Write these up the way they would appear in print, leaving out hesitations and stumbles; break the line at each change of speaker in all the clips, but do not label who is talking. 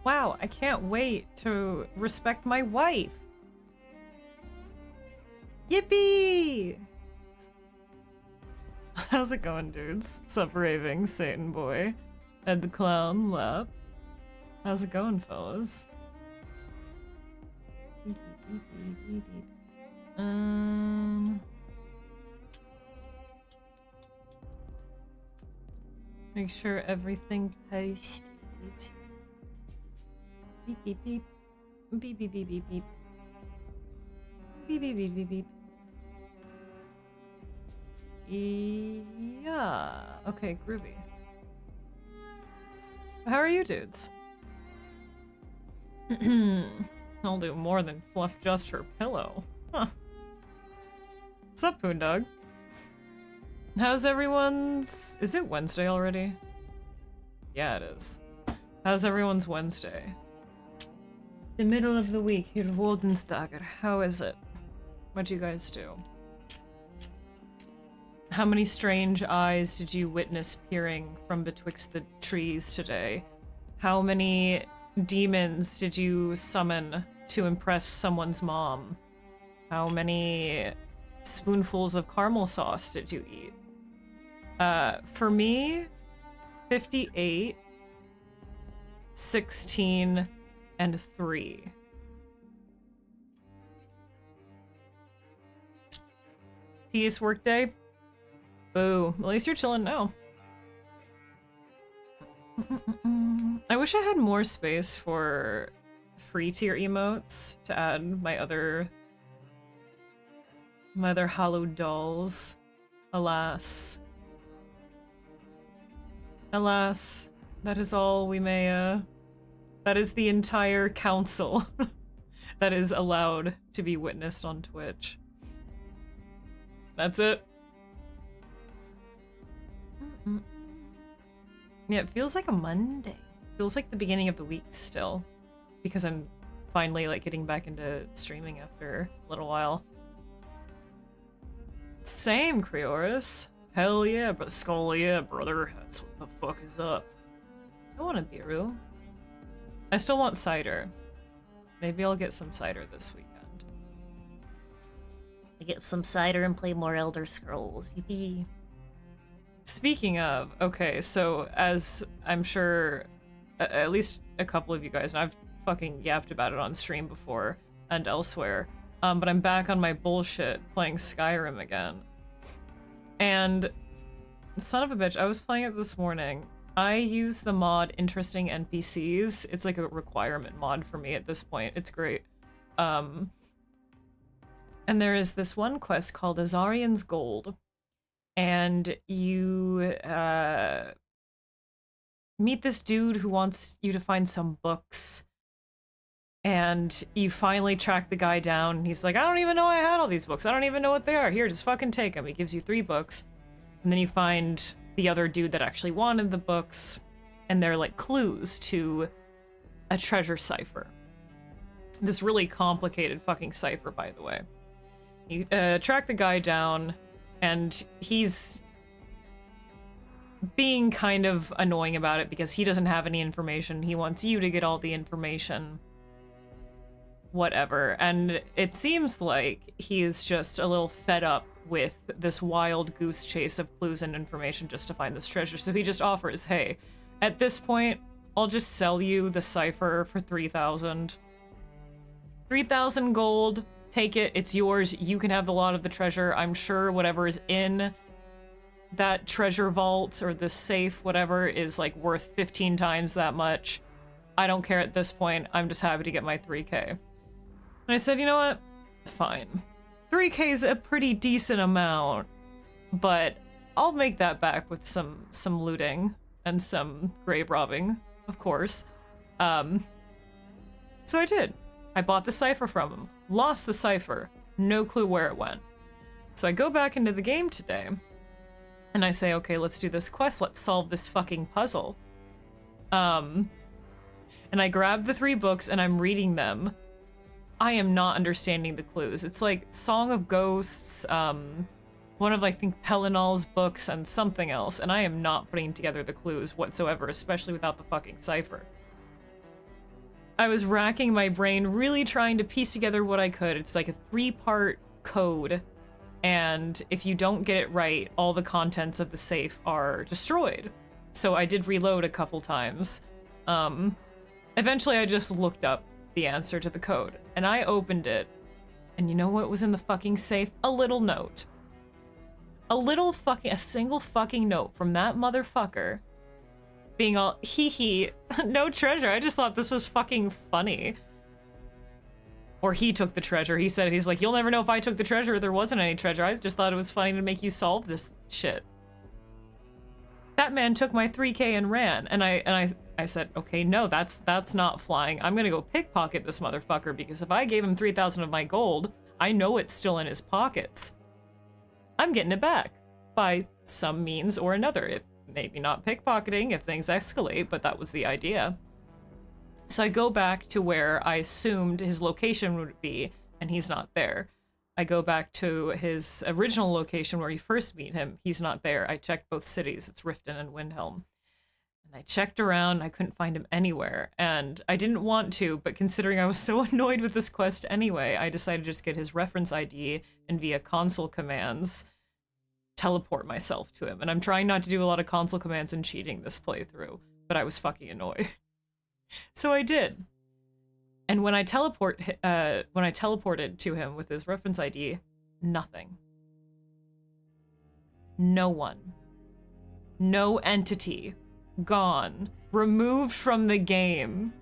Wow, I can't wait to respect my wife. Yippee! How's it going, dudes? Sup, raving Satan boy, Ed the clown, lap. How's it going, fellas? Beep, beep, beep, beep, beep. Make sure everything posted. Beep beep beep. Beep beep beep beep beep. Beep beep beep beep beep. Yeah. Okay, groovy. How are you dudes? I'll do more than fluff just her pillow. Huh. What's up, Poondog? How's everyone's... Is it Wednesday already? Yeah, it is. How's everyone's Wednesday? The middle of the week here at Woldensdager. How is it? What'd you guys do? How many strange eyes did you witness peering from betwixt the trees today? How many demons did you summon to impress someone's mom? How many spoonfuls of caramel sauce did you eat? For me, 58, 16, and 3. Peace workday? Boo. At least you're chilling now. I wish I had more space for free tier emotes to add my other hollow dolls. Alas. Alas, that is all we may, that is the entire council that is allowed to be witnessed on Twitch. That's it. Yeah, it feels like a Monday. It feels like the beginning of the week still, because I'm finally like getting back into streaming after a little while. Same, Creoris. Hell yeah, but Skull, yeah, brother. That's what the fuck is up. I want a Biru. I still want cider. Maybe I'll get some cider this weekend.
I get some cider and play more Elder Scrolls. Yippee.
Speaking of, okay, so as I'm sure at least a couple of you guys, and I've fucking yapped about it on stream before and elsewhere, but I'm back on my bullshit playing Skyrim again. And son of a bitch, I was playing it this morning. I use the mod Interesting NPCs. It's like a requirement mod for me at this point. It's great. And there is this one quest called Azarian's Gold. And you meet this dude who wants you to find some books. And you finally track the guy down, and he's like, I don't even know I had all these books. I don't even know what they are. Here, just fucking take them. He gives you 3 books. And then you find the other dude that actually wanted the books, and they're like clues to a treasure cipher. This really complicated fucking cipher, by the way. You track the guy down, and he's being kind of annoying about it because he doesn't have any information. He wants you to get all the information. Whatever. And it seems like he is just a little fed up with this wild goose chase of clues and information just to find this treasure. So he just offers, hey, at this point, I'll just sell you the cipher for 3,000. 3,000 gold. Take it. It's yours. You can have the lot of the treasure. I'm sure whatever is in that treasure vault or this safe, whatever, is like worth 15 times that much. I don't care at this point. I'm just happy to get my 3K. And I said, you know what? Fine. 3K is a pretty decent amount, but I'll make that back with some looting and some grave robbing, of course. So I did. I bought the cipher from him, lost the cipher, no clue where it went. So I go back into the game today, and I say, okay, let's do this quest, let's solve this fucking puzzle. And I grab the 3 books and I'm reading them. I am not understanding the clues. It's like Song of Ghosts, one of, I think, Pelinal's books and something else, and I am not putting together the clues whatsoever, especially without the fucking cipher. I was racking my brain, really trying to piece together what I could. It's like a 3-part code, and if you don't get it right, all the contents of the safe are destroyed. So I did reload a couple times. Eventually I just looked up the answer to the code, and I opened it, and you know what was in the fucking safe? A little note. A single fucking note from that motherfucker being all, hee hee, no treasure. I just thought this was fucking funny. Or he took the treasure. He's like, you'll never know if I took the treasure or there wasn't any treasure. I just thought it was funny to make you solve this shit. That man took my 3K and ran, and I said, okay, no, that's not flying. I'm gonna go pickpocket this motherfucker, because if I gave him 3,000 of my gold, I know it's still in his pockets. I'm getting it back by some means or another. If maybe not pickpocketing if things escalate, but that was the idea. So I go back to where I assumed his location would be, and he's not there. I go back to his original location where you first meet him. He's not there. I checked both cities. It's Riften and Windhelm. And I checked around. I couldn't find him anywhere. And I didn't want to, but considering I was so annoyed with this quest anyway, I decided to just get his reference ID and via console commands teleport myself to him. And I'm trying not to do a lot of console commands and cheating this playthrough, but I was fucking annoyed. So I did. And when I teleported to him with his reference ID, nothing. No one. No entity. Gone. Removed from the game.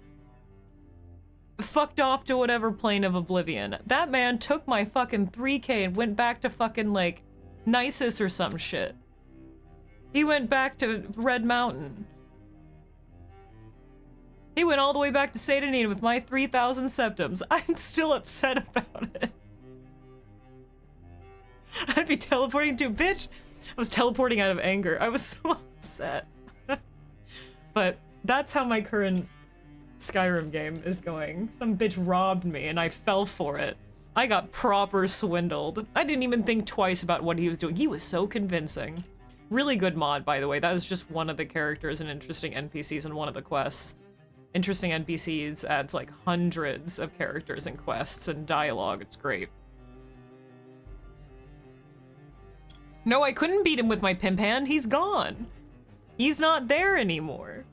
Fucked off to whatever plane of oblivion. That man took my fucking 3K and went back to fucking, like, Nisus or some shit. He went back to Red Mountain. He went all the way back to Satanin with my 3,000 septims. I'm still upset about it. I'd be teleporting to, bitch. I was teleporting out of anger. I was so upset. But that's how my current Skyrim game is going. Some bitch robbed me and I fell for it. I got proper swindled. I didn't even think twice about what he was doing. He was so convincing. Really good mod, by the way. That was just one of the characters and interesting NPCs in one of the quests. Interesting NPCs adds like hundreds of characters and quests and dialogue. It's great. No, I couldn't beat him with my pimp hand. He's gone. He's not there anymore.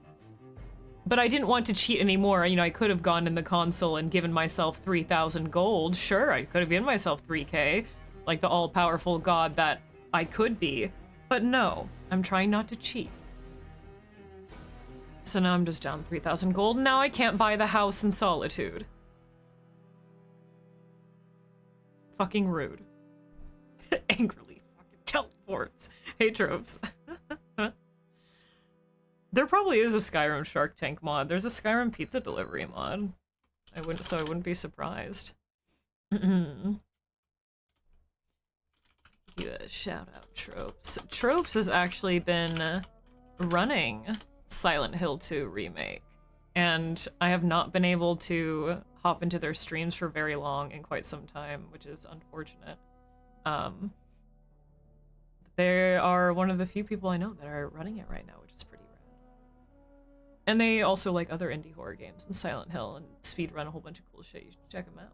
But I didn't want to cheat anymore. You know, I could have gone in the console and given myself 3,000 gold. Sure, I could have given myself 3K, like the all-powerful god that I could be. But no, I'm trying not to cheat. So now I'm just down 3,000 gold. Now I can't buy the house in Solitude. Fucking rude. Angrily fucking teleports. Hey, tropes. There probably is a Skyrim Shark Tank mod. There's a Skyrim pizza delivery mod. I wouldn't be surprised. Yeah, shout out Tropes. Tropes has actually been running Silent Hill 2 Remake, and I have not been able to hop into their streams for very long, in quite some time, which is unfortunate. They are one of the few people I know that are running it right now, which is pretty rad. And they also like other indie horror games and Silent Hill and speedrun a whole bunch of cool shit. You should check them out.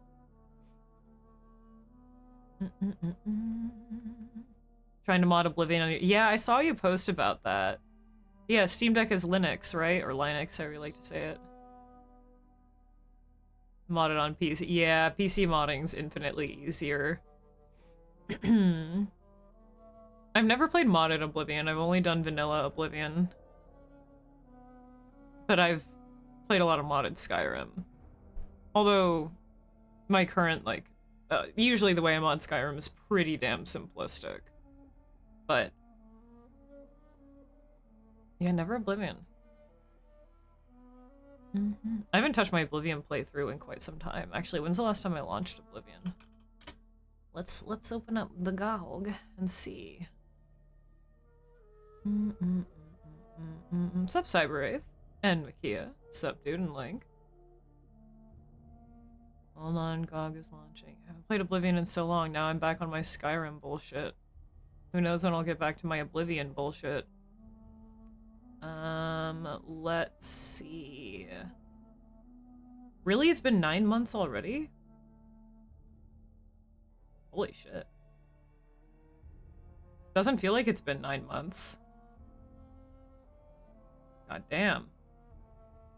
Trying to mod Oblivion on your— yeah, I saw you post about that. Yeah, Steam Deck is Linux, right? Or Linux, however you like to say it. Modded on PC. Yeah, PC modding's infinitely easier. I've never played modded Oblivion. I've only done vanilla Oblivion. But I've played a lot of modded Skyrim. Although, my current, like, usually the way I mod Skyrim is pretty damn simplistic. But yeah, never Oblivion. I haven't touched my Oblivion playthrough in quite some time. Actually, when's the last time I launched Oblivion? Let's open up the GOG and see. Sup, Cyberwraith and Makia. Sup, dude, and Link. Hold on, GOG is launching. I haven't played Oblivion in so long. Now I'm back on my Skyrim bullshit. Who knows when I'll get back to my Oblivion bullshit. Let's see. Really? It's been 9 months already? Holy shit. Doesn't feel like it's been 9 months. God damn.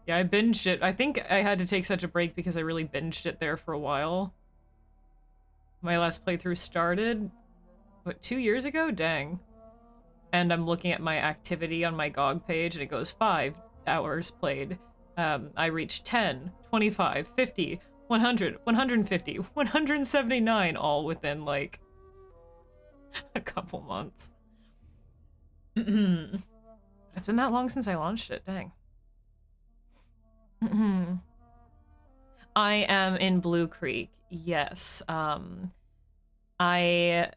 Yeah, I binged it. I think I had to take such a break because I really binged it there for a while. My last playthrough started, what, 2 years ago? Dang. And I'm looking at my activity on my GOG page and it goes 5 hours played. I reached 10, 25, 50, 100, 150, 179 all within like a couple months. It's been that long since I launched it, dang. I am in Blue Creek, yes. I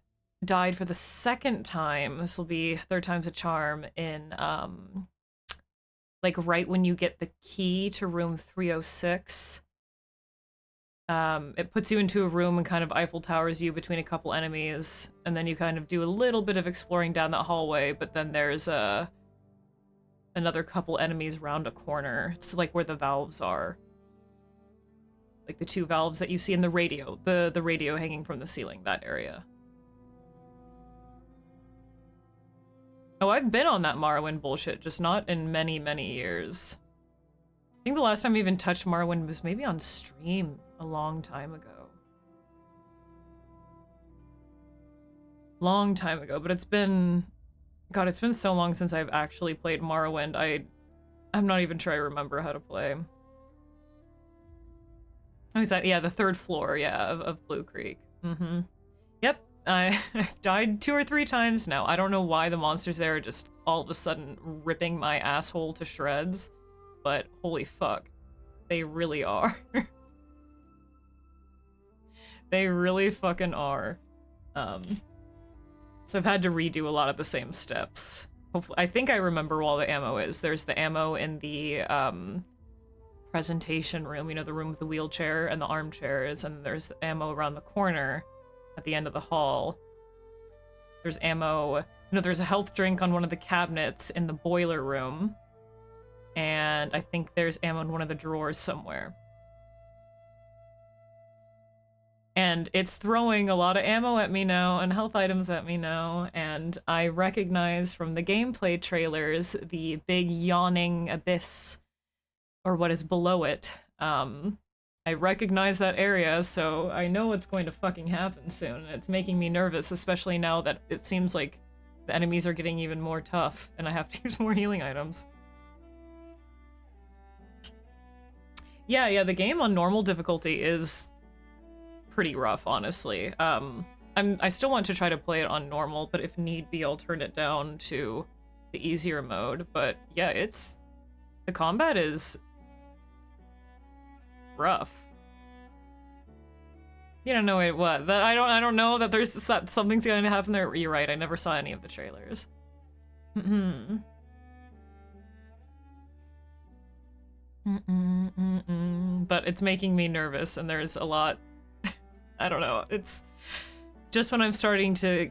died for the second time. This will be third time's a charm in, like right when you get the key to room 306. It puts you into a room and kind of Eiffel Towers you between a couple enemies, and then you kind of do a little bit of exploring down that hallway, but then there's another couple enemies round a corner. It's like where the valves are. Like the 2 valves that you see in the radio. The radio hanging from the ceiling, that area. Oh, I've been on that Morrowind bullshit, just not in many, many years. I think the last time I even touched Morrowind was maybe on stream a long time ago. Long time ago, but it's been... God, it's been so long since I've actually played Morrowind, I'm not even sure I remember how to play. Oh, is that, yeah, the 3rd floor, yeah, of Blue Creek. Yep, I've died 2 or 3 times now. I don't know why the monsters there are just all of a sudden ripping my asshole to shreds, but holy fuck, they really are. They really fucking are. So I've had to redo a lot of the same steps. Hopefully, I think I remember where all the ammo is. There's the ammo in the presentation room, you know, the room with the wheelchair and the armchairs, and there's the ammo around the corner at the end of the hall. There's ammo, you know, there's a health drink on one of the cabinets in the boiler room, and I think there's ammo in one of the drawers somewhere. And it's throwing a lot of ammo at me now and health items at me now, and I recognize from the gameplay trailers the big yawning abyss, or what is below it. I recognize that area, so I know what's going to fucking happen soon, and it's making me nervous, especially now that it seems like the enemies are getting even more tough, and I have to use more healing items. Yeah, the game on normal difficulty is pretty rough, honestly. I still want to try to play it on normal, but if need be, I'll turn it down to the easier mode. But yeah, the combat is rough. You don't know what? That I don't know that there's something's going to happen there. You're right. I never saw any of the trailers. But it's making me nervous, and there's a lot. I don't know. It's just when I'm starting to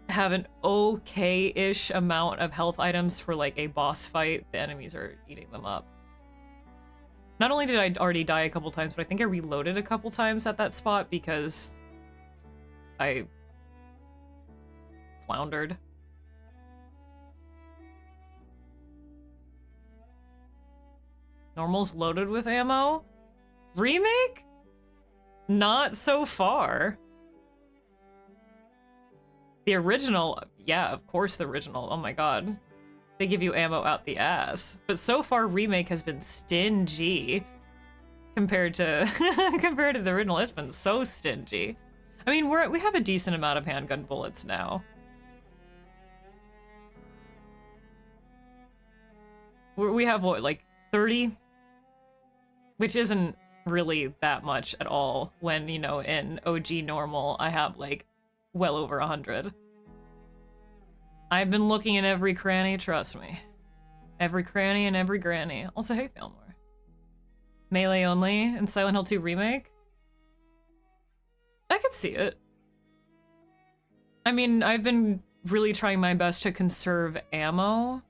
have an okay-ish amount of health items for like a boss fight, the enemies are eating them up. Not only did I already die a couple times, but I think I reloaded a couple times at that spot because I floundered. Normal's loaded with ammo? Remake? Not so far. The original, yeah, of course the original, oh my god. They give you ammo out the ass. But so far, Remake has been stingy compared to compared to the original. It's been so stingy. I mean, we have a decent amount of handgun bullets now. We have what, like 30? Which isn't really that much at all when, you know, in OG normal, I have like well over 100. I've been looking in every cranny, trust me. Every cranny and every granny. Also, hey, Failmore. Melee only in Silent Hill 2 Remake? I could see it. I mean, I've been really trying my best to conserve ammo,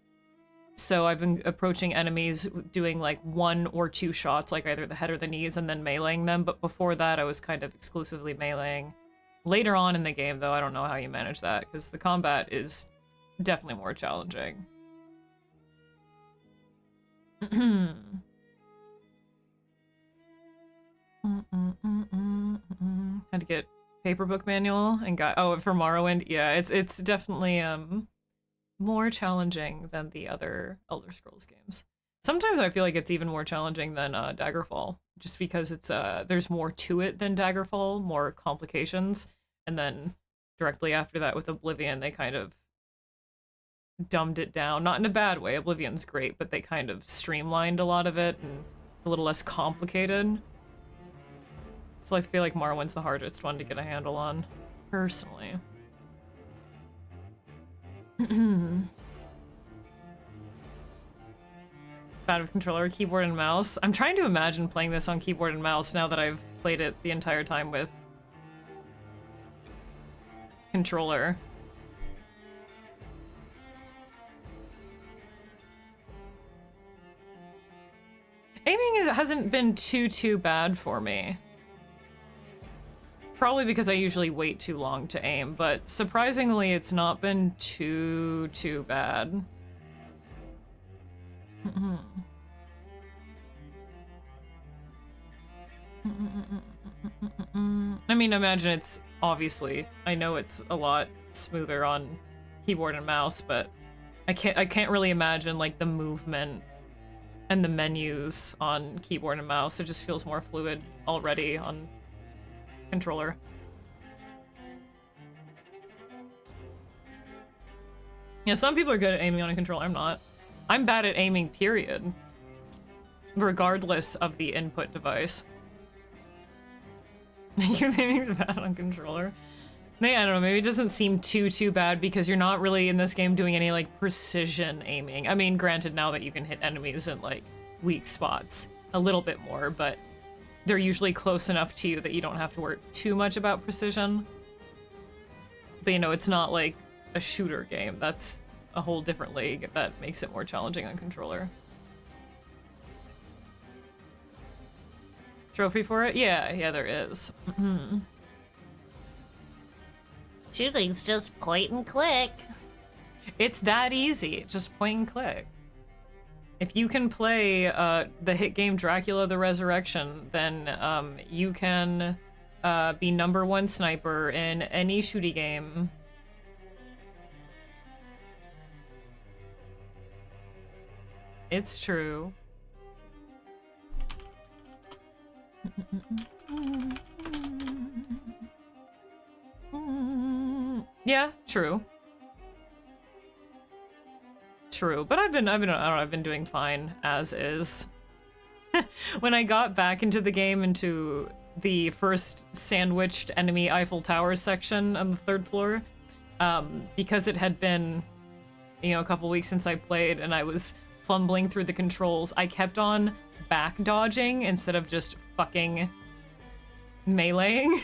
So I've been approaching enemies doing like 1 or 2 shots, like either the head or the knees, and then meleeing them. But before that, I was kind of exclusively meleeing. Later on in the game, though, I don't know how you manage that, because the combat is definitely more challenging. Had to get paperbook manual and got for Morrowind. Yeah, it's definitely more challenging than the other Elder Scrolls games. Sometimes I feel like it's even more challenging than Daggerfall, just because it's there's more to it than Daggerfall, more complications, and then directly after that with Oblivion, they kind of dumbed it down. Not in a bad way. Oblivion's great, but they kind of streamlined a lot of it and it's a little less complicated. So I feel like Morrowind's the hardest one to get a handle on, personally. Bad with controller, keyboard and mouse. I'm trying to imagine playing this on keyboard and mouse now that I've played it the entire time with controller. Aiming hasn't been too bad for me. Probably because I usually wait too long to aim, but surprisingly it's not been too bad. I mean, imagine it's obviously, I know it's a lot smoother on keyboard and mouse, but I can't really imagine like the movement and the menus on keyboard and mouse. It just feels more fluid already on controller. Yeah, some people are good at aiming on a controller. I'm not. I'm bad at aiming, period. Regardless of the input device. Your aiming's bad on controller. Maybe, I don't know, maybe it doesn't seem too bad because you're not really in this game doing any like precision aiming. I mean, granted now that you can hit enemies in like weak spots a little bit more, but they're usually close enough to you that you don't have to worry too much about precision. But you know, it's not like a shooter game. That's a whole different league that makes it more challenging on controller. Trophy for it? Yeah, there is.
Shooting's just point and click.
It's that easy. Just point and click. If you can play the hit game Dracula the Resurrection, then you can be #1 sniper in any shooty game. It's true. Yeah, true. True, but I've been doing fine as is. When I got back into the game, into the first sandwiched enemy Eiffel Tower section on the 3rd floor, because it had been, you know, a couple weeks since I played and I was fumbling through the controls, I kept on back dodging instead of just fucking meleeing.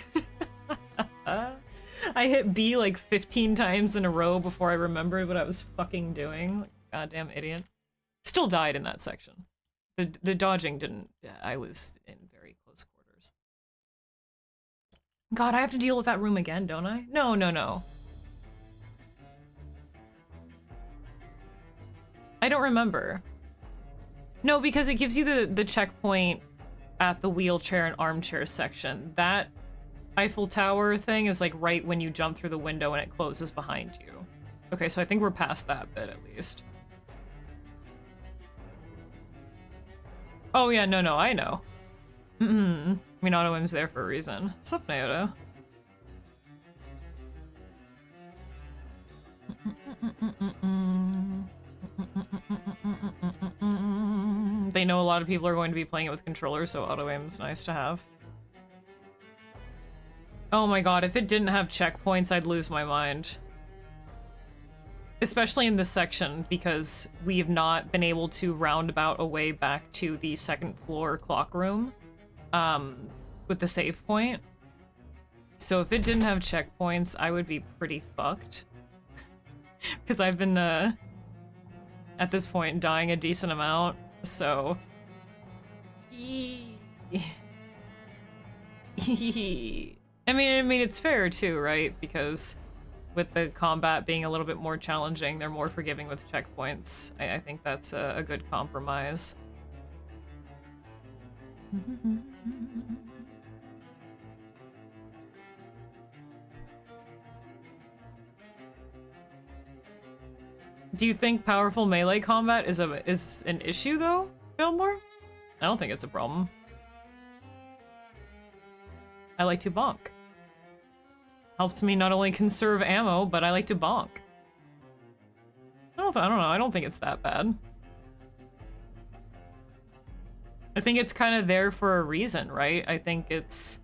I hit B like 15 times in a row before I remembered what I was fucking doing. Like, goddamn idiot. Still died in that section. The dodging didn't. I was in very close quarters. God, I have to deal with that room again, don't I? No. I don't remember. No, because it gives you the checkpoint at the wheelchair and armchair section. That Eiffel Tower thing is like right when you jump through the window and it closes behind you. Okay, so I think we're past that bit at least. Oh yeah, no, I know. I mean, AutoIm's there for a reason. What's up, Naota? They know a lot of people are going to be playing it with controllers, so auto-aim's nice to have. Oh my god, if it didn't have checkpoints, I'd lose my mind. Especially in this section, because we've not been able to roundabout a way back to the 2nd floor clock room with the save point. So if it didn't have checkpoints, I would be pretty fucked. Because I've been at this point dying a decent amount, so... I mean, it's fair too, right? Because with the combat being a little bit more challenging, they're more forgiving with checkpoints. I think that's a good compromise. Do you think powerful melee combat is an issue though, Fillmore? I don't think it's a problem. I like to bonk. Helps me not only conserve ammo, but I like to bonk. I don't know. I don't think it's that bad. I think it's kind of there for a reason, right? I think it's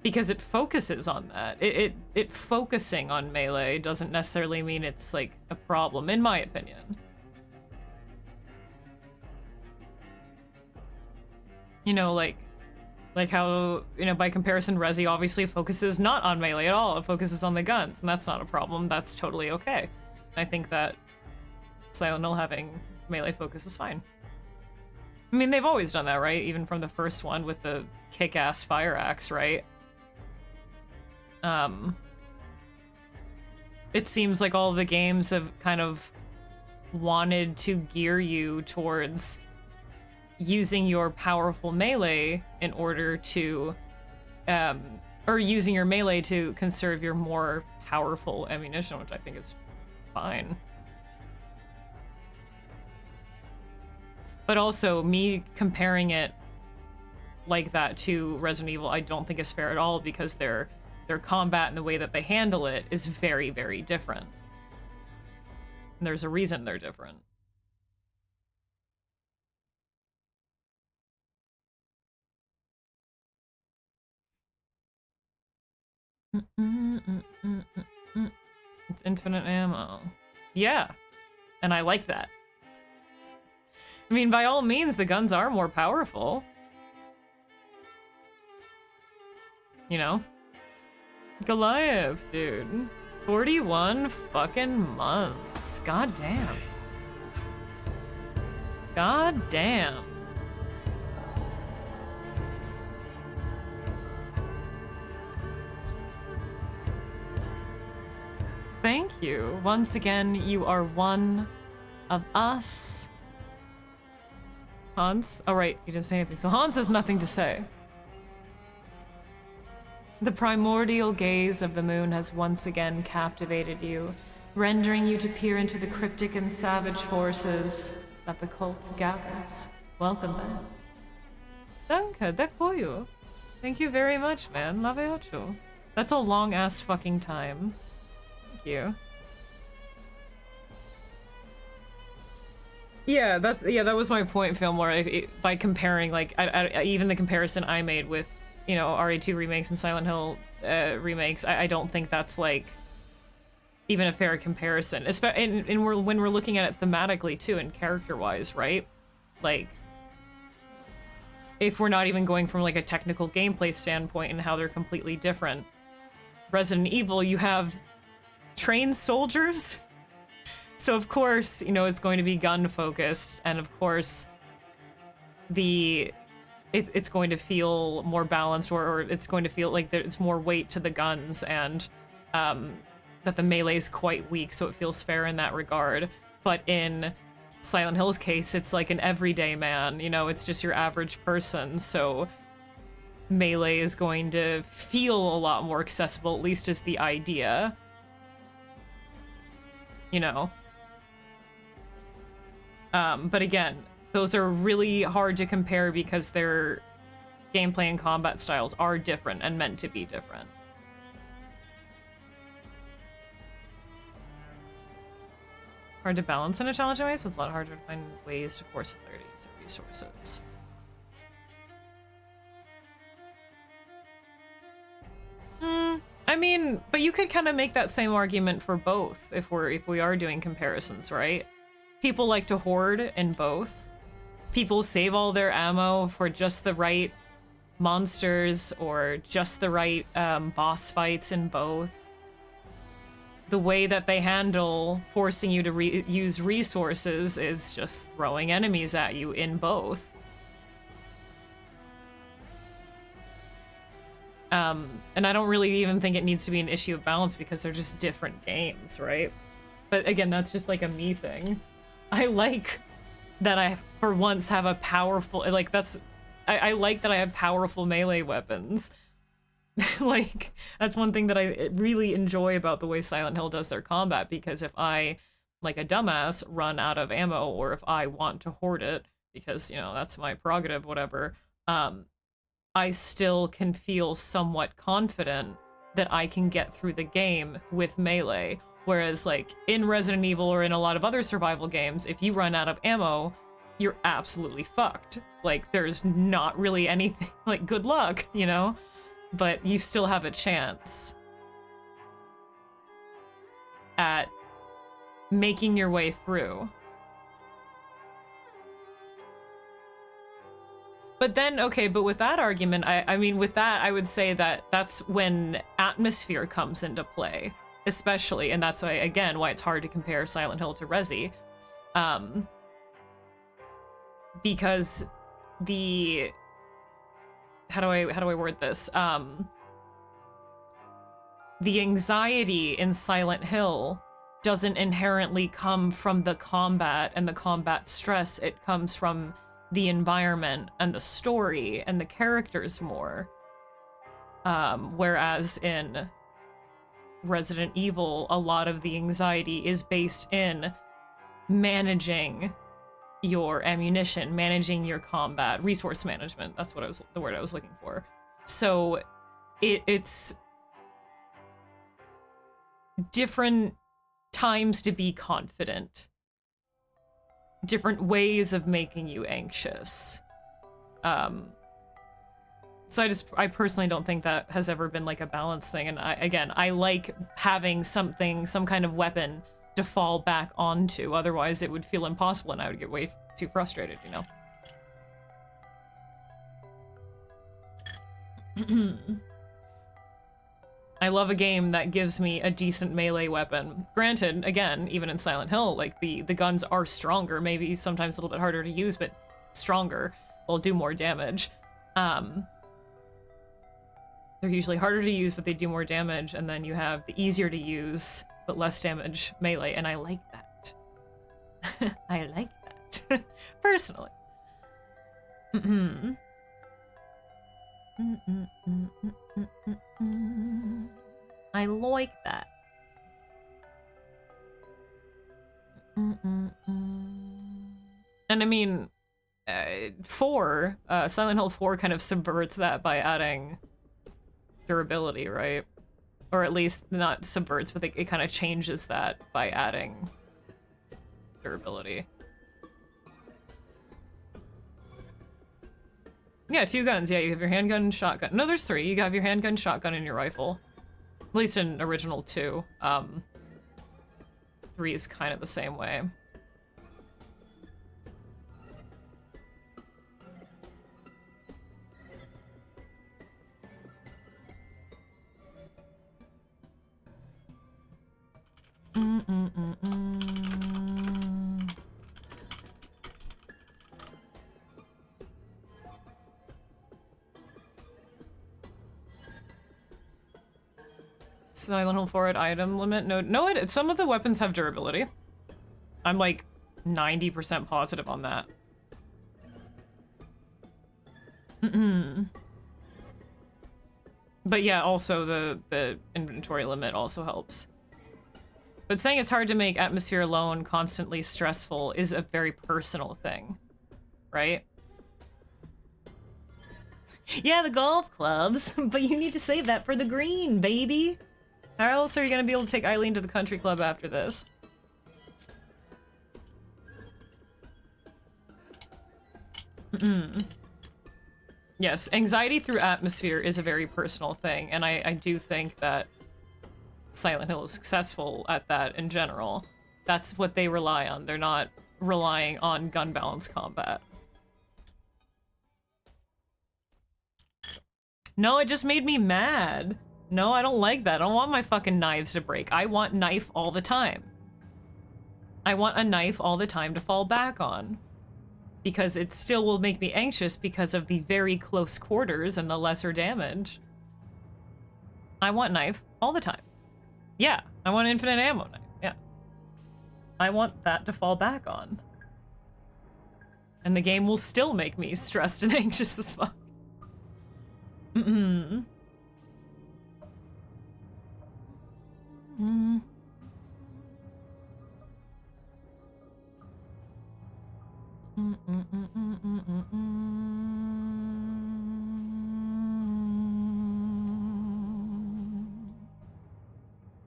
because it focuses on that. It focusing on melee doesn't necessarily mean it's like a problem, in my opinion. You know, like how, you know, by comparison, Resi obviously focuses not on melee at all. It focuses on the guns, and that's not a problem. That's totally okay. I think that Silent Hill having melee focus is fine. I mean, they've always done that, right? Even from the first one with the kick-ass fire axe, right? It seems like all the games have kind of wanted to gear you towards using your powerful melee in order to, or using your melee to conserve your more powerful ammunition, which I think is fine. But also, me comparing it like that to Resident Evil, I don't think is fair at all, because their combat and the way that they handle it is very, very different. And there's a reason they're different. It's infinite ammo. Yeah, and I like that. I mean, by all means, the guns are more powerful. You know? Goliath, dude. 41 fucking months. God damn. God damn. Thank you. Once again, you are one of us. Hans? Oh, right, you didn't say anything. So Hans has nothing to say. The primordial gaze of the moon has once again captivated you, rendering you to peer into the cryptic and savage forces that the cult gathers. Welcome then. Danke, dziękuję. Thank you very much, man. Love you. That's a long-ass fucking time. Thank you. Yeah, that was my point, Fillmore. By comparing, like, even the comparison I made with, you know, RE2 remakes and Silent Hill remakes, I don't think that's, like, even a fair comparison. And when we're looking at it thematically, too, and character-wise, right? Like, if we're not even going from, like, a technical gameplay standpoint and how they're completely different. Resident Evil, you have trained soldiers. So of course, you know, it's going to be gun focused, and of course it's going to feel more balanced, or it's going to feel like there's more weight to the guns, and that the melee is quite weak, so it feels fair in that regard. But in Silent Hill's case, it's like an everyday man, you know, it's just your average person, so melee is going to feel a lot more accessible, at least as the idea. You know? But again, those are really hard to compare because their gameplay and combat styles are different and meant to be different. Hard to balance in a challenging way, so it's a lot harder to find ways to force a player to use their resources. I mean, but you could kind of make that same argument for both if we are doing comparisons, right? People like to hoard in both. People save all their ammo for just the right monsters or just the right boss fights in both. the way that they handle forcing you to use resources is just throwing enemies at you in both. And I don't really even think it needs to be an issue of balance because they're just different games, right? But again, that's just like a me thing. I like that I, for once, have a powerful, like I like that I have powerful melee weapons. Like, that's one thing that I really enjoy about the way Silent Hill does their combat, because if I, like a dumbass, run out of ammo, or if I want to hoard it, because, you know, that's my prerogative, whatever, I still can feel somewhat confident that I can get through the game with melee. Whereas, like, in Resident Evil or in a lot of other survival games, if you run out of ammo, you're absolutely fucked. Like, there's not really anything, like, good luck, you know? But you still have a chance at making your way through. But then, okay, but with that argument, I mean, with that, I would say that that's when atmosphere comes into play, especially, and that's why, again, why it's hard to compare Silent Hill to Resi. Because the... How do I word this? The anxiety in Silent Hill doesn't inherently come from the combat and the combat stress. It comes from the environment and the story and the characters more. Whereas in Resident Evil, a lot of the anxiety is based in managing your ammunition, managing your combat, resource management. That's what the word I was looking for. So it's different times to be confident, different ways of making you anxious. So I personally don't think that has ever been like a balance thing. And I like having something, some kind of weapon to fall back onto. Otherwise it would feel impossible and I would get way too frustrated, you know? I love a game that gives me a decent melee weapon. Granted, again, even in Silent Hill, like the guns are stronger, maybe sometimes a little bit harder to use, but stronger, will do more damage. They're usually harder to use, but they do more damage, and then you have the easier to use but less damage melee, and I like that. I like that. Personally. I like that. And I mean, Silent Hill 4 kind of subverts that by adding durability, right? Or at least not subverts, but it kind of changes that by adding durability. Yeah, 2 guns. Yeah, you have your handgun and shotgun. No, there's 3. You have your handgun, shotgun, and your rifle. At least in original 2. 3 is kind of the same way. Silent Hill 4 at item limit? No, some of the weapons have durability. I'm like 90% positive on that. But yeah, also the inventory limit also helps. But saying it's hard to make atmosphere alone constantly stressful is a very personal thing, right? Yeah, the golf clubs, but you need to save that for the green, baby. How else are you gonna be able to take Eileen to the country club after this? Yes, anxiety through atmosphere is a very personal thing, and I do think that Silent Hill is successful at that in general. That's what they rely on. They're not relying on gun balance combat. No, it just made me mad. No, I don't like that. I don't want my fucking knives to break. I want knife all the time. I want a knife all the time to fall back on. Because it still will make me anxious because of the very close quarters and the lesser damage. I want knife all the time. Yeah, I want infinite ammo knife, yeah. I want that to fall back on. And the game will still make me stressed and anxious as fuck. Mm-mm. Mm.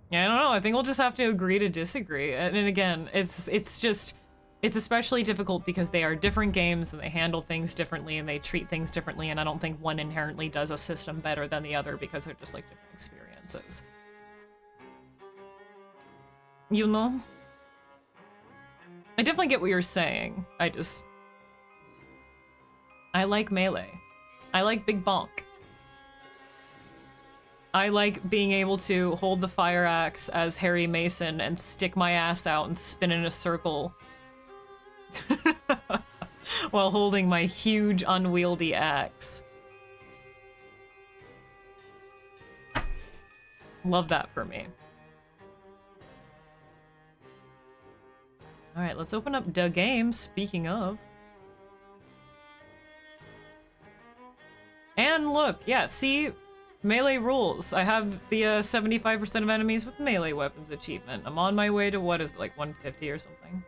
Yeah, I don't know. I think we'll just have to agree to disagree. And again, it's especially difficult because they are different games and they handle things differently and they treat things differently, and I don't think one inherently does a system better than the other because they're just like different experiences. You know? I definitely get what you're saying. I like melee. I like big bonk. I like being able to hold the fire axe as Harry Mason and stick my ass out and spin in a circle while holding my huge unwieldy axe. Love that for me. Alright, let's open up the game, speaking of. And look, yeah, see? Melee rules. I have the 75% of enemies with melee weapons achievement. I'm on my way to, what is it, like 150 or something?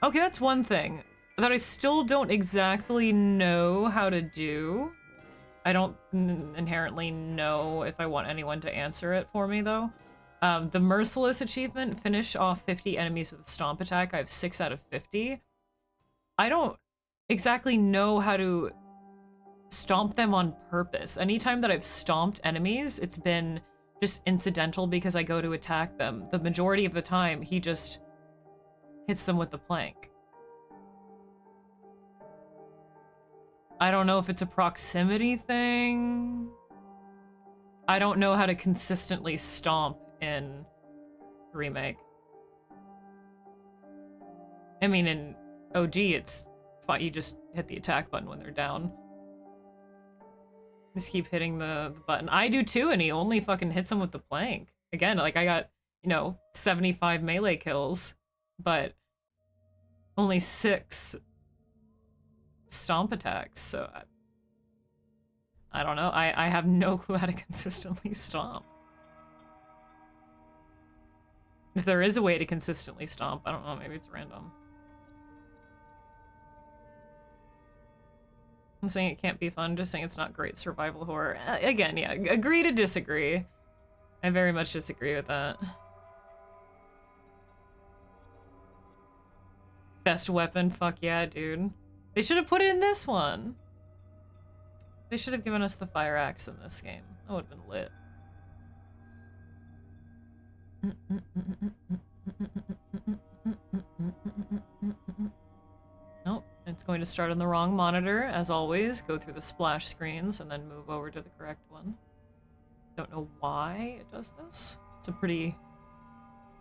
Okay, that's one thing that I still don't exactly know how to do. I don't inherently know if I want anyone to answer it for me, though. The Merciless achievement, finish off 50 enemies with a stomp attack. I have 6 out of 50. I don't exactly know how to stomp them on purpose. Anytime that I've stomped enemies, it's been just incidental because I go to attack them. The majority of the time, he just hits them with the plank. I don't know if it's a proximity thing. I don't know how to consistently stomp in Remake. I mean, in OG, it's fine. You just hit the attack button when they're down. Just keep hitting the button. I do too, and he only fucking hits him with the plank. Again, like I got, you know, 75 melee kills, but only 6 stomp attacks, so I don't know. I have no clue how to consistently stomp. If there is a way to consistently stomp, I don't know, maybe it's random. I'm saying it can't be fun, just saying it's not great survival horror. Again, yeah, agree to disagree. I very much disagree with that. Best weapon, fuck yeah, dude. They should have put it in this one. They should have given us the fire axe in this game. That would have been lit. Nope, it's going to start on the wrong monitor, as always. Go through the splash screens and then move over to the correct one. Don't know why it does this. It's a pretty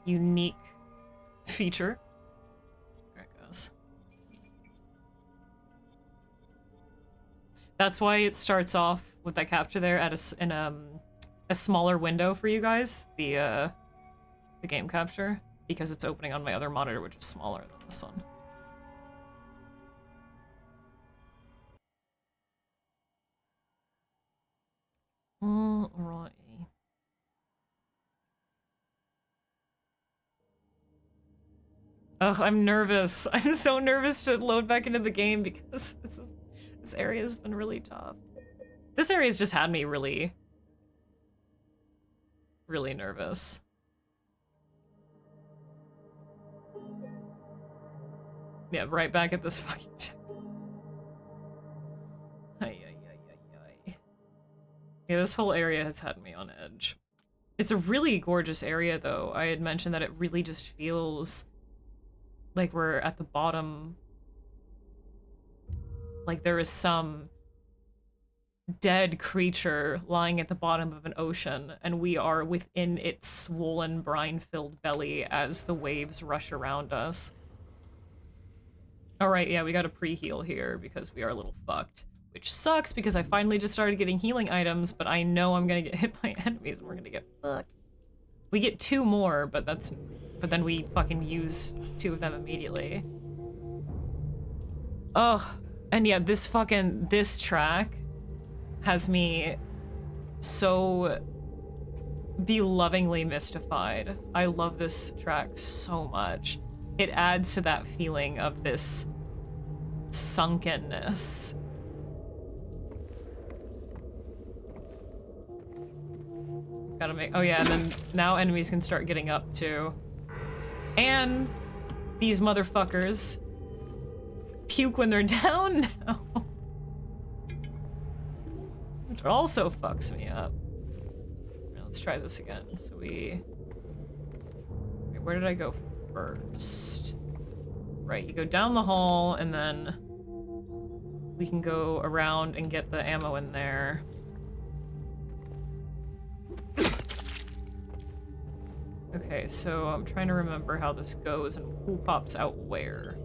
unique feature. There it goes. That's why it starts off with that capture there at a smaller window for you guys, the game capture, because it's opening on my other monitor, which is smaller than this one. Alrighty. Ugh, I'm nervous. I'm so nervous to load back into the game because this area has been really tough. This area has just had me really, really nervous. Yeah, right back at this fucking check. Yeah, this whole area has had me on edge. It's a really gorgeous area, though. I had mentioned that it really just feels like we're at the bottom. Like there is some dead creature lying at the bottom of an ocean, and we are within its swollen, brine-filled belly as the waves rush around us. Alright, yeah, we gotta pre-heal here because we are a little fucked. Which sucks because I finally just started getting healing items, but I know I'm gonna get hit by enemies and we're gonna get fucked. We get 2 more, but then we fucking use 2 of them immediately. Ugh. And yeah, this track has me so belovingly mystified. I love this track so much. It adds to that feeling of this sunkenness. Gotta make— oh yeah, and then now enemies can start getting up too. And these motherfuckers puke when they're down now. Which also fucks me up. Now let's try this again. So we... wait, where did I go first? Right, you go down the hall and then we can go around and get the ammo in there. Okay, so I'm trying to remember how this goes and who pops out where.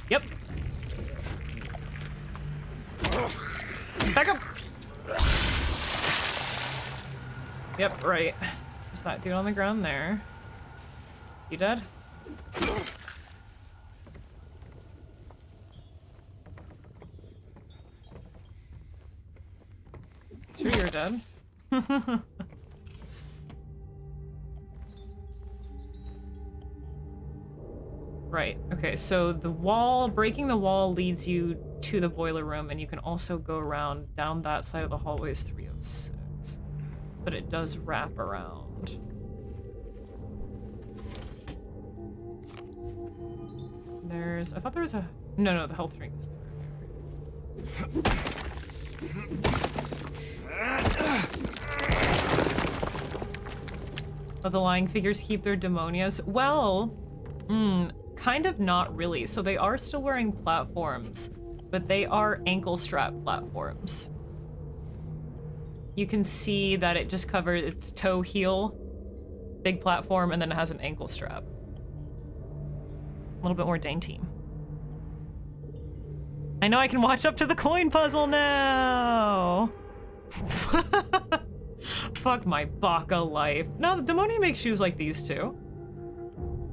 Yep. Back up! Yep, right. There's that dude on the ground there. You dead? Sure you're dead. Right, okay, so the wall, breaking the wall leads you to the boiler room, and you can also go around down that side of the hallways 306. But it does wrap around. There's— I thought there was a— no, the health drink is there. Oh, the lying figures keep their demonias? Well, kind of not really. So they are still wearing platforms, but they are ankle strap platforms. You can see that it just covered its toe heel, big platform, and then it has an ankle strap. A little bit more dainty. I know I can watch up to the coin puzzle now! Fuck my baka life. No, Demonia makes shoes like these too.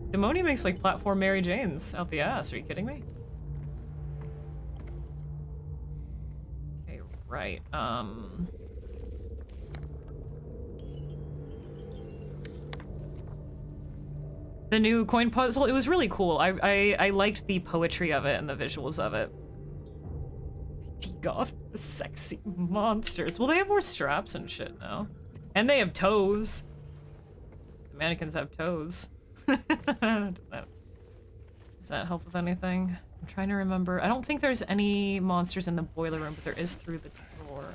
Demonia makes like platform Mary Janes out the ass. Are you kidding me? Okay, right. The new coin puzzle, it was really cool. I liked the poetry of it and the visuals of it. Goth, sexy monsters. Well, they have more straps and shit now. And they have toes. The mannequins have toes. Does that help with anything? I'm trying to remember. I don't think there's any monsters in the boiler room, but there is through the door.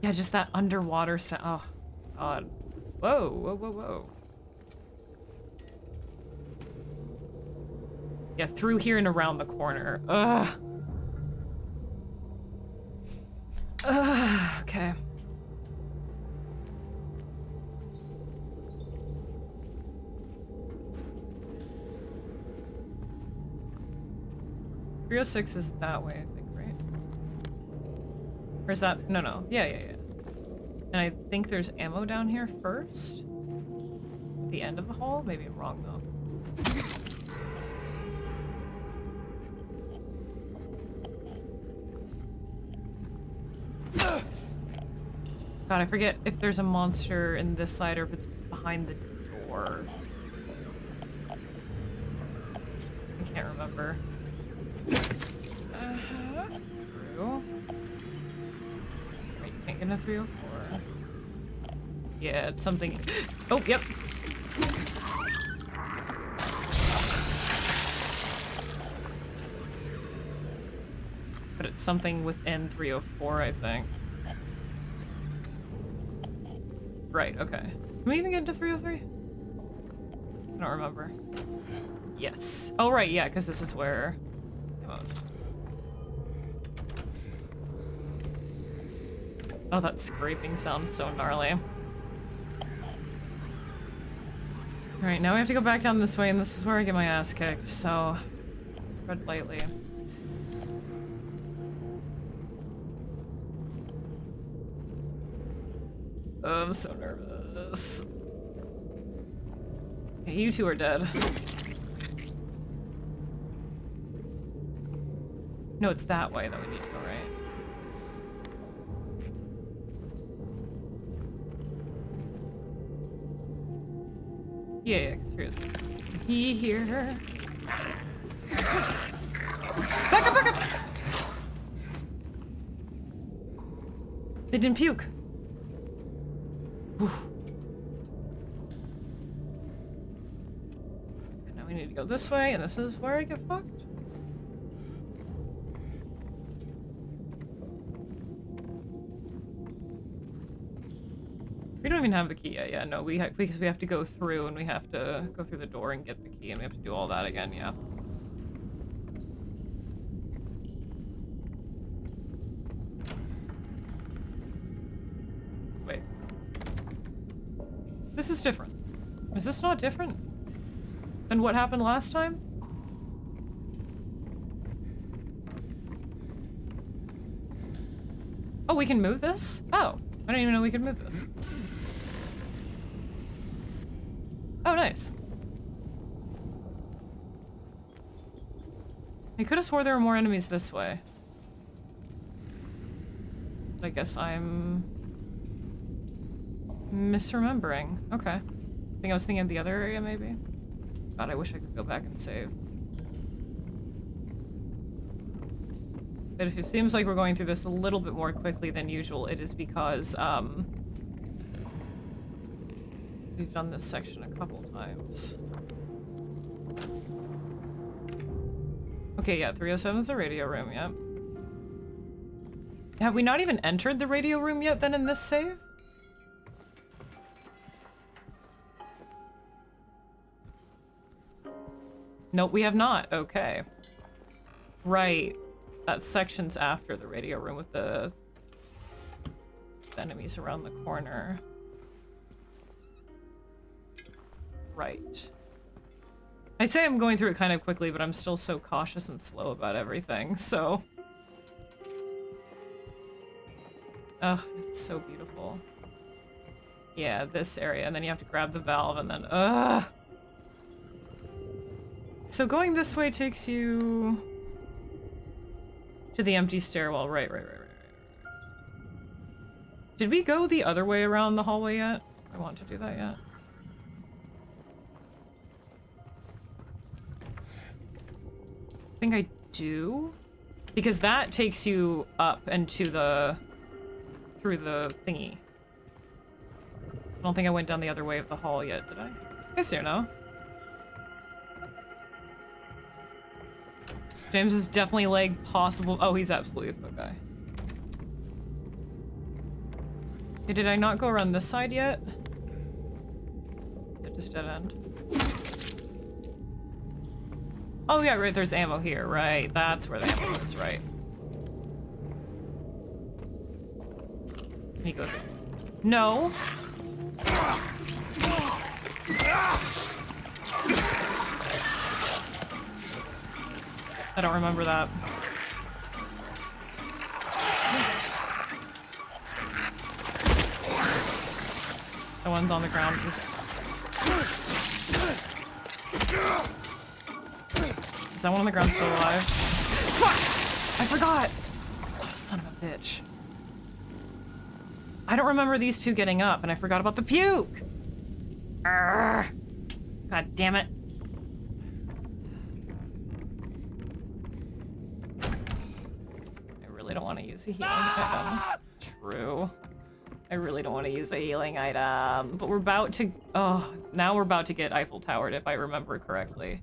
Yeah, just that underwater sound. Oh, God. Whoa, whoa, whoa, whoa. Yeah, through here and around the corner. Ugh. Ugh, okay. .306 is that way, I think, right? Or is that— no. Yeah. And I think there's ammo down here first? At the end of the hall? Maybe I'm wrong, though. God, I forget if there's a monster in this side or if it's behind the door. I can't remember. Through? Wait, can't get into 304. Yeah, it's something— oh, yep. But it's something within 304, I think. Right, okay. Can we even get into 303? I don't remember. Yes. Oh, right, yeah, because this is where it was. Oh, that scraping sounds so gnarly. Alright, now we have to go back down this way, and this is where I get my ass kicked, so tread lightly. Oh, I'm so nervous. Okay, you two are dead. No, it's that way that we need to go, right? Yeah, seriously. He here. Back up, back up! They didn't puke. Whew. And now we need to go this way, and this is where I get fucked. We don't even have the key yet. Yeah, no, because we have to go through, and we have to go through the door and get the key, and we have to do all that again. Yeah. Wait. This is different. Is this not different than what happened last time? Oh, we can move this? Oh, I didn't even know we could move this. Oh, nice. I could have swore there were more enemies this way. I guess I'm misremembering. Okay. I think I was thinking of the other area, maybe. God, I wish I could go back and save. But if it seems like we're going through this a little bit more quickly than usual, it is because, we've done this section a couple times. Okay, yeah, 307 is the radio room, yeah. Have we not even entered the radio room yet then in this save? Nope, we have not. Okay. Right. That section's after the radio room with the enemies around the corner. Right. I'd say I'm going through it kind of quickly, but I'm still so cautious and slow about everything, so... Oh, it's so beautiful. Yeah, this area, and then you have to grab the valve, and then... Ugh! So going this way takes you... to the empty stairwell. Right. Did we go the other way around the hallway yet? I want to do that yet. I think I do. Because that takes you up and to the... through the thingy. I don't think I went down the other way of the hall yet, did I? I do know. James is definitely like possible. Oh, he's absolutely a foot guy. Okay, did I not go around this side yet? It just dead end. Oh yeah, right, there's ammo here, right. That's where the ammo is, right. Can you go through? No. I don't remember that. The one's on the ground is... Is that one on the ground still alive? Fuck! I forgot! Oh, son of a bitch. I don't remember these two getting up, and I forgot about the puke! Arrgh. God damn it. I really don't want to use a healing item. True. I really don't want to use a healing item. But we're about to... Oh, now we're about to get Eiffel Towered, if I remember correctly.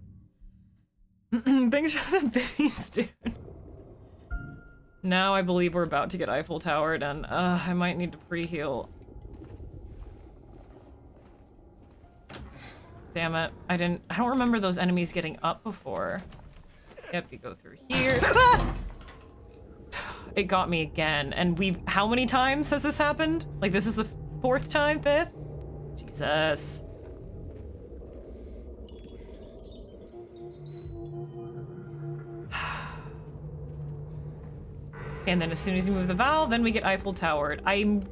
Thanks for the biddies, dude. Now I believe we're about to get Eiffel Towered, and I might need to pre-heal. Damn it. I don't remember those enemies getting up before. Yep, you go through here. It got me again. And how many times has this happened? Like, this is the 4th time, 5th? Jesus. And then as soon as you move the valve, then we get Eiffel Towered. I'm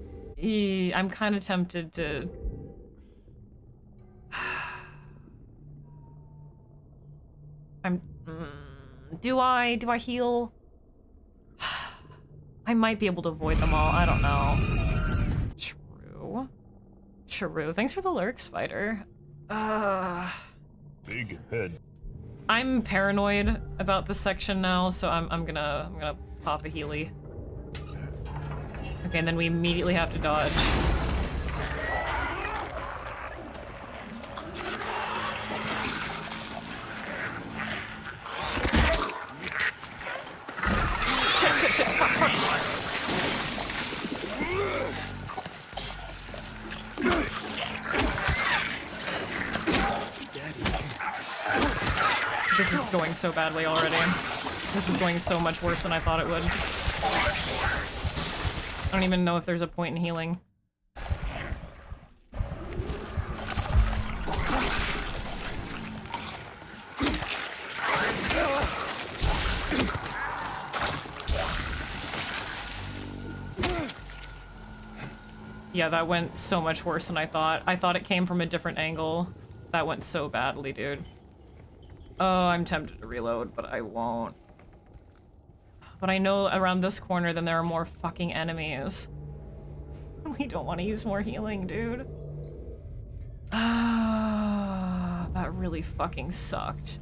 kind of tempted to... Do I heal? I might be able to avoid them all. I don't know. True. Thanks for the lurk, Spider.
Big head.
I'm paranoid about this section now, so I'm gonna pop a Healy. Okay, and then we immediately have to dodge. Shit. Fuck. This is going so badly already. This is going so much worse than I thought it would. I don't even know if there's a point in healing. Yeah, that went so much worse than I thought. I thought it came from a different angle. That went so badly, dude. Oh, I'm tempted to reload, but I won't. But I know around this corner, then there are more fucking enemies. We don't want to use more healing, dude. Ah, that really fucking sucked.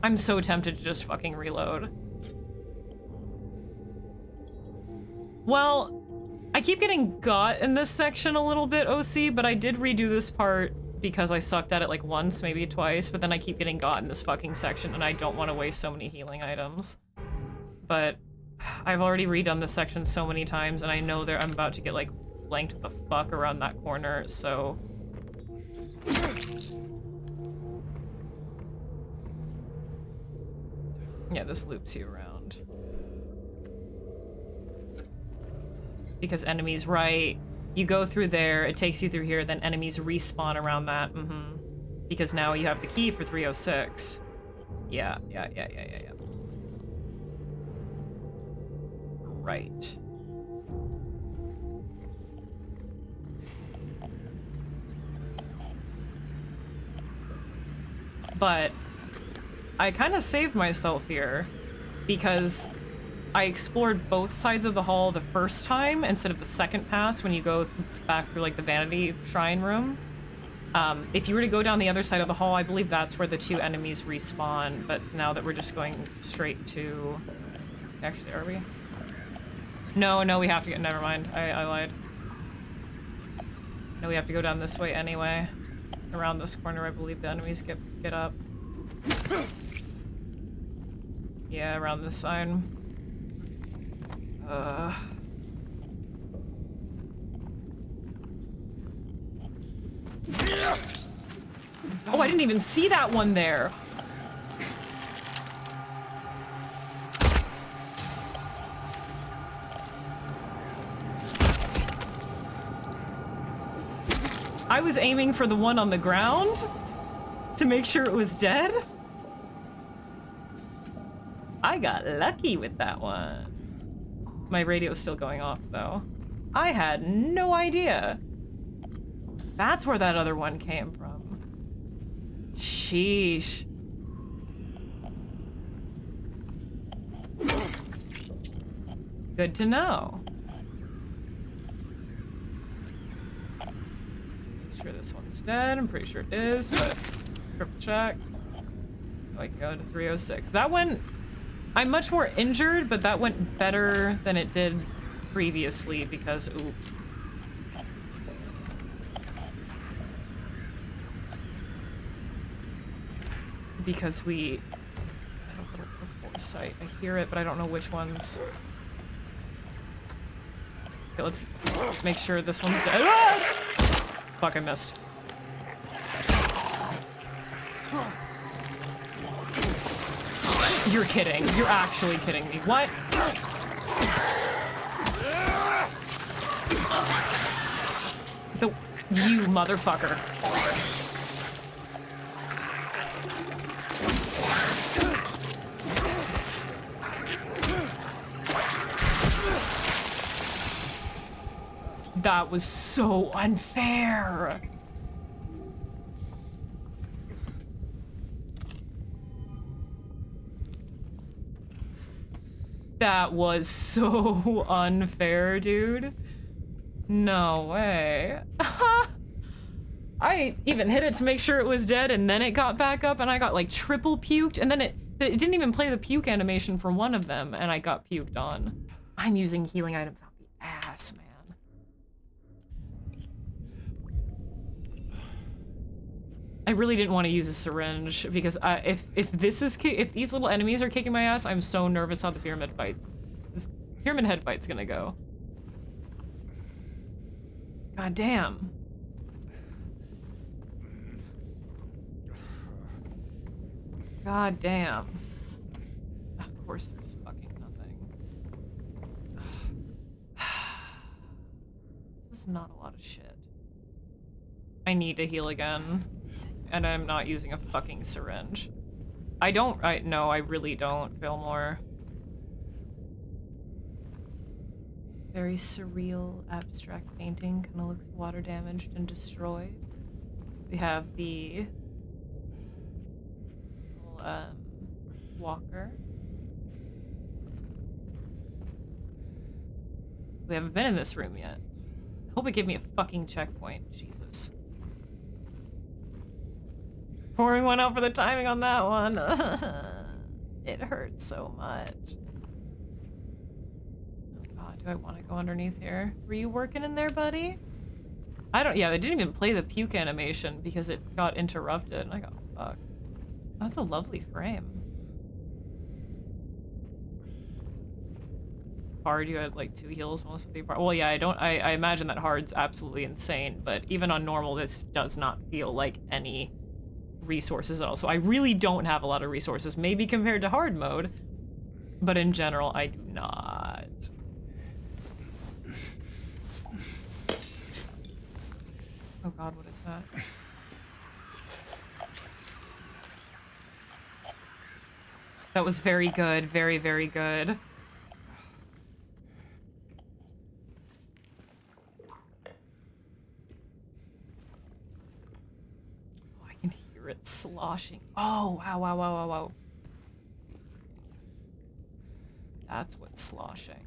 I'm so tempted to just fucking reload. Well, I keep getting got in this section a little bit, OC, but I did redo this part because I sucked at it like once, maybe twice, but then I keep getting got in this fucking section and I don't want to waste so many healing items. But I've already redone this section so many times and I know I'm about to get like flanked the fuck around that corner, so... Yeah, this loops you around. Because enemies, right, you go through there, it takes you through here, then enemies respawn around that, Because now you have the key for 306. Yeah. Right. But I kind of saved myself here because I explored both sides of the hall the first time instead of the second pass when you go back through like the vanity shrine room. If you were to go down the other side of the hall, I believe that's where the 2 enemies respawn, but now that we're just going straight to... Actually, are we? No, we have to get... Never mind, I lied. No, we have to go down this way anyway. Around this corner, I believe the enemies get up. Yeah, around this side. Oh, I didn't even see that one there. I was aiming for the one on the ground to make sure it was dead. I got lucky with that one. My radio's still going off, though. I had no idea. That's where that other one came from. Sheesh. Good to know. Sure this one's dead. I'm pretty sure it is, but triple check. So I can go to 306. That went... I'm much more injured, but that went better than it did previously because... Ooh. Because we... I have a little foresight. I hear it, but I don't know which ones. Okay, let's make sure this one's dead. Ah! Fuck, I missed. You're kidding. You're actually kidding me. What? You motherfucker. That was so unfair. That was so unfair, dude. No way. I even hit it to make sure it was dead, and then it got back up, and I got like triple puked, and then it didn't even play the puke animation for one of them, and I got puked on. I'm using healing items out the ass, man. I really didn't want to use a syringe because if these little enemies are kicking my ass, I'm so nervous how the this pyramid head fight's gonna go. God damn. God damn. Of course there's fucking nothing. This is not a lot of shit. I need to heal again. And I'm not using a fucking syringe. No, I really don't, Fillmore. Very surreal, abstract painting. Kind of looks water damaged and destroyed. We have the little, walker. We haven't been in this room yet. Hope it gave me a fucking checkpoint. Jesus. Pouring one out for the timing on that one. It hurts so much. Oh god, do I want to go underneath here? Were you working in there, buddy? Yeah, they didn't even play the puke animation because it got interrupted and I got fucked. That's a lovely frame. Hard, you had like 2 heals most of the part. Well, yeah, I imagine that hard's absolutely insane, but even on normal, this does not feel like any resources at all. So I really don't have a lot of resources, maybe compared to hard mode, but in general, I do not. Oh god, what is that? That was very good, very, very good. It sloshing. Oh, wow, wow, wow, wow, wow. That's what's sloshing.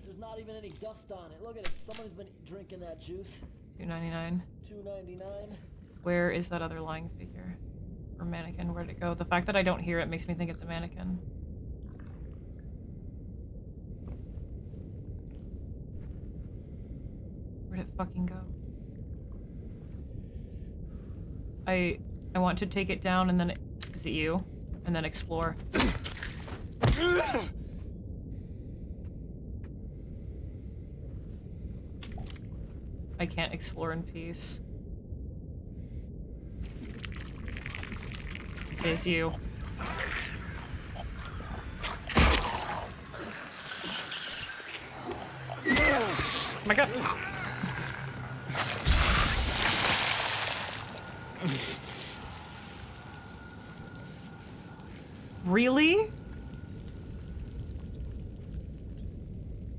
There's not even any dust on it. Look at it. Someone's been drinking that juice.
$2.99.
$2.99.
Where is that other lying figure? Or mannequin? Where'd it go? The fact that I don't hear it makes me think it's a mannequin. Where'd it fucking go? I want to take it down and then is it you? And then explore. I can't explore in peace. It is you. Oh my god. Really?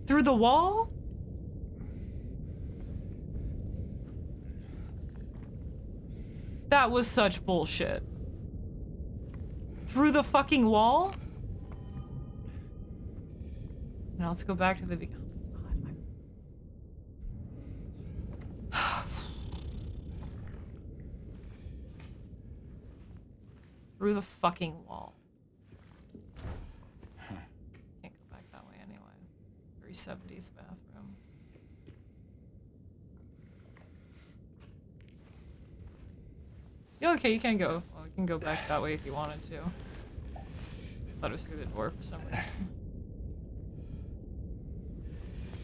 Through the wall? That was such bullshit. Through the fucking wall? Now let's go back to the beginning. Through the fucking wall. Can't go back that way anyway. 370s bathroom. Yeah, okay, you can go. Well, you can go back that way if you wanted to. Thought it was through the door for some reason.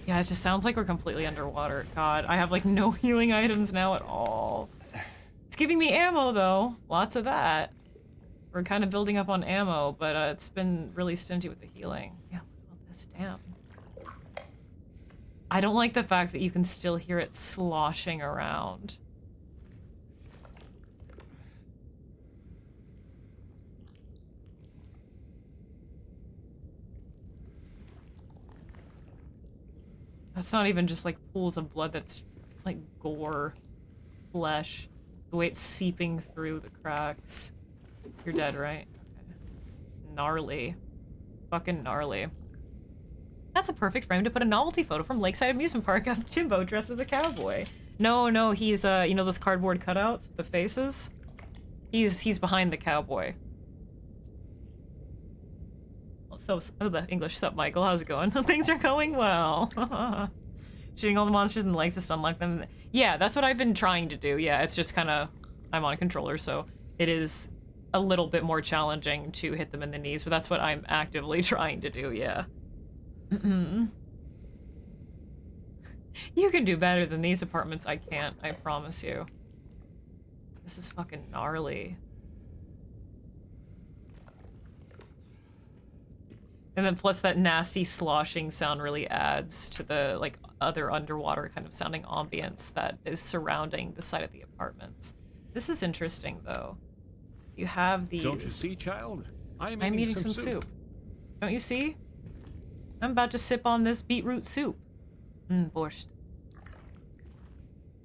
Yeah, it just sounds like we're completely underwater. God, I have like no healing items now at all. It's giving me ammo, though. Lots of that. We're kind of building up on ammo, but it's been really stingy with the healing. Yeah, look at all this, damn. I don't like the fact that you can still hear it sloshing around. That's not even just like pools of blood, that's like gore, flesh, the way it's seeping through the cracks. You're dead, right? Okay. Gnarly. Fucking gnarly. That's a perfect frame to put a novelty photo from Lakeside Amusement Park of Jimbo dressed as a cowboy. No, he's, you know those cardboard cutouts with the faces? He's behind the cowboy. So, the English sup, Michael, how's it going? Things are going well. Shooting all the monsters in the legs to stun-lock them. Yeah, that's what I've been trying to do. Yeah, it's just kind of, I'm on a controller, so it is a little bit more challenging to hit them in the knees, but that's what I'm actively trying to do, yeah. You can do better than these apartments. I can't, I promise you. This is fucking gnarly. And then plus that nasty sloshing sound really adds to the like other underwater kind of sounding ambience that is surrounding the side of the apartments. This is interesting though. You have these.
Don't you see, child? I'm
eating some soup. Don't you see? I'm about to sip on this beetroot soup. Borscht.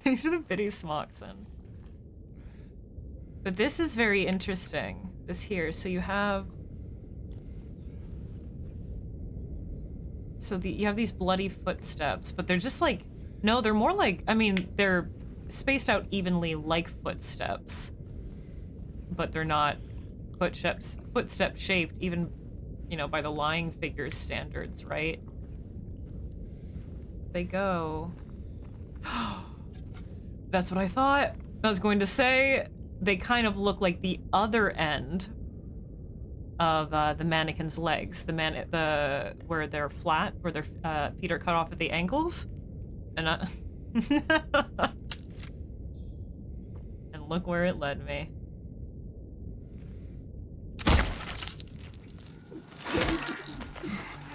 These are the bitty smocks in. But this is very interesting. This here. So you have. So you have these bloody footsteps, but they're just like, no, they're more like, I mean, they're spaced out evenly like footsteps, but they're not footstep shaped, even, you know, by the lying figures standards, right? They go. That's what I thought. I was going to say, they kind of look like the other end of the mannequin's legs, where they're flat, where their feet are cut off at the ankles, and and look where it led me.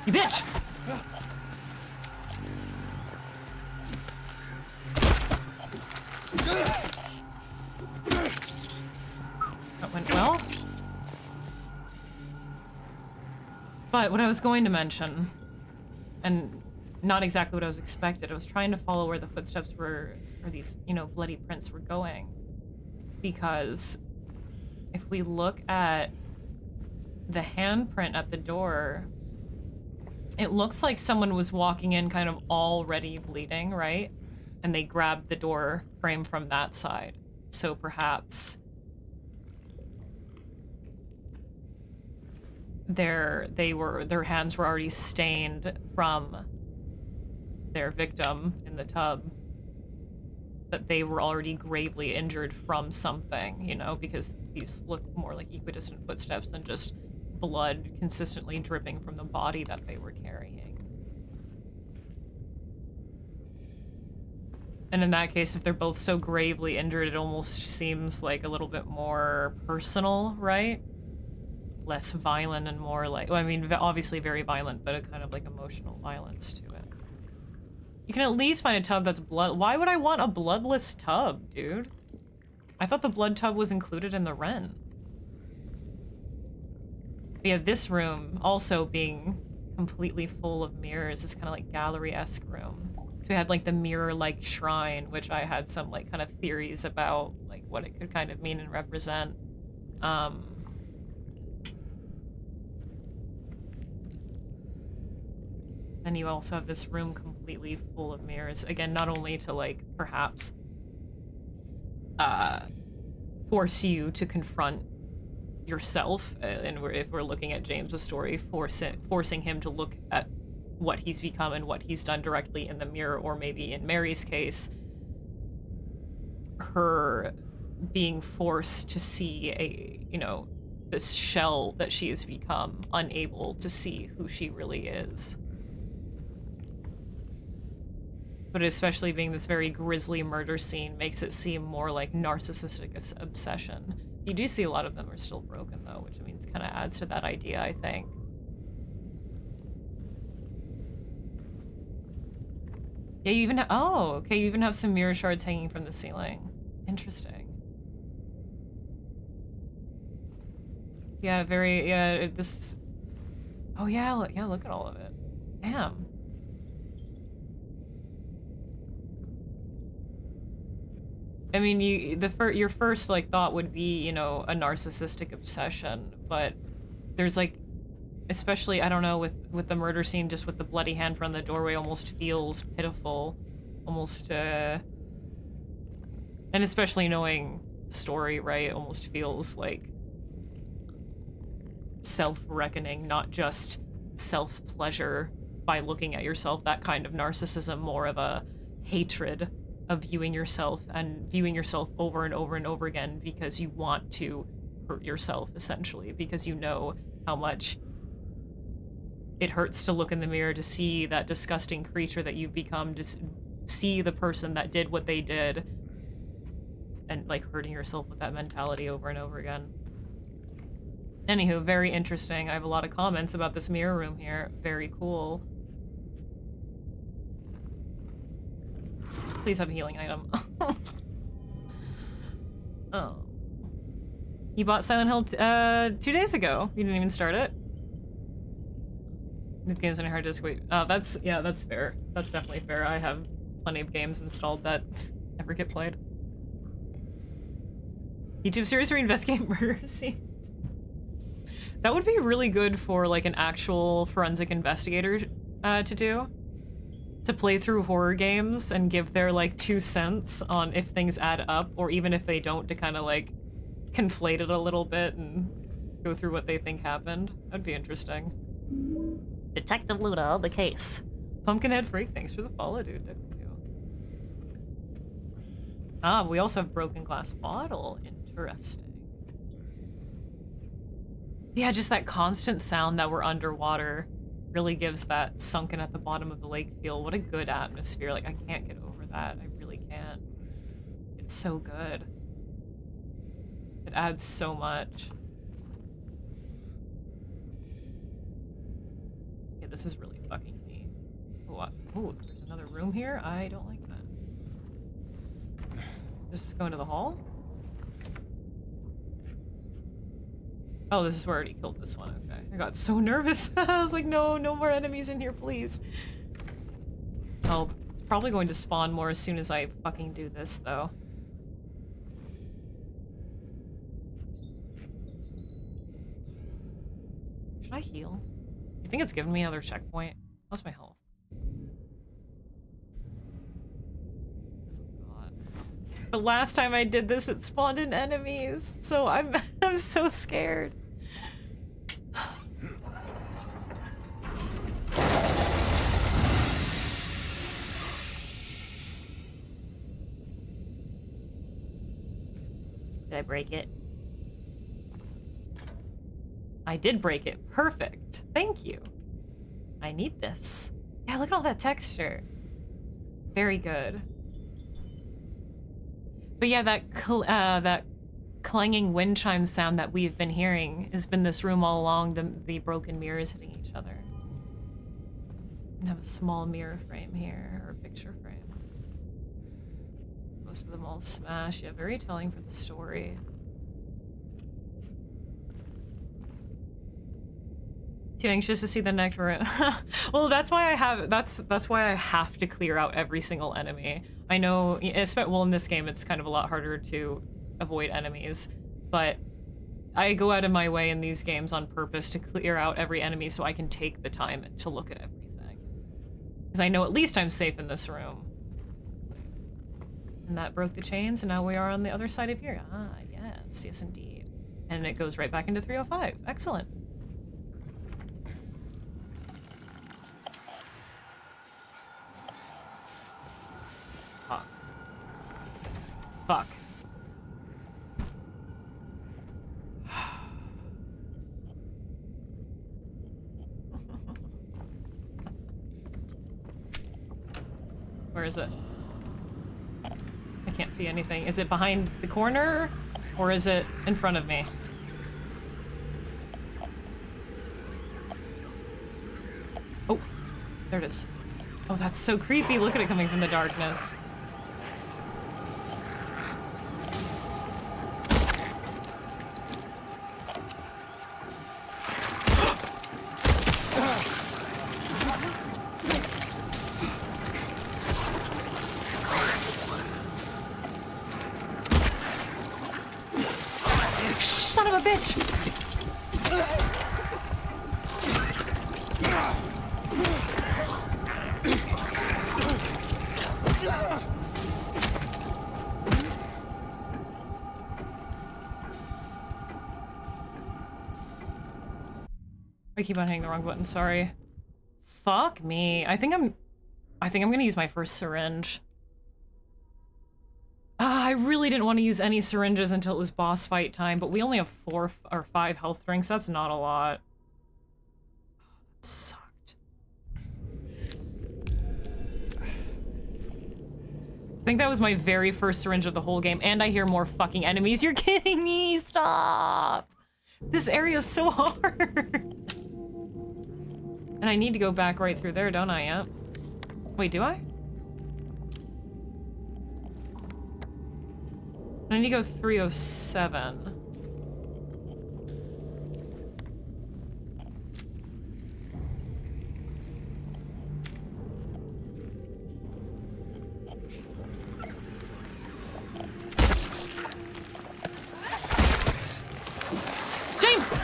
You bitch! That went well. But what I was going to mention, and not exactly what I was expected, I was trying to follow where the footsteps were, or these, you know, bloody prints were going. Because if we look at the handprint at the door, it looks like someone was walking in kind of already bleeding, right? And they grabbed the door frame from that side. So perhaps their hands were already stained from their victim in the tub, but they were already gravely injured from something, you know, because these look more like equidistant footsteps than just blood consistently dripping from the body that they were carrying. And in that case, if they're both so gravely injured, it almost seems like a little bit more personal, right? Less violent and more like, well, I mean, obviously very violent, but a kind of like emotional violence to it. You can at least find a tub that's blood. Why would I want a bloodless tub, dude? I thought the blood tub was included in the rent. But yeah, this room also being completely full of mirrors, this kind of like gallery-esque room. So we had like the mirror-like shrine, which I had some like kind of theories about like what it could kind of mean and represent. And you also have this room completely full of mirrors. Again, not only to like perhaps force you to confront yourself, and if we're looking at James's story, forcing him to look at what he's become and what he's done directly in the mirror, or maybe in Mary's case, her being forced to see this shell that she has become, unable to see who she really is. but especially being this very grisly murder scene makes it seem more like narcissistic obsession. You do see a lot of them are still broken though, which means kind of adds to that idea, I think. Yeah, you even oh, okay, you even have some mirror shards hanging from the ceiling. Interesting. Yeah, very, yeah, this, oh yeah, look at all of it. Damn. I mean, your first like thought would be, you know, a narcissistic obsession, but there's like, especially, I don't know, with the murder scene, just with the bloody hand from the doorway, almost feels pitiful, almost, and especially knowing the story, right, almost feels like self-reckoning, not just self-pleasure by looking at yourself, that kind of narcissism, more of a hatred of viewing yourself and viewing yourself over and over and over again because you want to hurt yourself, essentially, because you know how much it hurts to look in the mirror, to see that disgusting creature that you've become, to see the person that did what they did, and like hurting yourself with that mentality over and over again. Anywho, very interesting. I have a lot of comments about this mirror room here. Very cool. Please have a healing item. Oh. You bought Silent Hill 2 days ago. You didn't even start it. The game's on your hard disk. Wait, that's, yeah, that's fair. That's definitely fair. I have plenty of games installed that never get played. YouTube series where you investigate murder scenes. That would be really good for like an actual forensic investigator to do. To play through horror games and give their like 2 cents on if things add up, or even if they don't, to kind of like conflate it a little bit and go through what they think happened. That'd be interesting.
Detective Luna on the case.
Pumpkinhead Freak, thanks for the follow, dude. Thank you. Ah, we also have broken glass bottle. Interesting. Yeah, just that constant sound that we're underwater really gives that sunken at the bottom of the lake feel. What a good atmosphere. Like, I can't get over that. I really can't. It's so good. It adds so much. Yeah, this is really fucking neat. Oh, there's another room here? I don't like that. Just go into the hall? Oh, this is where I already killed this one. Okay. I got so nervous. I was like, no more enemies in here, please. Oh, it's probably going to spawn more as soon as I fucking do this, though. Should I heal? Do you think it's giving me another checkpoint? How's my health? God. The last time I did this, it spawned in enemies, so I'm so scared.
Did I break it?
I did break it. Perfect. Thank you. I need this. Yeah, look at all that texture. Very good. But yeah, that clanging wind chime sound that we've been hearing has been this room all along. The broken mirrors hitting each other. And have a small mirror frame here, or a picture frame. Most of them all smashed. Yeah, very telling for the story. Too anxious to see the next room. Well, that's why I have to clear out every single enemy. I know, well, in this game it's kind of a lot harder to avoid enemies, but I go out of my way in these games on purpose to clear out every enemy so I can take the time to look at everything. Because I know at least I'm safe in this room. And that broke the chains, and now we are on the other side of here. Ah, yes indeed. And it goes right back into 305. Excellent. Fuck. Where is it? I can't see anything. Is it behind the corner? Or is it in front of me? Oh, there it is. Oh, that's so creepy. Look at it coming from the darkness. Son of a bitch! I keep on hitting the wrong button, sorry. Fuck me. I think I'm gonna use my first syringe. I really didn't want to use any syringes until it was boss fight time, but we only have 4 or 5 health drinks. That's not a lot. That sucked. I think that was my very first syringe of the whole game, and I hear more fucking enemies. You're kidding me! Stop! This area is so hard! And I need to go back right through there, don't I? Yep. Wait, do I? I need to go 307. James!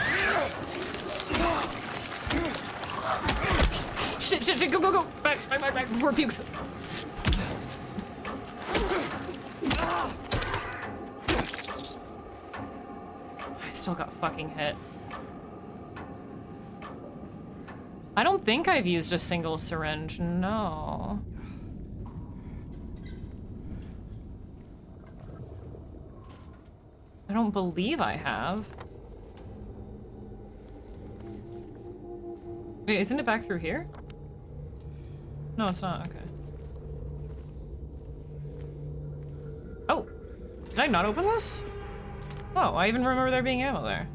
Shit, go, go, go! Back, before it pukes. I still got fucking hit. I don't think I've used a single syringe, no. I don't believe I have. Wait, isn't it back through here? No, it's not. Okay. Oh! Did I not open this? Oh, I even remember there being ammo there.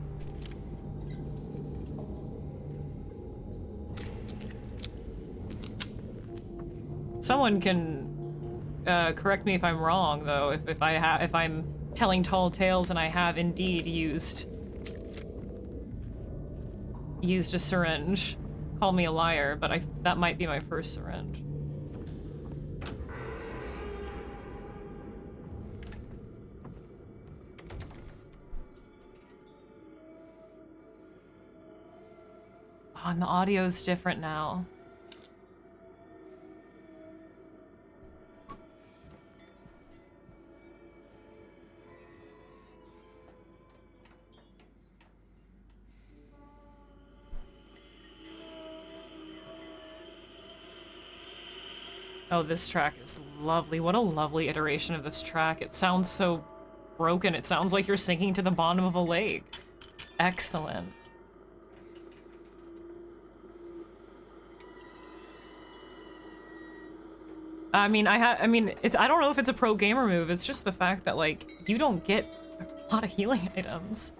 Someone can correct me if I'm wrong, though. If I'm telling tall tales and I have indeed used a syringe. Call me a liar, but that might be my first syringe. Oh, and the audio's different now. Oh, this track is lovely. What a lovely iteration of this track. It sounds so broken. It sounds like you're sinking to the bottom of a lake. Excellent. I mean, I don't know if it's a pro gamer move. It's just the fact that, like, you don't get a lot of healing items.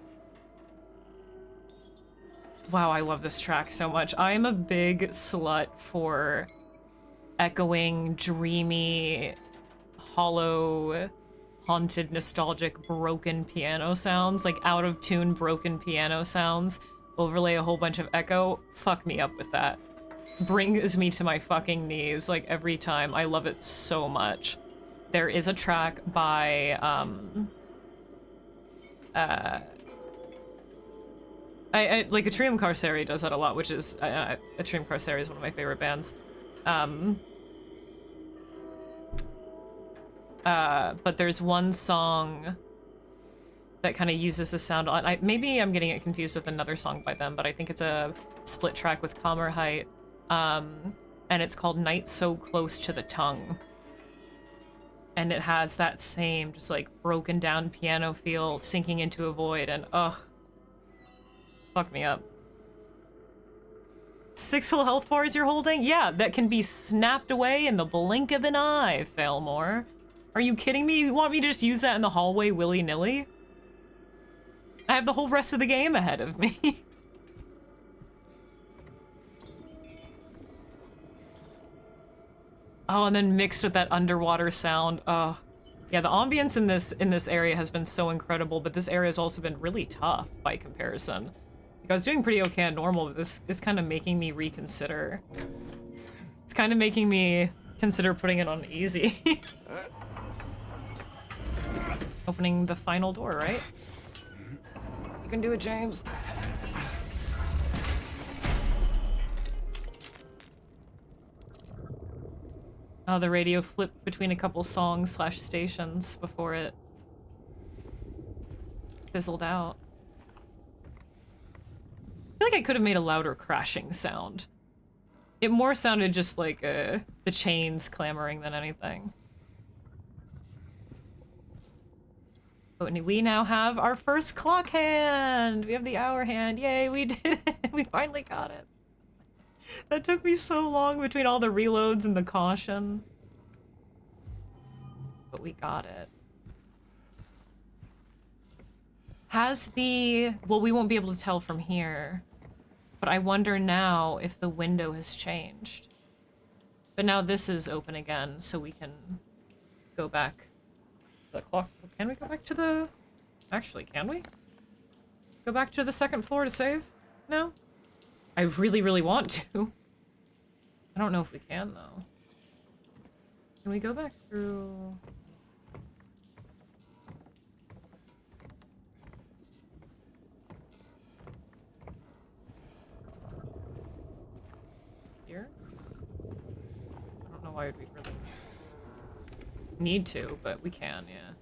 Wow, I love this track so much. I am a big slut for echoing, dreamy, hollow, haunted, nostalgic, broken piano sounds, like out of tune, broken piano sounds, overlay a whole bunch of echo. Fuck me up with that. Brings me to my fucking knees, like, every time. I love it so much. There is a track by, like, Atrium Carceri does that a lot, which is, Atrium Carceri is one of my favorite bands. But there's one song that kind of uses the sound on. Maybe I'm getting it confused with another song by them, but I think it's a split track with Kammerheit. And it's called Night So Close to the Tongue. And it has that same, just like, broken down piano feel sinking into a void, and ugh. Fuck me up. 6 whole health bars you're holding? Yeah, that can be snapped away in the blink of an eye, Failmore. Are you kidding me? You want me to just use that in the hallway willy-nilly? I have the whole rest of the game ahead of me. Oh, and then mixed with that underwater sound. Oh. Yeah, the ambience in this area has been so incredible, but this area has also been really tough by comparison. Like, I was doing pretty okay on normal, but this is kind of making me reconsider. It's kind of making me consider putting it on easy. Opening the final door, right? You can do it, James. Oh, the radio flipped between a couple songs / stations before it fizzled out. I feel like I could have made a louder crashing sound. It more sounded just like the chains clamoring than anything. Oh, and we now have our first clock hand! We have the hour hand. Yay, we did it! We finally got it. That took me so long between all the reloads and the caution. But we got it. Has the... Well, we won't be able to tell from here. But I wonder now if the window has changed. But now this is open again, so we can go back. The clock... Can we go back to the... Actually, can we? Go back to the second floor to save? No? I really, really want to. I don't know if we can, though. Can we go back through... Here? I don't know why we really need to, but we can, yeah.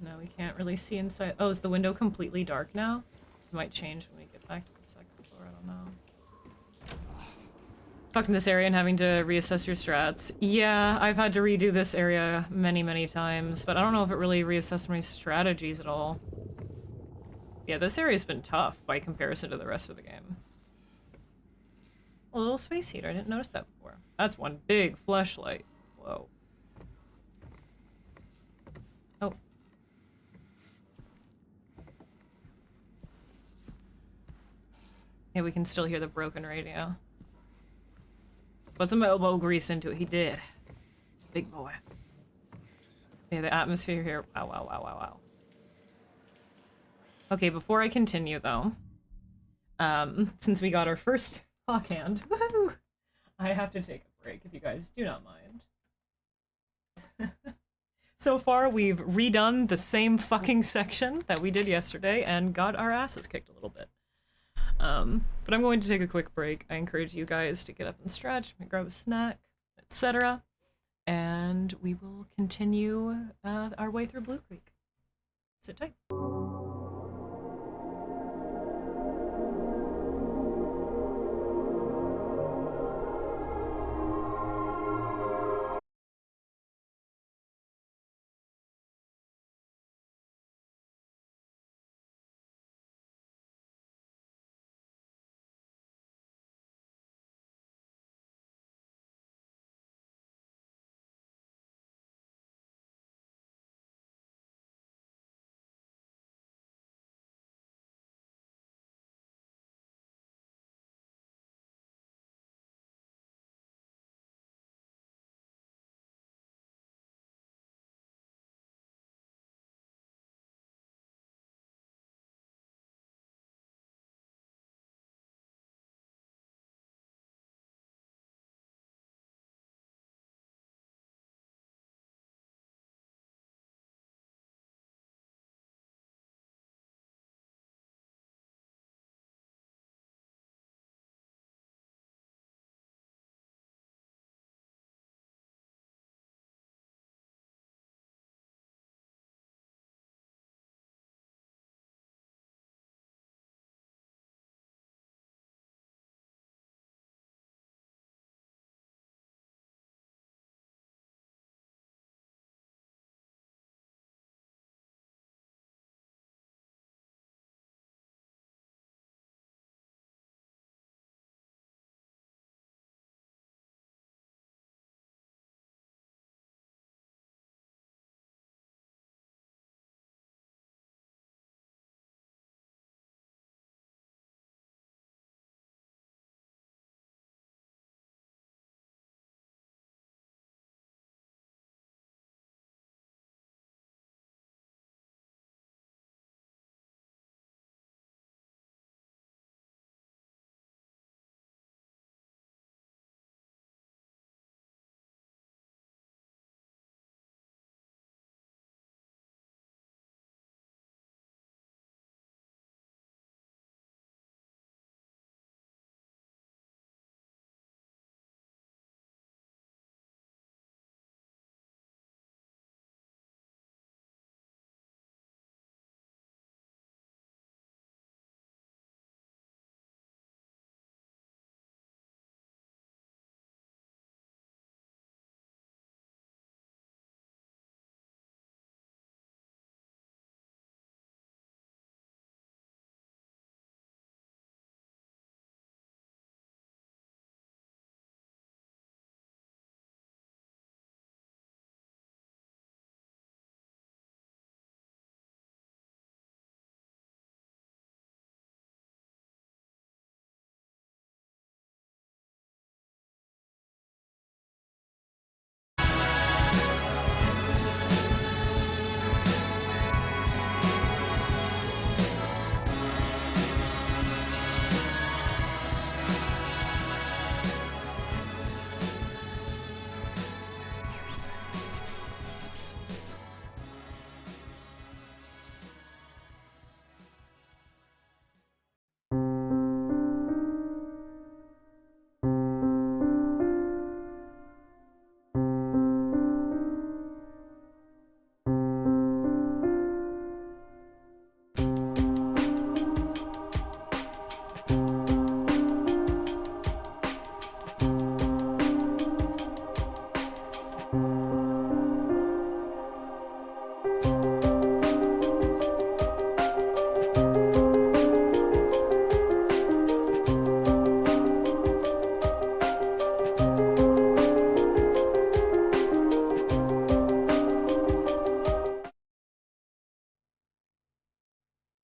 No, we can't really see inside. Oh, is the window completely dark now? It might change when we get back to the second floor, I don't know. Stuck in this area and having to reassess your strats. Yeah, I've had to redo this area many, many times, but I don't know if it really reassessed my strategies at all. Yeah, this area's been tough by comparison to the rest of the game. A little space heater, I didn't notice that before. That's one big fleshlight. Whoa. Oh. Yeah, we can still hear the broken radio. Put some elbow grease into it. He did. It's a big boy. Yeah, the atmosphere here. Wow, wow, wow, wow, wow. Okay, before I continue, though, since we got our first clock hand, woohoo! I have to take a break, if you guys do not mind. So far, we've redone the same fucking section that we did yesterday and got our asses kicked a little bit. But I'm going to take a quick break. I encourage you guys to get up and stretch, grab a snack, etc. And we will continue our way through Blue Creek. Sit tight.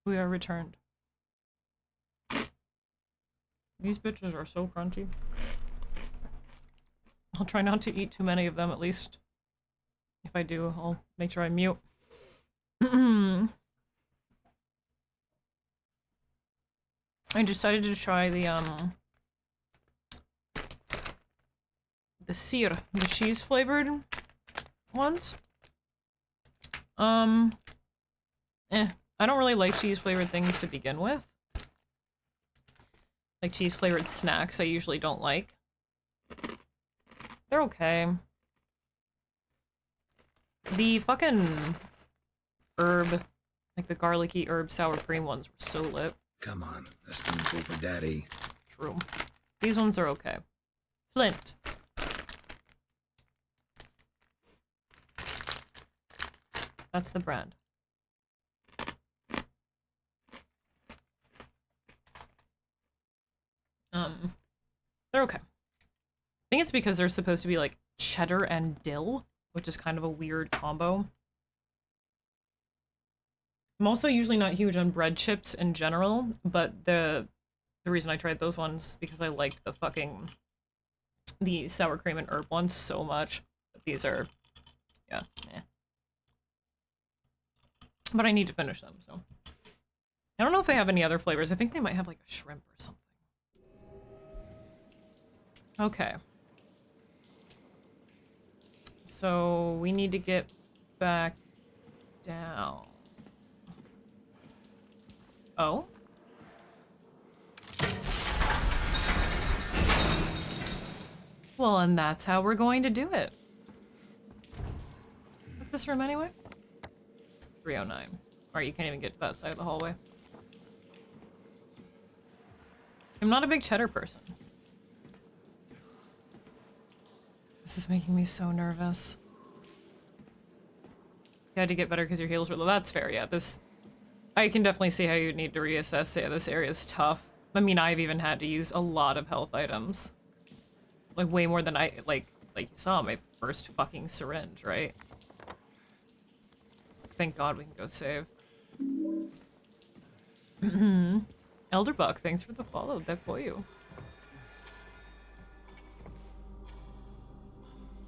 We are returned. These bitches are so crunchy. I'll try not to eat too many of them, at least. If I do, I'll make sure I mute. I decided to try the sir, the cheese flavored ones. I don't really like cheese flavored things to begin with. Like cheese flavored snacks I usually don't like. They're okay. The fucking herb, like the garlicky herb sour cream ones were so lit.
Come on, a spoonful for Daddy.
True. These ones are okay. Flint. That's the brand. They're okay. I think it's because they're supposed to be like cheddar and dill, which is kind of a weird combo. I'm also usually not huge on bread chips in general, but the reason I tried those ones is because I like the sour cream and herb ones so much. But these are, yeah, eh. But I need to finish them, so. I don't know if they have any other flavors. I think they might have like a shrimp or something. Okay. So we need to get back down. Oh? Well, and that's how we're going to do it. What's this room anyway? 309. Alright, you can't even get to that side of the hallway. I'm not a big cheddar person. This is making me so nervous. You had to get better because your heals were low. That's fair, yeah. I can definitely see how you'd need to reassess. Yeah, this area is tough. I mean, I've even had to use a lot of health items. Like, way more than like you saw, my first fucking syringe, right? Thank God we can go save. Elderbuck, thanks for the follow. That for you.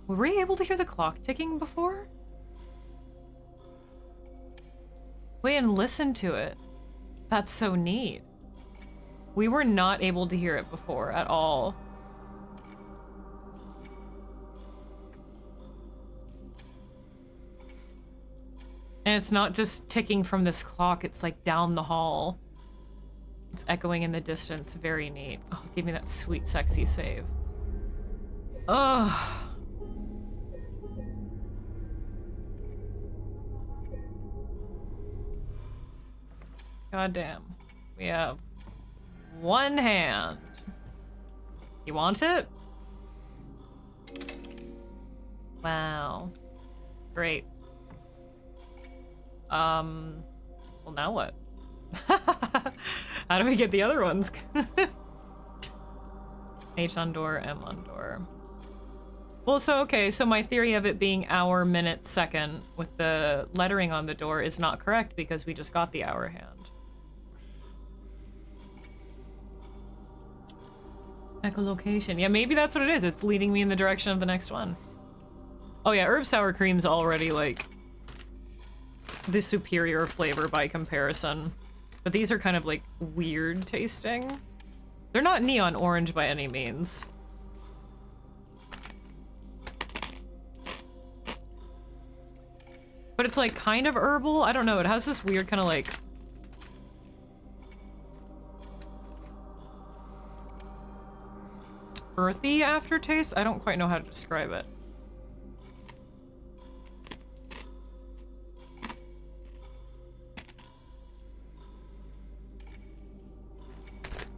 Were we able to hear the clock ticking before? Wait, and listen to it. That's so neat. We were not able to hear it before at all. And it's not just ticking from this clock, it's like down the hall. It's echoing in the distance. Very neat. Oh, give me that sweet, sexy save. Ugh. God damn. We have one hand. You want it? Wow. Great. Well, now what? How do we get the other ones? H on door, M on door. Well, so, okay, so my theory of it being hour, minute, second with the lettering on the door is not correct because we just got the hour hand. Echolocation. Yeah, maybe that's what it is. It's leading me in the direction of the next one. Oh yeah, herb sour cream's already, like, the superior flavor by comparison. But these are kind of, like, weird tasting. They're not neon orange by any means. But it's, like, kind of herbal. I don't know, it has this weird kind of, like... earthy aftertaste? I don't quite know how to describe it.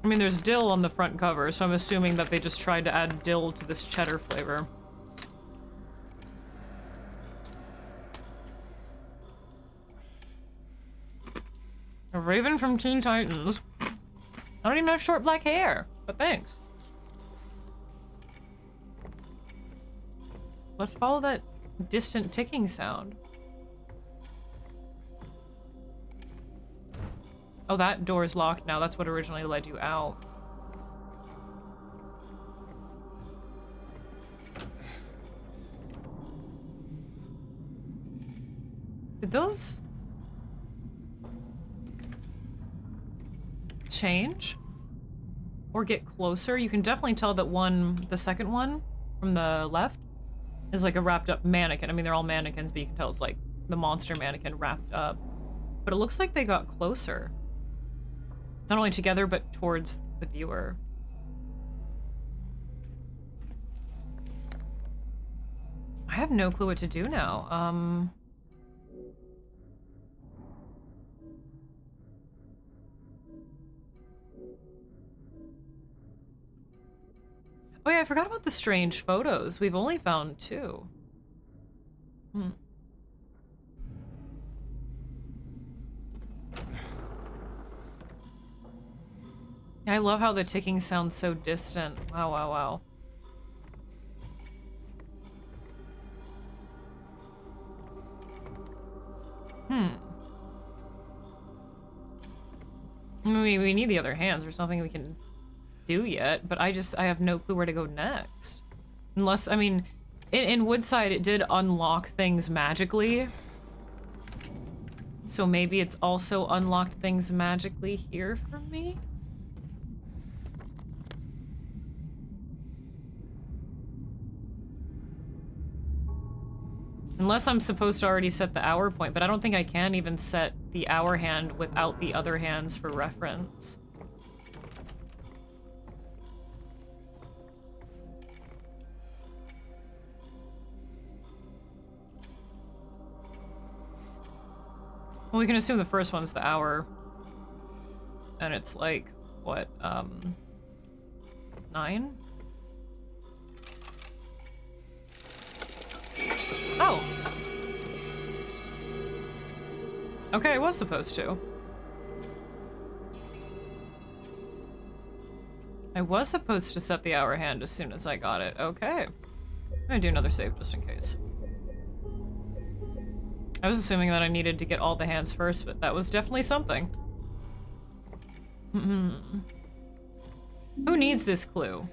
I mean, there's dill on the front cover, so I'm assuming that they just tried to add dill to this cheddar flavor. A raven from Teen Titans. I don't even have short black hair, but thanks. Let's follow that distant ticking sound. Oh, that door is locked now. That's what originally led you out. Did those change? Or get closer? You can definitely tell that the second one from the left is like a wrapped up mannequin. I mean, they're all mannequins, but you can tell it's like the monster mannequin wrapped up. But it looks like they got closer. Not only together, but towards the viewer. I have no clue what to do now. Oh yeah, I forgot about the strange photos. We've only found 2. I love how the ticking sounds so distant. Wow, wow, wow. I mean, we need the other hands. There's nothing we can do yet, but I have no clue where to go next. Unless, I mean, in Woodside it did unlock things magically. So maybe it's also unlocked things magically here for me? Unless I'm supposed to already set the hour point, but I don't think I can even set the hour hand without the other hands for reference. Well, we can assume the first one's the hour. And it's like, what, 9? Oh. Okay, I was supposed to. I was supposed to set the hour hand as soon as I got it. Okay. I'm gonna do another save just in case. I was assuming that I needed to get all the hands first, but that was definitely something. Who needs this clue?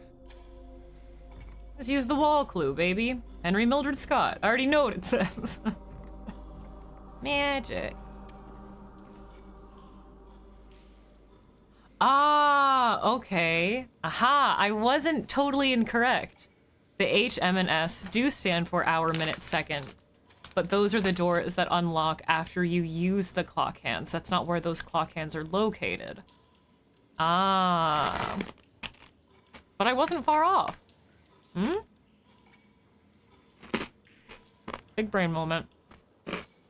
Let's use the wall clue, baby. Henry Mildred Scott. I already know what it says. Magic. Ah, okay. Aha, I wasn't totally incorrect. The H, M, and S do stand for hour, minute, second. But those are the doors that unlock after you use the clock hands. That's not where those clock hands are located. Ah. But I wasn't far off. Big brain moment.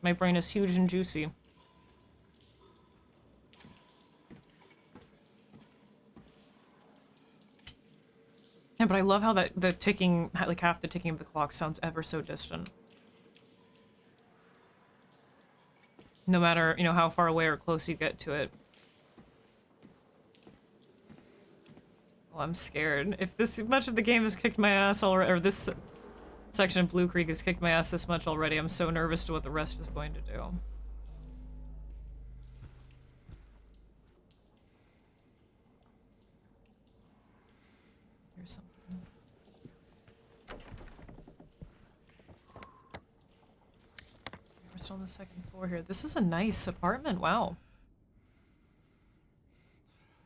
My brain is huge and juicy. Yeah, but I love how the ticking, like half the ticking of the clock sounds ever so distant. No matter, you know, how far away or close you get to it. Well, I'm scared. If this much of the game has kicked my ass already, or this section of Blue Creek has kicked my ass this much already, I'm so nervous to what the rest is going to do. Here's something. We're still on the second floor here. This is a nice apartment, wow.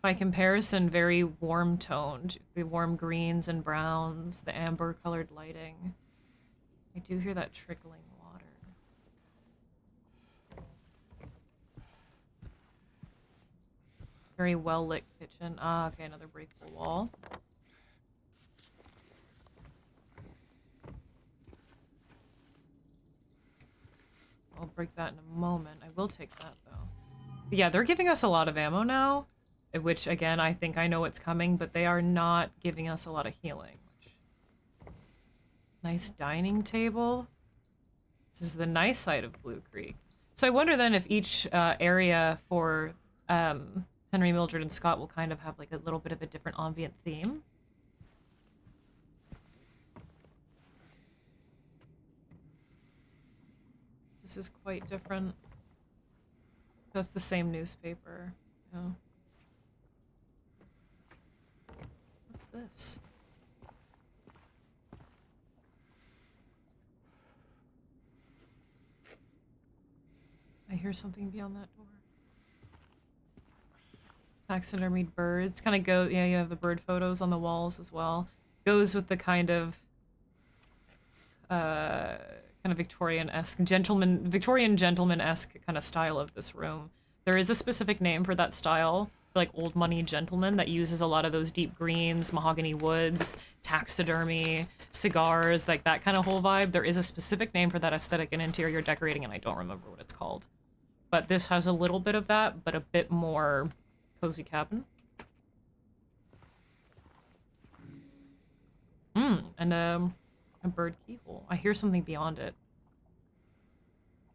By comparison, very warm toned. The warm greens and browns, the amber colored lighting. I do hear that trickling water. Very well lit kitchen. Ah, okay, another breakable wall. I'll break that in a moment. I will take that though. Yeah, they're giving us a lot of ammo now. Which, again, I think I know what's coming, but they are not giving us a lot of healing. Nice dining table. This is the nice side of Blue Creek. So I wonder then if each area for Henry, Mildred, and Scott will kind of have like a little bit of a different ambient theme. This is quite different. That's the same newspaper. Oh. What's this? I hear something beyond that door. Taxidermied birds. Kind of go, yeah, you have the bird photos on the walls as well. Goes with the kind of Victorian-esque Victorian gentleman-esque kind of style of this room. There is a specific name for that style, like old money gentleman, that uses a lot of those deep greens, mahogany woods, taxidermy, cigars, like that kind of whole vibe. There is a specific name for that aesthetic in interior decorating, and I don't remember what it's called. But this has a little bit of that, but a bit more cozy cabin. And a bird keyhole. I hear something beyond it.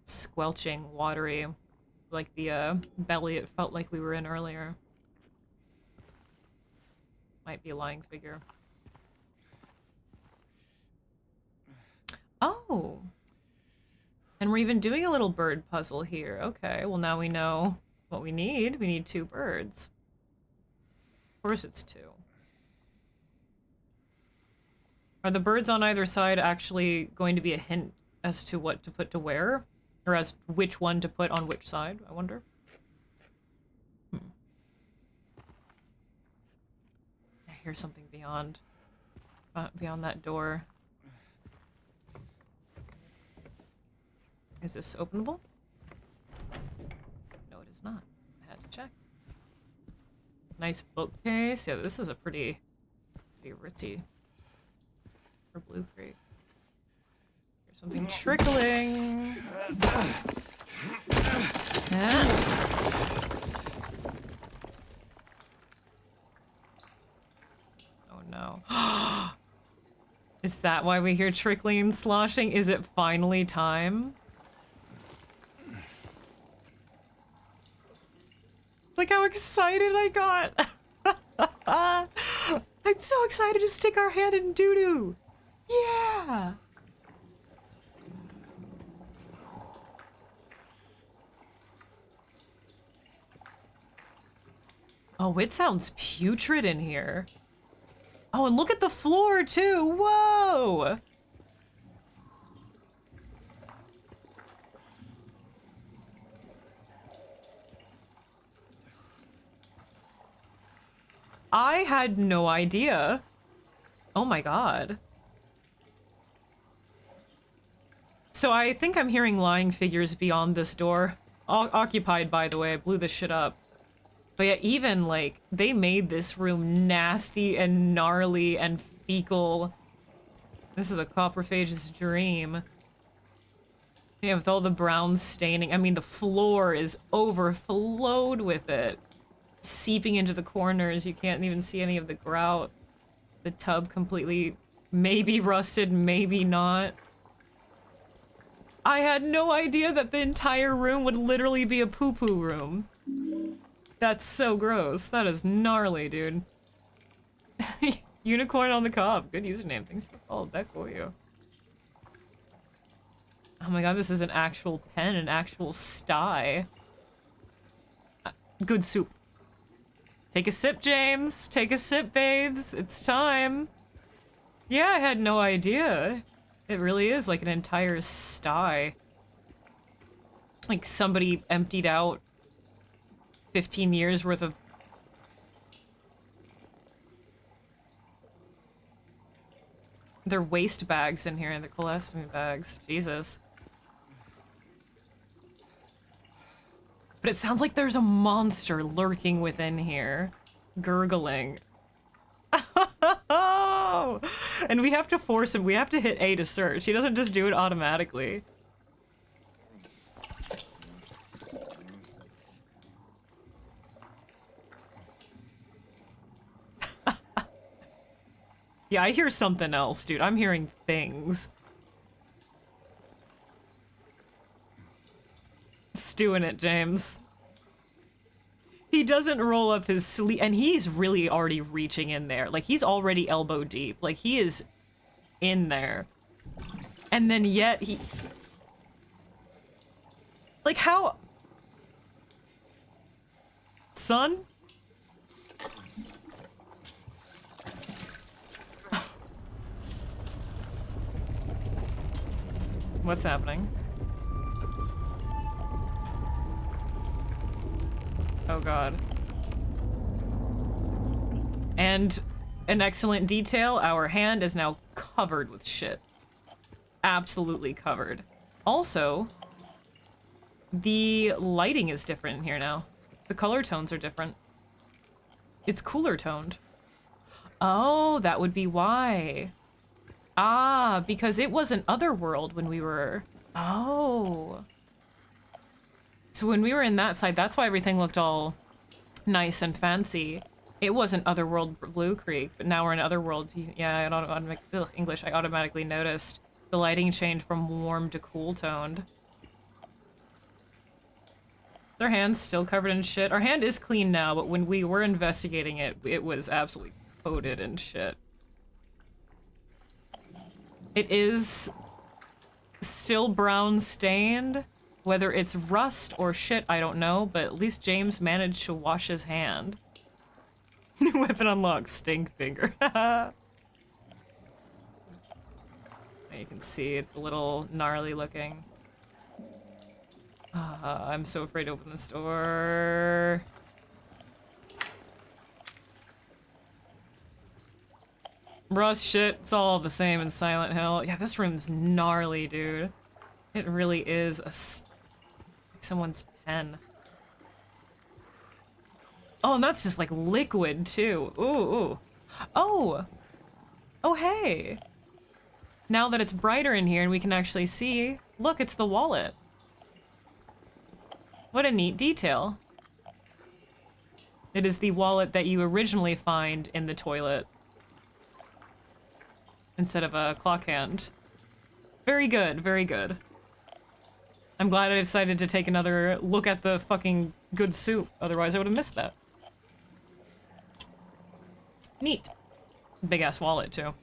Squelching, watery, like the belly it felt like we were in earlier. Might be a lying figure. Oh! And we're even doing a little bird puzzle here. Okay, well now we know what we need. We need 2 birds. Of course it's 2. Are the birds on either side actually going to be a hint as to what to put to where? Or as which one to put on which side, I wonder? I hear something beyond that door. Is this openable? No, it is not. I had to check. Nice bookcase. Yeah, this is a pretty ritzy for Blue Creek. There's something trickling. Oh no. Is that why we hear trickling and sloshing? Is it finally time? Look how excited I got! I'm so excited to stick our hand in doo-doo! Yeah! Oh, it sounds putrid in here. Oh, and look at the floor, too! Whoa! I had no idea. Oh my god. So I think I'm hearing lying figures beyond this door. Occupied, by the way. I blew this shit up. But yeah, even, like, they made this room nasty and gnarly and fecal. This is a coprophage's dream. Yeah, with all the brown staining. I mean, the floor is overflowed with it. Seeping into the corners. You can't even see any of the grout. The tub completely maybe rusted, maybe not. I had no idea that the entire room would literally be a poo-poo room. That's so gross. That is gnarly, dude. Unicorn on the cob. Good username. Thanks for the follow. That for you. Oh my god, this is an actual pen, an actual sty. Good soup. Take a sip, James. Take a sip, babes. It's time. Yeah, I had no idea. It really is like an entire sty. Like somebody emptied out 15 years worth of... They're waste bags in here, the colostomy bags. Jesus. But it sounds like there's a monster lurking within here. Gurgling. Oh! And we have to force him. We have to hit A to search. He doesn't just do it automatically. Yeah, I hear something else, dude. I'm hearing things. Stew in it, James. He doesn't roll up his sleeve, and he's really already reaching in there. Like, he's already elbow deep. Like, he is in there. And then yet he... Like, how... son? What's happening? Oh god. And an excellent detail, our hand is now covered with shit. Absolutely covered. Also, the lighting is different in here now. The color tones are different. It's cooler toned. Oh, that would be why. Ah, because it was an otherworld when we were... Oh. So when we were in that side, that's why everything looked all nice and fancy. It wasn't Otherworld Blue Creek, but now we're in Otherworlds. Yeah, English, I automatically noticed the lighting changed from warm to cool toned. Their hand's still covered in shit. Our hand is clean now, but when we were investigating it, it was absolutely coated in shit. It is still brown stained. Whether it's rust or shit, I don't know, but at least James managed to wash his hand. New weapon unlocked, stink finger. You can see it's a little gnarly looking. I'm so afraid to open this door. Rust shit, it's all the same in Silent Hill. Yeah, this room's gnarly, dude. It really is like someone's pen. Oh, and that's just like liquid too. Ooh, ooh. Oh! Oh, hey! Now that it's brighter in here and we can actually see, look, it's the wallet. What a neat detail. It is the wallet that you originally find in the toilet. Instead of a clock hand. Very good, very good. I'm glad I decided to take another look at the fucking good soup, otherwise I would have missed that. Neat. Big ass wallet, too.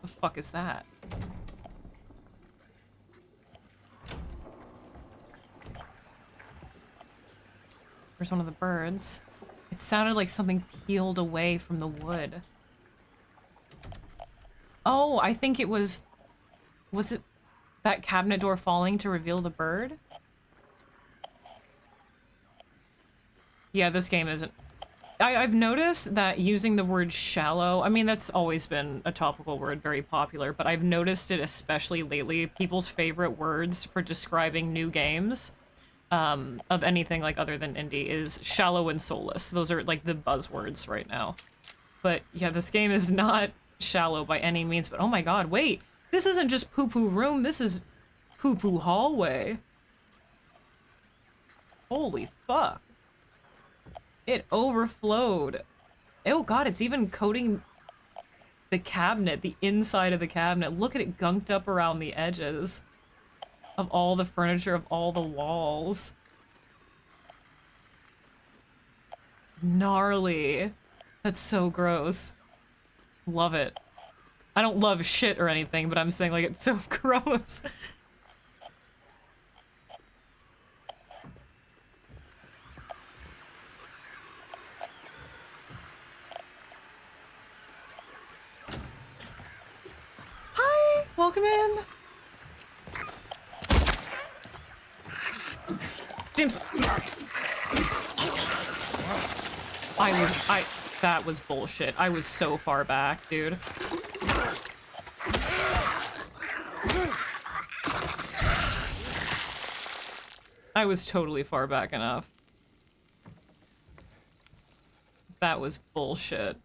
The fuck is that? There's one of the birds. It sounded like something peeled away from the wood. Oh, I think it was... Was it that cabinet door falling to reveal the bird? Yeah, this game isn't... I've noticed that using the word shallow, I mean, that's always been a topical word, very popular, but I've noticed it especially lately. People's favorite words for describing new games of anything like other than indie is shallow and soulless. Those are like the buzzwords right now. But yeah, this game is not shallow by any means, but oh my god, wait! This isn't just poo-poo room, this is poo-poo hallway. Holy fuck. It overflowed. Oh god, it's even coating the cabinet, the inside of the cabinet. Look at it gunked up around the edges of all the furniture, of all the walls. Gnarly. That's so gross. Love it. I don't love shit or anything, but I'm saying like it's so gross. Hi, welcome in. James. That was bullshit. I was so far back, dude. I was totally far back enough. That was bullshit.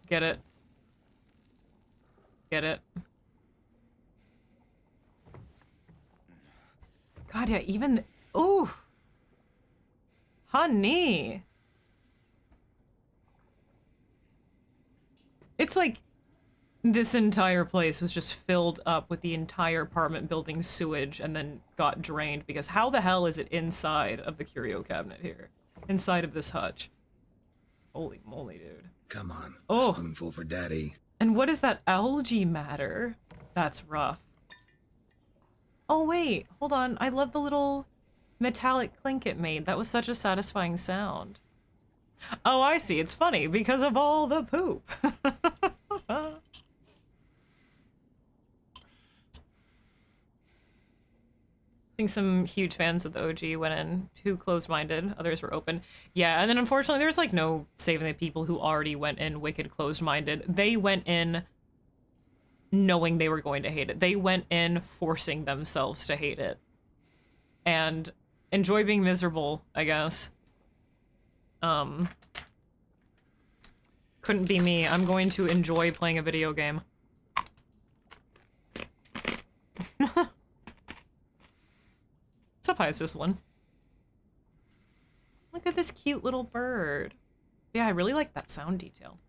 Get it? Get it? God, yeah, even... Ooh! Honey! It's like this entire place was just filled up with the entire apartment building sewage and then got drained because how the hell is it inside of the curio cabinet here? Inside of this hutch. Holy moly, dude.
Come on,
Oh.
a spoonful for Daddy.
And what is that algae matter? That's rough. Oh wait, hold on. I love the little metallic clink it made. That was such a satisfying sound. Oh, I see. It's funny because of all the poop. I think some huge fans of the OG went in too closed-minded. Others were open. Yeah, and then unfortunately there's like no saving the people who already went in wicked closed-minded. They went in knowing they were going to hate it. They went in forcing themselves to hate it. And enjoy being miserable, I guess. Couldn't be me. I'm going to enjoy playing a video game. What's up, hi, it's just one. Look at this cute little bird. Yeah, I really like that sound detail.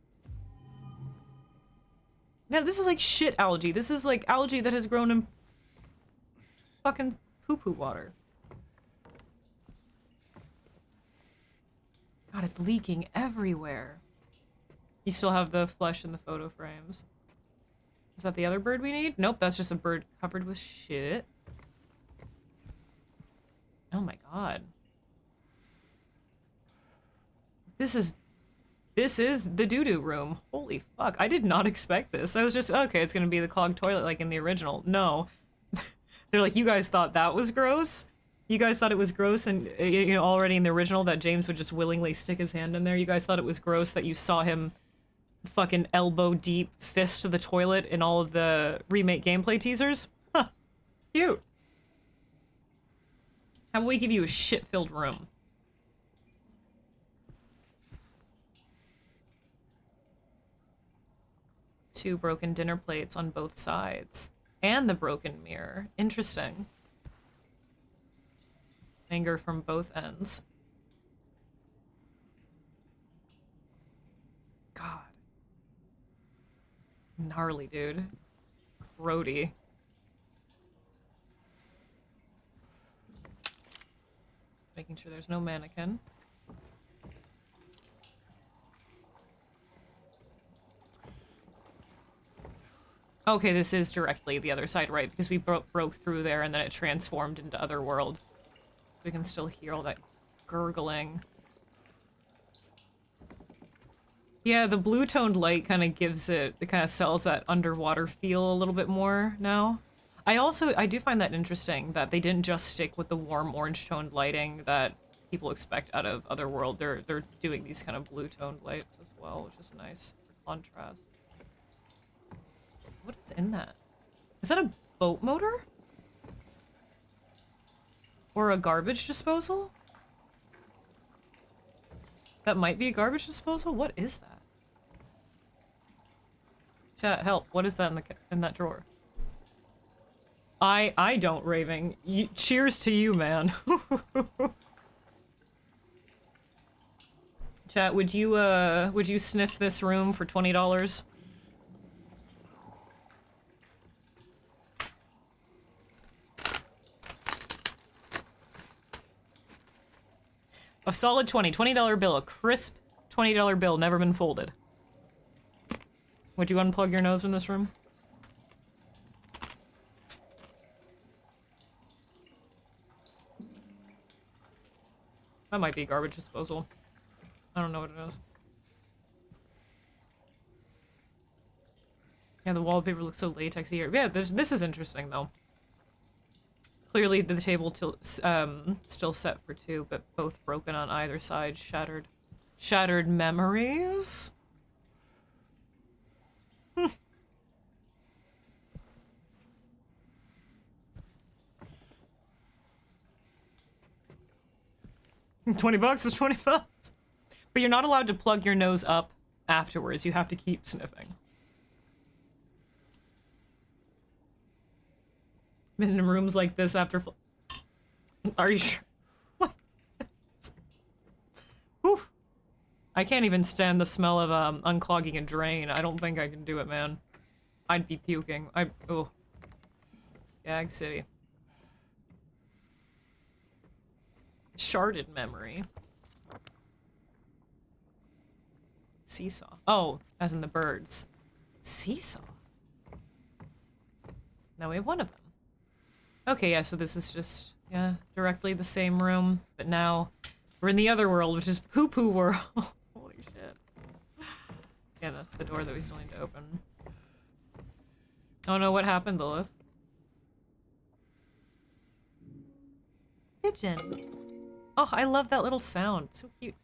Yeah, this is like shit algae. This is like algae that has grown in fucking poo-poo water. God, it's leaking everywhere. You still have the flesh in the photo frames. Is that the other bird we need? Nope, that's just a bird covered with shit. Oh my god. This is the doo-doo room. Holy fuck, I did not expect this. I was just, okay, it's gonna be the clogged toilet like in the original. No. They're like, you guys thought that was gross? You guys thought it was gross and, you know, already in the original that James would just willingly stick his hand in there? You guys thought it was gross that you saw him fucking elbow deep fist the toilet in all of the remake gameplay teasers? Huh. Cute. How about we give you a shit-filled room? Two broken dinner plates on both sides. And the broken mirror. Interesting. Anger from both ends. God. Gnarly, dude. Grody. Making sure there's no mannequin. Okay, this is directly the other side, right? Because we broke through there and then it transformed into Otherworld. We can still hear all that gurgling. Yeah, the blue-toned light kind of gives it kind of sells that underwater feel a little bit more now. I do find that interesting that they didn't just stick with the warm orange-toned lighting that people expect out of Otherworld. They're doing these kind of blue-toned lights as well, which is nice for contrast. What is in that? Is that a boat motor? Or a garbage disposal? That might be a garbage disposal? What is that? Chat, help. What is that in that drawer? I don't, Raving. Cheers to you, man. Chat, would you sniff this room for $20? A solid $20 bill, a crisp $20 bill, never been folded. Would you unplug your nose from this room? That might be garbage disposal. I don't know what it is. Yeah, the wallpaper looks so latexy here. Yeah, this is interesting though. Clearly the table still set for two, but both broken on either side. Shattered memories? $20 is $20. But you're not allowed to plug your nose up afterwards. You have to keep sniffing. Been in rooms like this after Are you sure? What? Whew. I can't even stand the smell of unclogging a drain. I don't think I can do it, man. I'd be puking. Oh. Gag City. Sharded memory. Seesaw. Oh, as in the birds. Seesaw. Now we have one of them. Okay, yeah, so this is just, yeah, directly the same room, but now we're in the other world, which is poo-poo world. Holy shit. Yeah, that's the door that we still need to open. Oh no, what happened, Lilith? Pigeon. Oh, I love that little sound. So cute.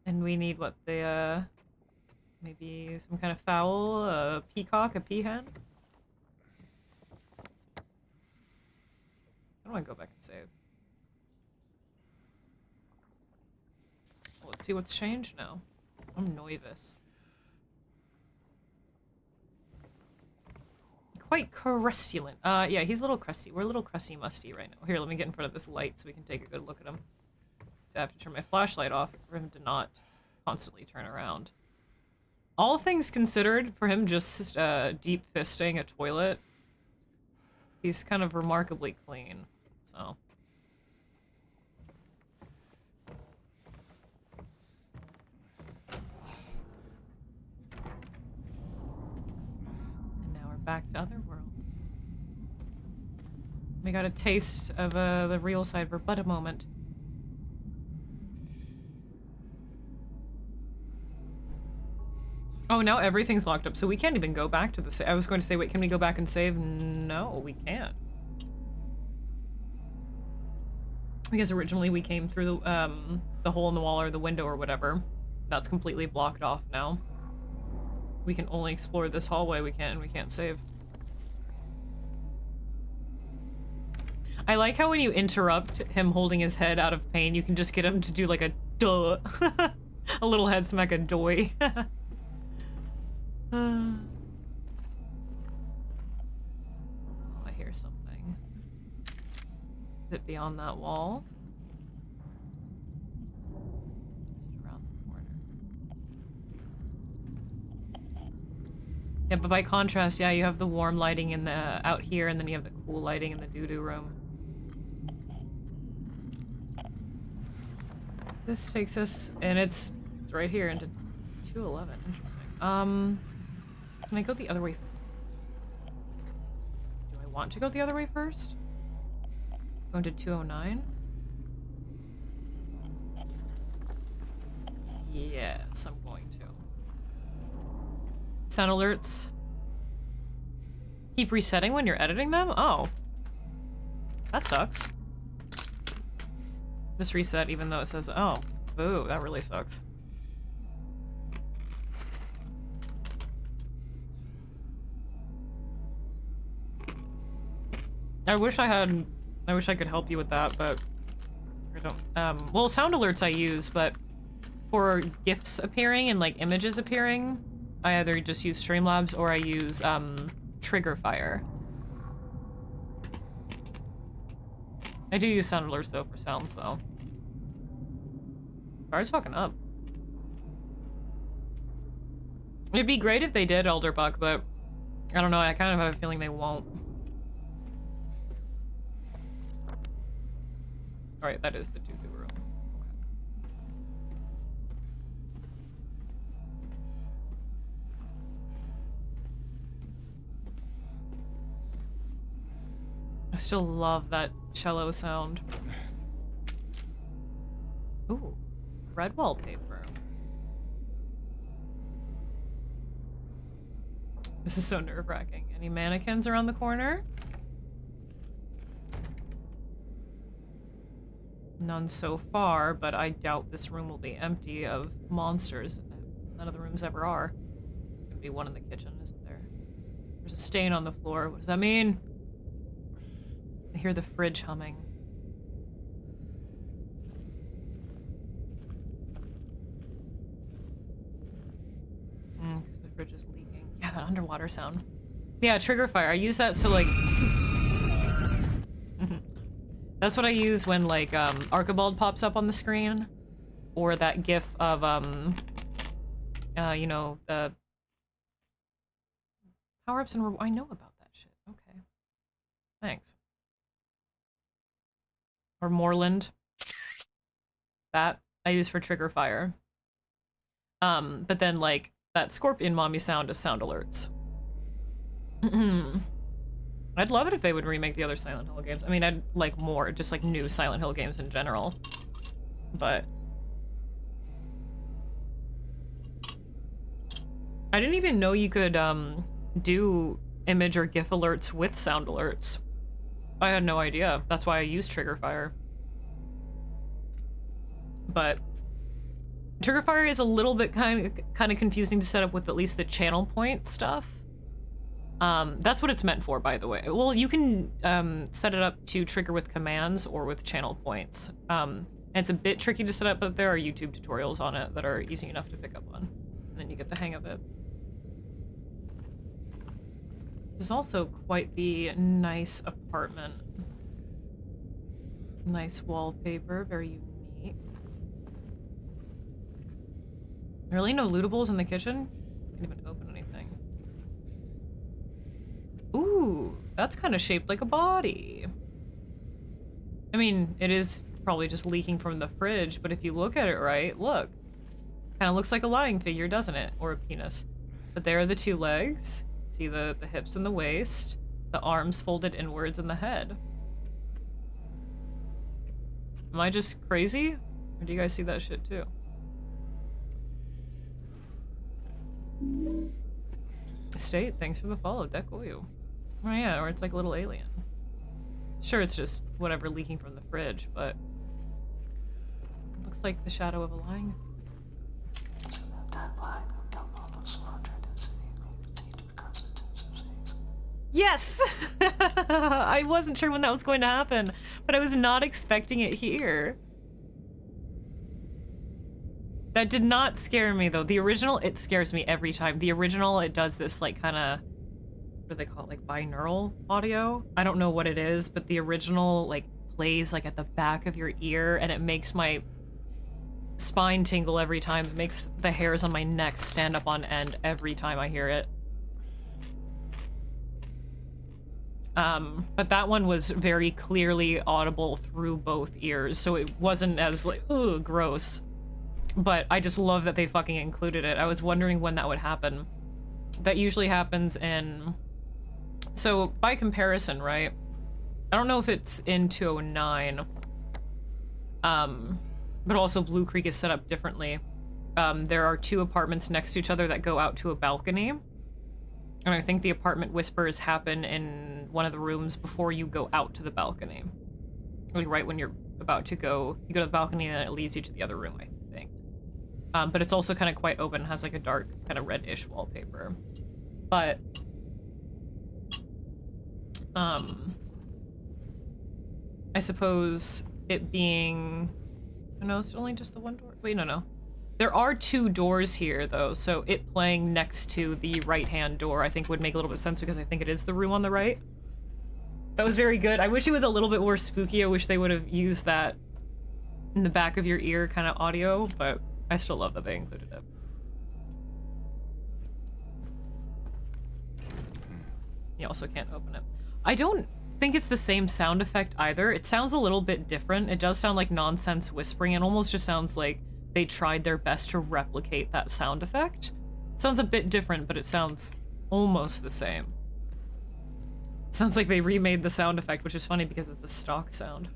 And we need what, the, maybe some kind of fowl, a peacock, a peahen? I don't want to go back and save. Well, let's see what's changed now. I'm nervous. Quite crustulent. Yeah, he's a little crusty. We're a little crusty musty right now. Here, let me get in front of this light so we can take a good look at him. So I have to turn my flashlight off for him to not constantly turn around. All things considered, for him just deep fisting a toilet, he's kind of remarkably clean, so. And now we're back to Otherworld. We got a taste of the real side for but a moment. Oh, now everything's locked up, so we can't even go back to the save. I was going to say, wait, can we go back and save? No, we can't. Because originally we came through the hole in the wall or the window or whatever. That's completely blocked off now. We can only explore this hallway, we can't save. I like how when you interrupt him holding his head out of pain, you can just get him to do like a duh. A little head smack, a doy. I hear something. Is it beyond that wall? Is it around the corner? Yeah, but by contrast, yeah, you have the warm lighting in the out here, and then you have the cool lighting in the doo-doo room. This takes us, and it's right here into 211. Interesting. Can I go the other way? Do I want to go the other way first? Going to 209? Yes, I'm going to. Sound alerts. Keep resetting when you're editing them? Oh. That sucks. This reset even though it says, oh, boo, that really sucks. I wish I could help you with that, but I don't. Well, sound alerts I use, but for GIFs appearing and like images appearing, I either just use Streamlabs or I use Trigger Fire. I do use sound alerts though for sounds though. Fire's fucking up. It'd be great if they did Elderbuck, but I don't know, I kind of have a feeling they won't. Alright, that is the doo-doo room. I still love that cello sound. Ooh, red wallpaper. This is so nerve-wracking. Any mannequins around the corner? None so far, but I doubt this room will be empty of monsters. None of the rooms ever are. There's gonna be one in the kitchen, isn't there? There's a stain on the floor. What does that mean? I hear the fridge humming. Because the fridge is leaking. Yeah, that underwater sound. Yeah, Trigger Fire. I use that so like... That's what I use when, like, Archibald pops up on the screen. Or that gif of, you know, the... Power-ups and... I know about that shit. Okay. Thanks. Or Moreland. That I use for Trigger Fire. But then, like, that scorpion mommy sound as sound alerts. I'd love it if they would remake the other Silent Hill games. I mean, I'd like more, just like new Silent Hill games in general. But I didn't even know you could do image or GIF alerts with sound alerts. I had no idea. That's why I use Triggerfire. But Triggerfire is a little bit kind of confusing to set up with at least the channel point stuff. That's what it's meant for, by the way. Well, you can set it up to trigger with commands or with channel points. And it's a bit tricky to set up, but there are YouTube tutorials on it that are easy enough to pick up on. And then you get the hang of it. This is also quite the nice apartment. Nice wallpaper, very unique. Really? No lootables in the kitchen? Can't even open anything. Ooh, that's kind of shaped like a body. I mean, it is probably just leaking from the fridge, but if you look at it right, look. Kind of looks like a lying figure, doesn't it? Or a penis. But there are the two legs. See the hips and the waist. The arms folded inwards and the head. Am I just crazy? Or do you guys see that shit too? Estate, thanks for the follow, Dekoyu. Oh yeah, or it's like a little alien. Sure, it's just whatever leaking from the fridge, but it looks like the shadow of a lying. Yes! I wasn't sure when that was going to happen, but I was not expecting it here. That did not scare me, though. The original, it scares me every time. The original, it does this, like, kind of, what do they call it, like, binaural audio? I don't know what it is, but the original, like, plays, like, at the back of your ear, and it makes my spine tingle every time. It makes the hairs on my neck stand up on end every time I hear it. But that one was very clearly audible through both ears, so it wasn't as, like, ugh, gross. But I just love that they fucking included it. I was wondering when that would happen. That usually happens in... So, by comparison, right? I don't know if it's in 209. But also Blue Creek is set up differently. There are two apartments next to each other that go out to a balcony. And I think the apartment whispers happen in one of the rooms before you go out to the balcony. Like right when you're about to go, you go to the balcony and then it leads you to the other room, I think. But it's also kind of quite open, has like a dark kind of reddish wallpaper. But, I suppose it being, oh no, it's only just the one door. Wait, no. There are two doors here, though, so it playing next to the right-hand door I think would make a little bit of sense because I think it is the room on the right. That was very good. I wish it was a little bit more spooky. I wish they would have used that in the back of your ear kind of audio, but I still love that they included it. You also can't open it. I don't think it's the same sound effect either. It sounds a little bit different. It does sound like nonsense whispering. It almost just sounds like they tried their best to replicate that sound effect. It sounds a bit different, but it sounds almost the same. It sounds like they remade the sound effect, which is funny because it's a stock sound.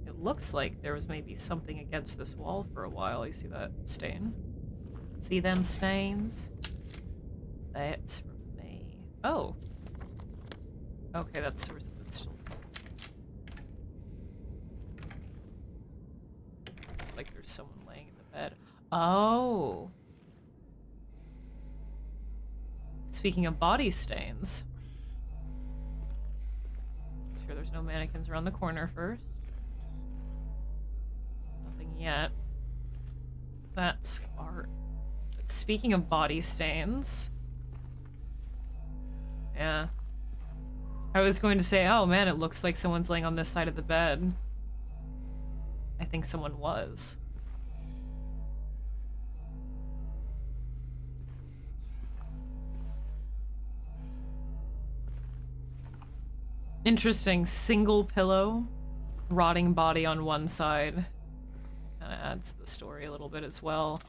It looks like there was maybe something against this wall for a while. You see that stain? See them stains? That's for me. Oh. Okay, that's still... like there's someone laying in the bed. Oh. Speaking of body stains. Sure there's no mannequins around the corner first. Nothing yet. That's art. But speaking of body stains. Yeah. I was going to say, oh man, it looks like someone's laying on this side of the bed. I think someone was. Interesting. Single pillow, rotting body on one side. Kind of adds to the story a little bit as well.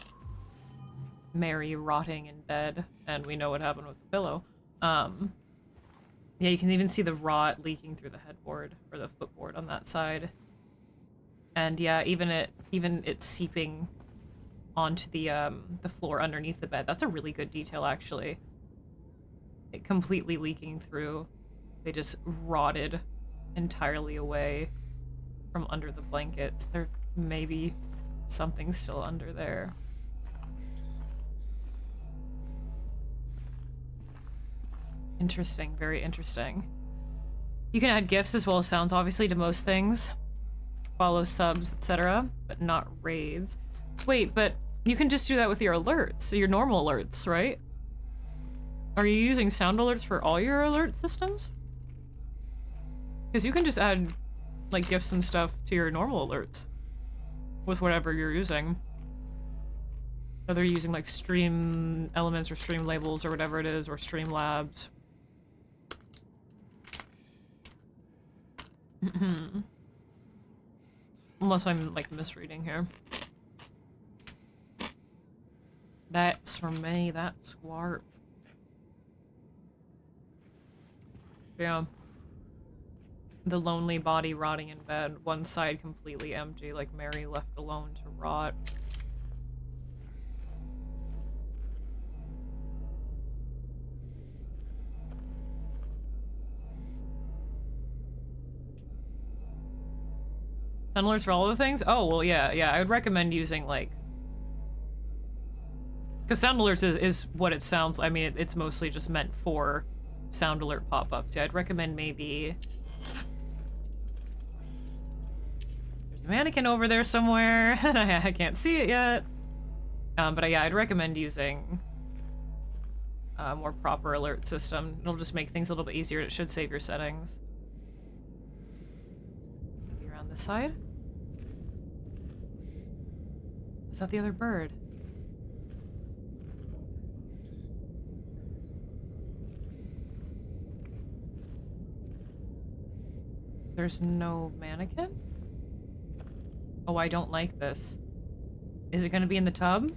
Mary rotting in bed, and we know what happened with the pillow. Yeah, you can even see the rot leaking through the headboard or the footboard on that side. And yeah, even it seeping onto the floor underneath the bed. That's a really good detail, actually. It completely leaking through. They just rotted entirely away from under the blankets. There may be something still under there. Interesting, very interesting. You can add GIFs as well as sounds, obviously, to most things. Follow subs, etc., but not raids. Wait, but you can just do that with your alerts, your normal alerts, right? Are you using sound alerts for all your alert systems? Because you can just add, like, GIFs and stuff to your normal alerts with whatever you're using. Whether you're using, like, stream elements or stream labels or whatever it is, or stream labs. Unless I'm, like, misreading here. That's for me, that's squarp. Yeah. The lonely body rotting in bed, one side completely empty, like Mary left alone to rot. Sound alerts for all of the things? Oh, well, yeah, I would recommend using, like... Because sound alerts is what it sounds like. I mean, it's mostly just meant for sound alert pop-ups. Yeah, I'd recommend maybe... There's a mannequin over there somewhere, and I can't see it yet. But yeah, I'd recommend using a more proper alert system. It'll just make things a little bit easier. It should save your settings. Maybe around this side? Is that the other bird? There's no mannequin? Oh, I don't like this. Is it gonna be in the tub?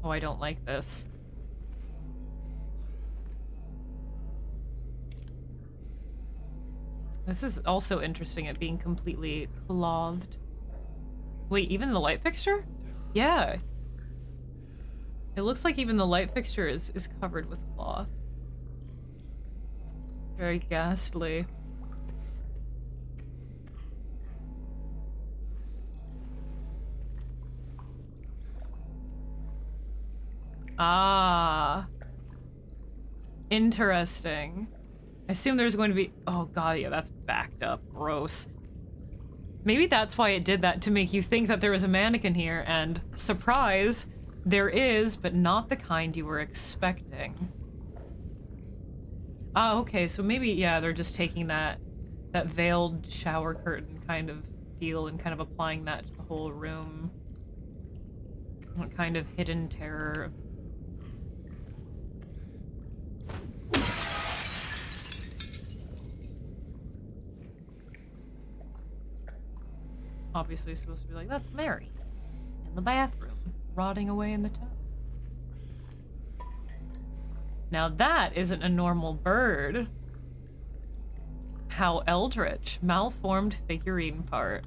Oh, I don't like this. This is also interesting, it being completely clothed. Wait, even the light fixture? Yeah. It looks like even the light fixture is covered with cloth. Very ghastly. Ah. Interesting. I assume there's going to be... Oh god, yeah, that's backed up. Gross. Maybe that's why it did that, to make you think that there was a mannequin here, and surprise, there is, but not the kind you were expecting. Ah, okay, so maybe, yeah, they're just taking that veiled shower curtain kind of deal and kind of applying that to the whole room. What kind of hidden terror? Obviously it's supposed to be like, that's Mary in the bathroom, rotting away in the tub. Now that isn't a normal bird. How eldritch. Malformed figurine part.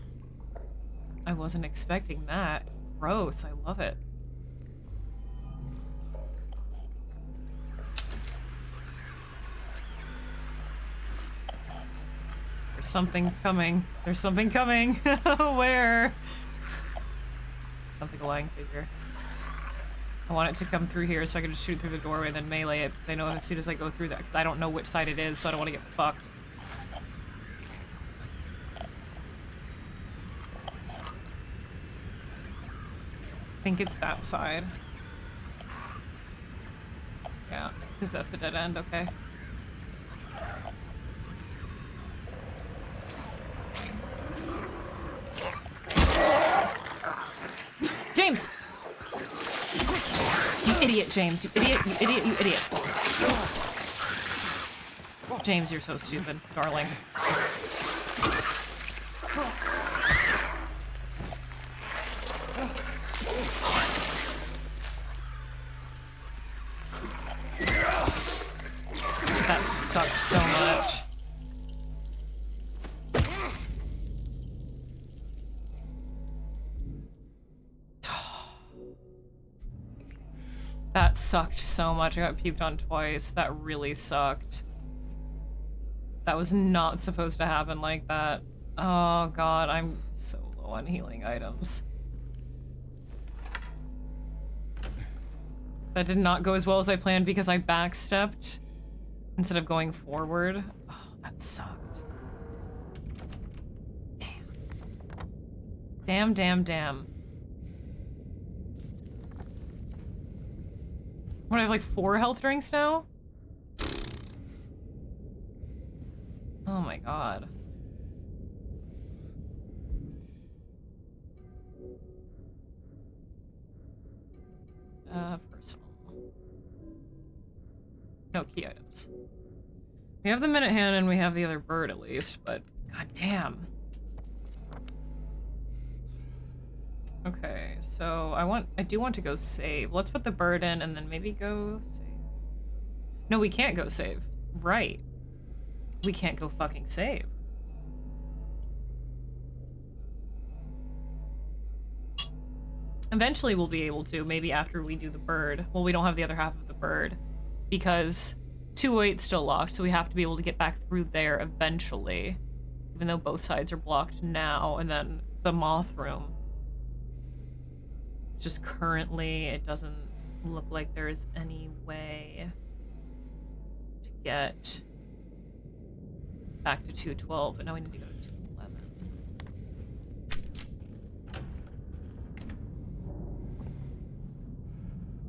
I wasn't expecting that. Gross, I love it. There's something coming. There's something coming. Where? Sounds like a lying figure. I want it to come through here so I can just shoot through the doorway and then melee it, because I know as soon as I go through that, because I don't know which side it is, so I don't want to get fucked. I think it's that side. Yeah, because that's a dead end, okay. James! You idiot, James. You idiot, you idiot, you idiot. James, you're so stupid, darling. That sucks so much. That sucked so much. I got puked on twice. That really sucked. That was not supposed to happen like that. Oh god, I'm so low on healing items. That did not go as well as I planned because I backstepped instead of going forward. Oh, that sucked. Damn. Damn. What, I have like 4 health drinks now? Oh my god. Personal. No key items. We have the minute hand and we have the other bird at least, but god damn. Okay, so I do want to go save. Let's put the bird in and then maybe go save. No, we can't go save. Right. We can't go fucking save. Eventually we'll be able to, maybe after we do the bird. Well, we don't have the other half of the bird because 208's still locked, so we have to be able to get back through there eventually. Even though both sides are blocked now, and then the moth room. It's just currently, it doesn't look like there's any way to get back to 212, but now we need to go to 211.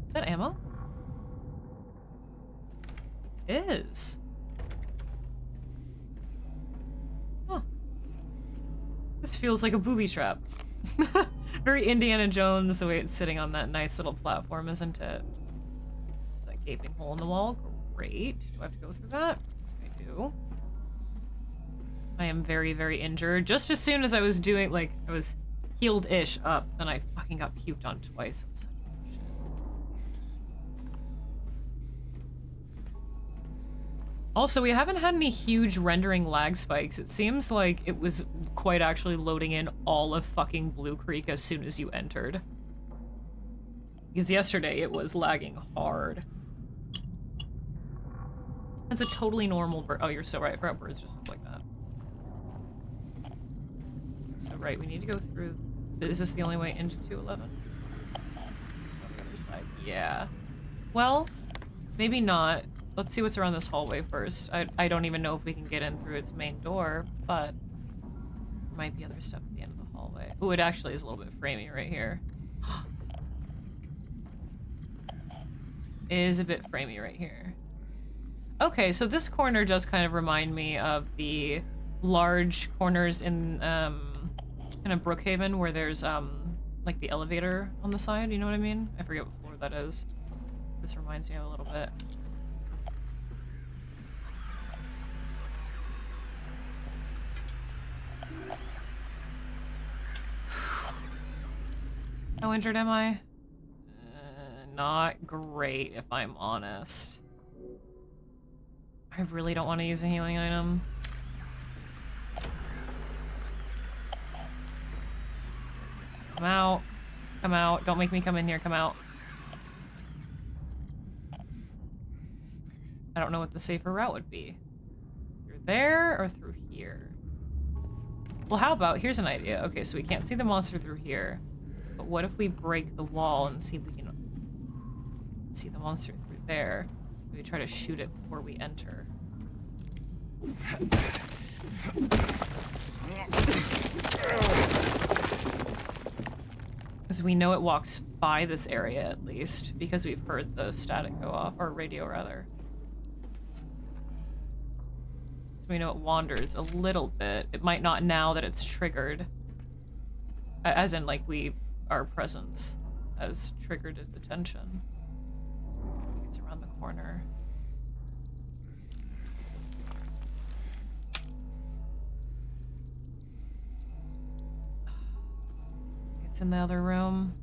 Is that ammo? It is. Huh. This feels like a booby trap. Very Indiana Jones, the way it's sitting on that nice little platform, isn't it? Is that gaping hole in the wall? Great. Do I have to go through that? I do. I am very, very injured. Just as soon as I was doing, like, I was healed-ish up, then I fucking got puked on twice. It was such bullshit. Also, we haven't had any huge rendering lag spikes. It seems like it was quite actually loading in all of fucking Blue Creek as soon as you entered. Because yesterday it was lagging hard. That's a totally normal bird. Oh, you're so right. I forgot birds just look like that. So, right, we need to go through. Is this the only way into 211? On the other side. Yeah. Well, maybe not. Let's see what's around this hallway first. I don't even know if we can get in through its main door, but there might be other stuff at the end of the hallway. Oh, it actually is a little bit framey right here. It is a bit framey right here. Okay, so this corner does kind of remind me of the large corners in kind of Brookhaven where there's like the elevator on the side, you know what I mean? I forget what floor that is. This reminds me of a little bit. How injured am I? Not great, if I'm honest. I really don't want to use a healing item. Come out. Come out. Don't make me come in here. Come out. I don't know what the safer route would be. Through there or through here? Well, how about, here's an idea. Okay, so we can't see the monster through here. But what if we break the wall and see if we can see the monster through there? We try to shoot it before we enter. Because we know it walks by this area at least, because we've heard the static go off, or radio rather. So we know it wanders a little bit. It might not now that it's triggered. As in, like, our presence has triggered its attention. It's around the corner. It's in the other room.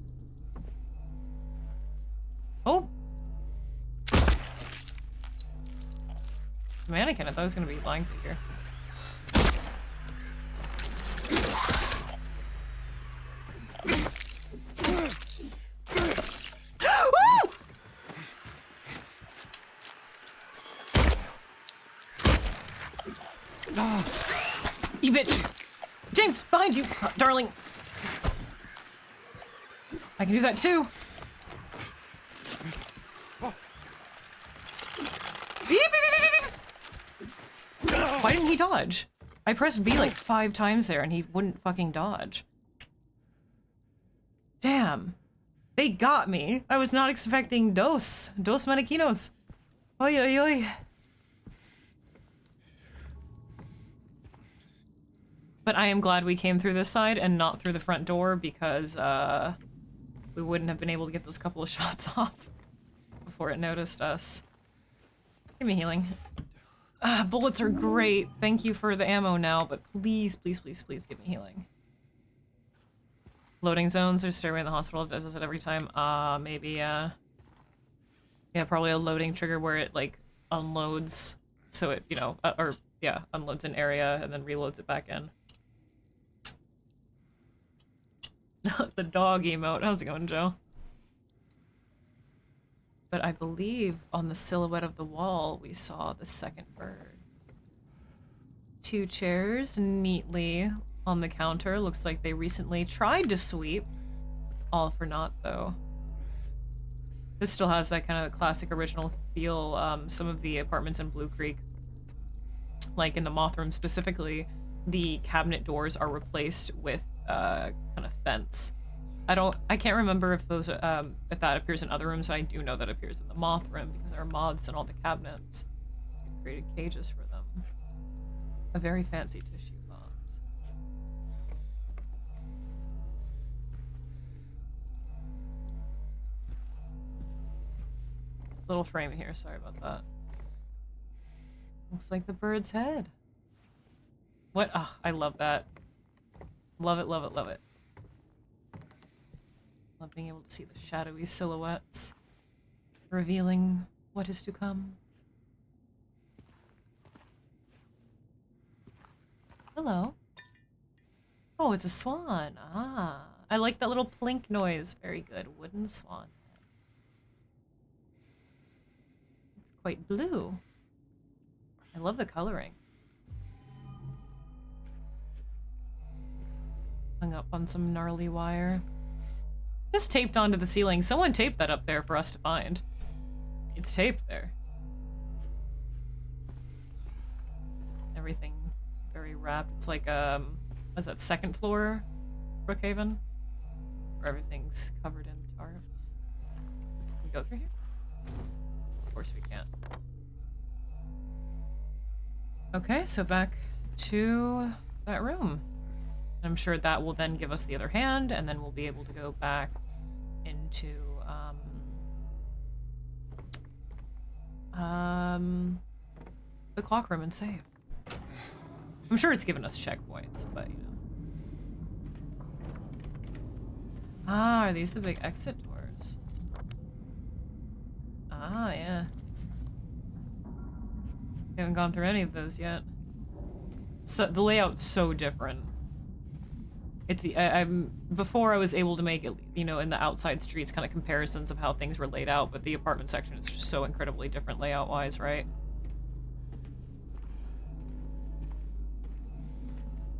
Oh! Mannequin, I thought it was gonna be lying figure. You bitch! James, behind you, darling! I can do that too! Why didn't he dodge? I pressed B like 5 times there and he wouldn't fucking dodge. Damn. They got me. I was not expecting dos maniquinos. Oi, oi, oi. But I am glad we came through this side and not through the front door because we wouldn't have been able to get those couple of shots off before it noticed us. Give me healing. Bullets are great. Thank you for the ammo now, but please, please, please, please give me healing. Loading zones. There's stairway in the hospital. It does it every time. Maybe, yeah, probably a loading trigger where it, like, unloads. So it, you know, yeah, unloads an area and then reloads it back in. The dog emote. How's it going, Joe? But I believe on the silhouette of the wall, we saw the second bird. 2 chairs neatly on the counter. Looks like they recently tried to sweep. All for naught, though. This still has that kind of classic original feel. Some of the apartments in Blue Creek, like in the moth room specifically, the cabinet doors are replaced with kind of fence. I can't remember if those if that appears in other rooms, but I do know that appears in the moth room because there are moths in all the cabinets. They created cages for them. A very fancy tissue box. Little frame here, sorry about that. Looks like the bird's head. What? Oh, I love that. Love it, love it, love it. Love being able to see the shadowy silhouettes, revealing what is to come. Hello. Oh, it's a swan. Ah, I like that little plink noise. Very good. Wooden swan. It's quite blue. I love the coloring. Hung up on some gnarly wire. Just taped onto the ceiling. Someone taped that up there for us to find. It's taped there. Everything very wrapped. It's like, what's that, 2nd floor Brookhaven? Where everything's covered in tarps. Can we go through here? Of course we can't. Okay, so back to that room. I'm sure that will then give us the other hand, and then we'll be able to go back into, the clock room and save. I'm sure it's given us checkpoints, but, you know. Ah, are these the big exit doors? Ah, yeah. We haven't gone through any of those yet. So, the layout's so different. It's before I was able to make it, you know, in the outside streets kind of comparisons of how things were laid out, but the apartment section is just so incredibly different layout wise, right?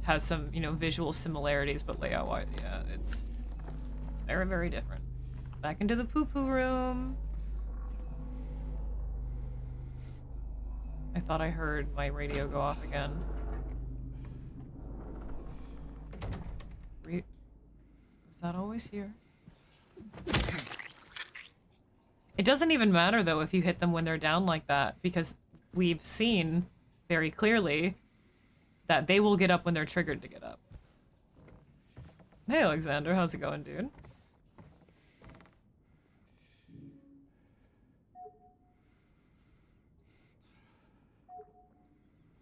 Has some, you know, visual similarities, but layout wise, yeah, it's very, very different. Back into the poo-poo room. I thought I heard my radio go off again. Was that always here? It doesn't even matter, though, if you hit them when they're down like that, because we've seen very clearly that they will get up when they're triggered to get up. Hey, Alexander, how's it going, dude?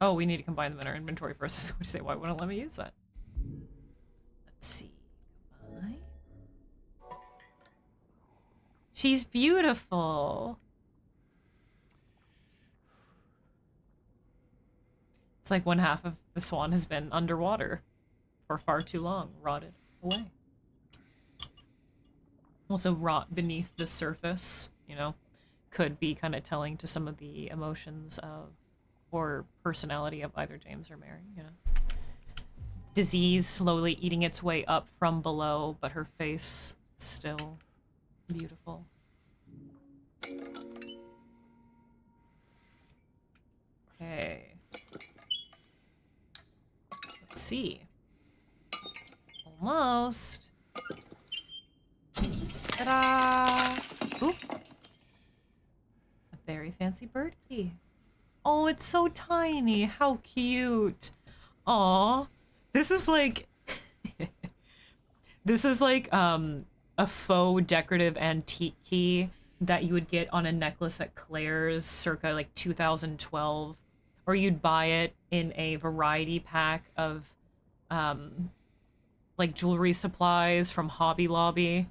Oh, we need to combine them in our inventory first. I was going to say, why wouldn't it let me use that? Let's see. Combine. She's beautiful. It's like one half of the swan has been underwater for far too long, rotted away. Also rot beneath the surface, you know, could be kind of telling to some of the emotions of or personality of either James or Mary, you know. Disease slowly eating its way up from below, but her face still beautiful. Okay. Let's see. Almost. Ta-da! Oop. A very fancy bird key. Oh, it's so tiny. How cute. Aw. This is like... this is like, a faux decorative antique key that you would get on a necklace at Claire's circa, like, 2012. Or you'd buy it in a variety pack of, like, jewelry supplies from Hobby Lobby.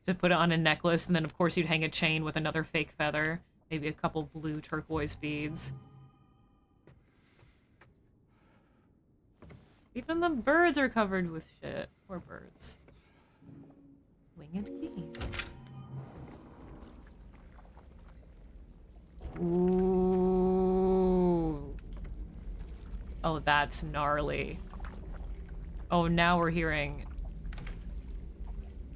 To put it on a necklace, and then of course you'd hang a chain with another fake feather, maybe a couple blue turquoise beads. Even the birds are covered with shit. Poor birds. Winged key. Ooh. Oh, that's gnarly. Oh, now we're hearing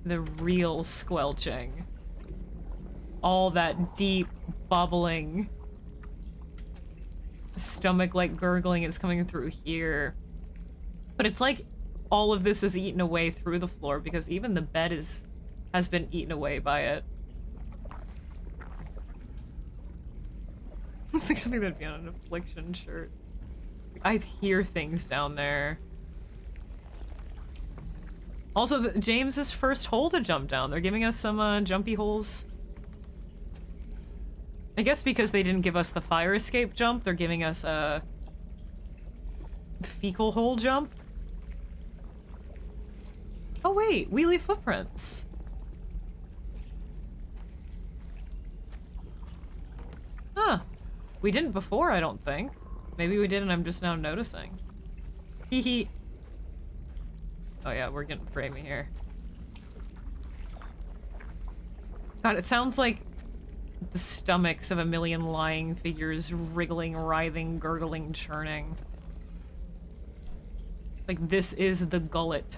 the real squelching. All that deep bubbling, stomach-like gurgling is coming through here. But it's like all of this is eaten away through the floor because even the bed has been eaten away by it. It's like something that'd be on an Affliction shirt. I hear things down there. Also, James's first hole to jump down. They're giving us some jumpy holes. I guess because they didn't give us the fire escape jump, they're giving us a fecal hole jump. Oh wait, we leave footprints. Huh. We didn't before, I don't think. Maybe we did and I'm just now noticing. Hee hee. Oh yeah, we're getting framey here. God, it sounds like the stomachs of a million lying figures wriggling, writhing, gurgling, churning. Like, this is the gullet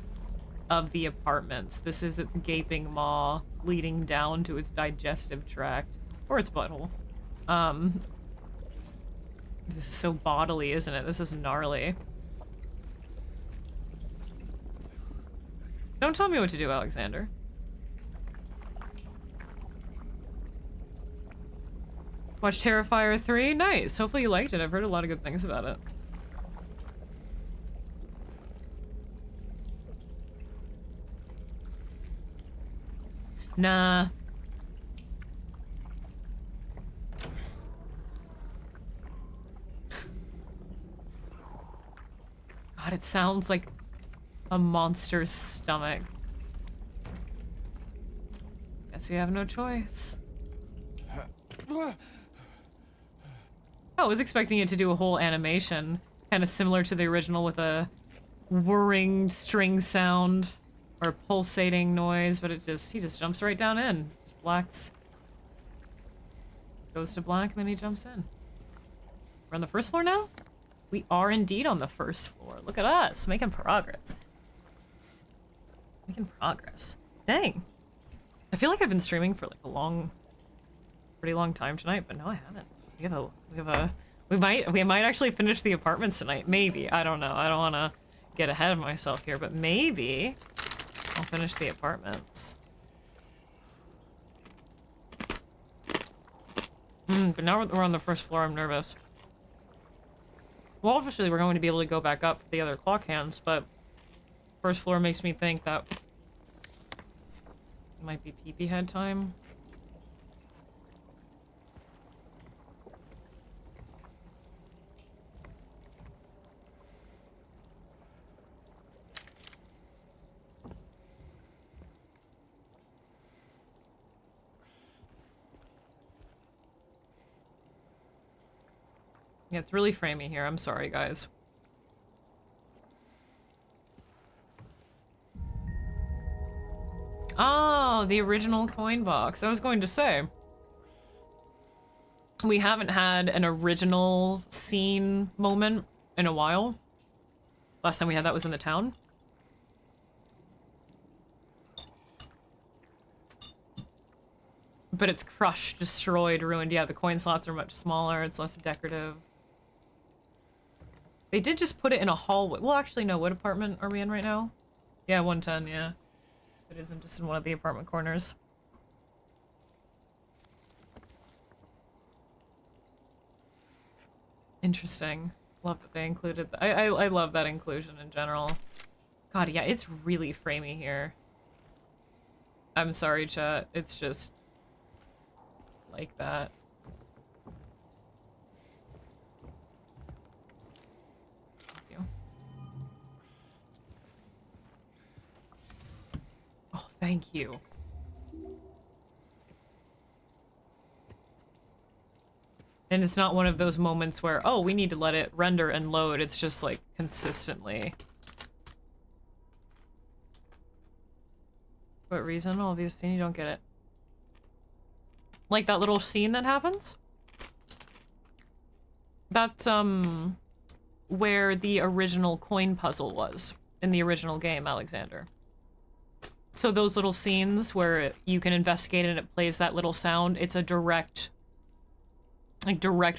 of the apartments. This is its gaping maw leading down to its digestive tract. Or its butthole. This is so bodily, isn't it? This is gnarly. Don't tell me what to do, Alexander. Watch Terrifier 3? Nice. Hopefully you liked it. I've heard a lot of good things about it. Nah. God, it sounds like a monster's stomach. Guess we have no choice. Oh, I was expecting it to do a whole animation, kind of similar to the original with a whirring string sound or pulsating noise, but he just jumps right down in. Just blacks. Goes to black, and then he jumps in. We're on the first floor now? We are indeed on the first floor. Look at us, making progress. Making progress. Dang. I feel like I've been streaming for like a pretty long time tonight, but no, I haven't. We might actually finish the apartments tonight. Maybe. I don't know. I don't want to get ahead of myself here, but maybe I'll finish the apartments. But now we're on the first floor. I'm nervous. Well, obviously we're going to be able to go back up for the other clock hands, but first floor makes me think that it might be pee-pee head time. Yeah, it's really framey here. I'm sorry, guys. Oh, the original coin box. I was going to say. We haven't had an original scene moment in a while. Last time we had that was in the town. But it's crushed, destroyed, ruined. Yeah, the coin slots are much smaller. It's less decorative. They did just put it in a hallway. Well, actually, no. What apartment are we in right now? Yeah, 110, yeah. It isn't just in one of the apartment corners. Interesting. Love that they included... I love that inclusion in general. God, yeah, it's really framey here. I'm sorry, chat. It's just... like that. Thank you. Oh, thank you. And it's not one of those moments where, oh, we need to let it render and load. It's just, like, consistently. What reason? Obviously, you don't get it. Like that little scene that happens? That's, where the original coin puzzle was in the original game, Alexander. So those little scenes where you can investigate and it plays that little sound, it's a direct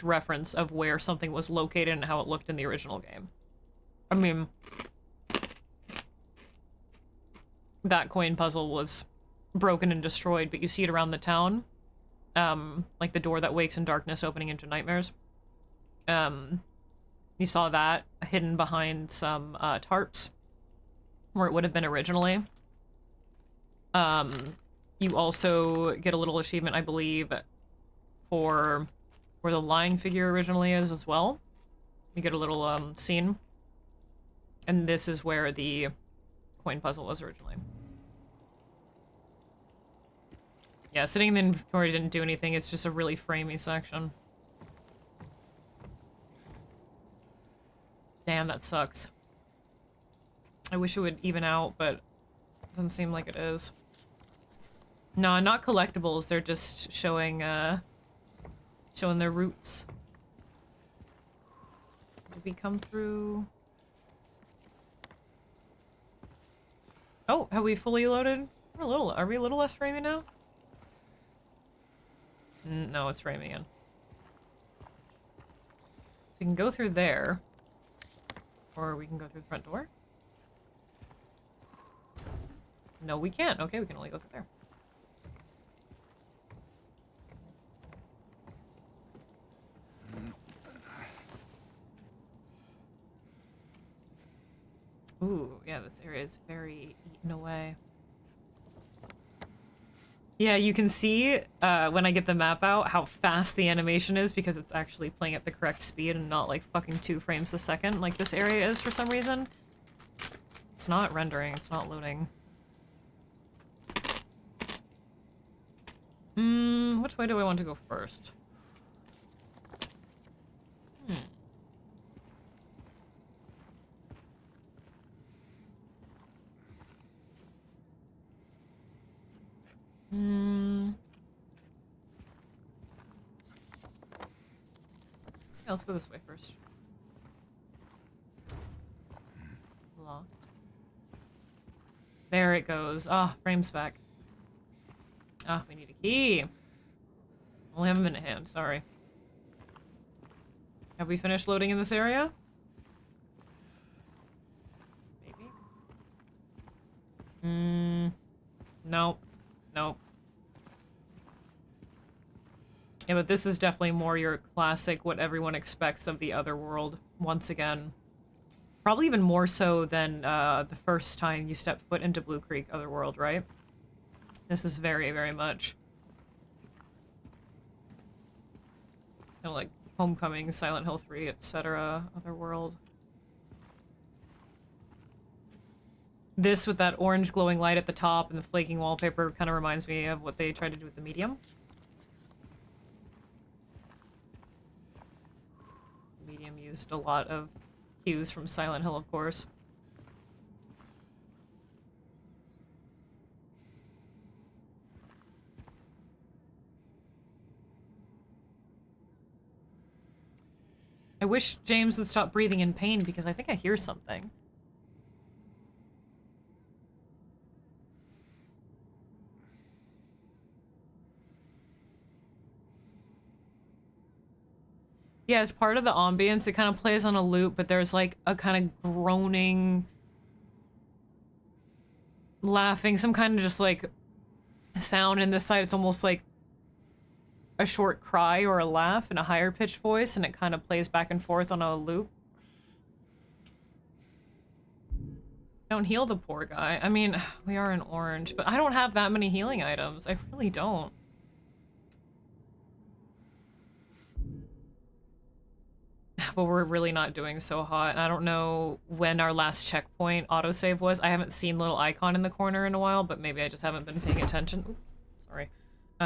reference of where something was located and how it looked in the original game. I mean, that coin puzzle was broken and destroyed, but you see it around the town. Like the door that wakes in darkness opening into nightmares. You saw that hidden behind some tarps where it would have been originally. You also get a little achievement, I believe, for where the lying figure originally is as well. You get a little scene. And this is where the coin puzzle was originally. Yeah, sitting in the inventory didn't do anything. It's just a really framey section. Damn, that sucks. I wish it would even out, but it doesn't seem like it is. No, not collectibles. They're just showing, showing their roots. Did we come through? Oh, have we fully loaded? Are we a little less framey now? No, it's framing in. So we can go through there. Or we can go through the front door. No, we can't. Okay, we can only go through there. Ooh, yeah, this area is very eaten away. Yeah, you can see when I get the map out how fast the animation is because it's actually playing at the correct speed and not like fucking 2 frames a second like this area is for some reason. It's not rendering, it's not loading. Which way do I want to go first? Yeah, let's go this way first. Locked. There it goes. Ah, frames back. Ah, we need a key. Only have a minute hand, sorry. Have we finished loading in this area? Maybe. Nope. Nope. Yeah, but this is definitely more your classic, what everyone expects of the other world, once again. Probably even more so than the first time you step foot into Blue Creek Otherworld, right? This is very, very much. Kind of like Homecoming, Silent Hill 3, etc. Otherworld. This with that orange glowing light at the top and the flaking wallpaper kind of reminds me of what they tried to do with the Medium. Museum used a lot of cues from Silent Hill, of course. I wish James would stop breathing in pain because I think I hear something. Yeah, as part of the ambience, it kind of plays on a loop, but there's like a kind of groaning, laughing, some kind of just like sound in this side. It's almost like a short cry or a laugh in a higher pitched voice, and it kind of plays back and forth on a loop. Don't heal the poor guy. I mean, we are in orange, but I don't have that many healing items. I really don't. But we're really not doing so hot. I don't know when our last checkpoint autosave was. I haven't seen little icon in the corner in a while, but maybe I just haven't been paying attention. Oops, sorry.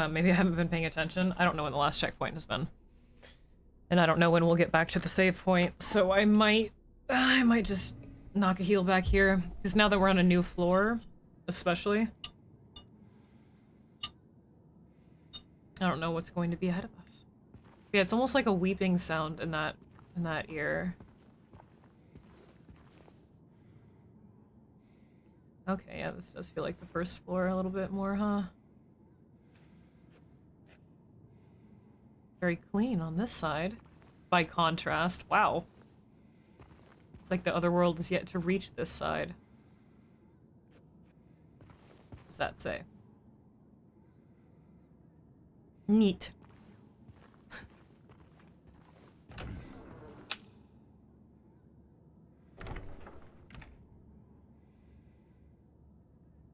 Maybe I haven't been paying attention. I don't know when the last checkpoint has been. And I don't know when we'll get back to the save point, so I might just knock a heal back here. Because now that we're on a new floor, especially, I don't know what's going to be ahead of us. Yeah, it's almost like a weeping sound in that ear. Okay, yeah, this does feel like the first floor a little bit more, huh? Very clean on this side. By contrast, wow. It's like the other world is yet to reach this side. What does that say? Neat.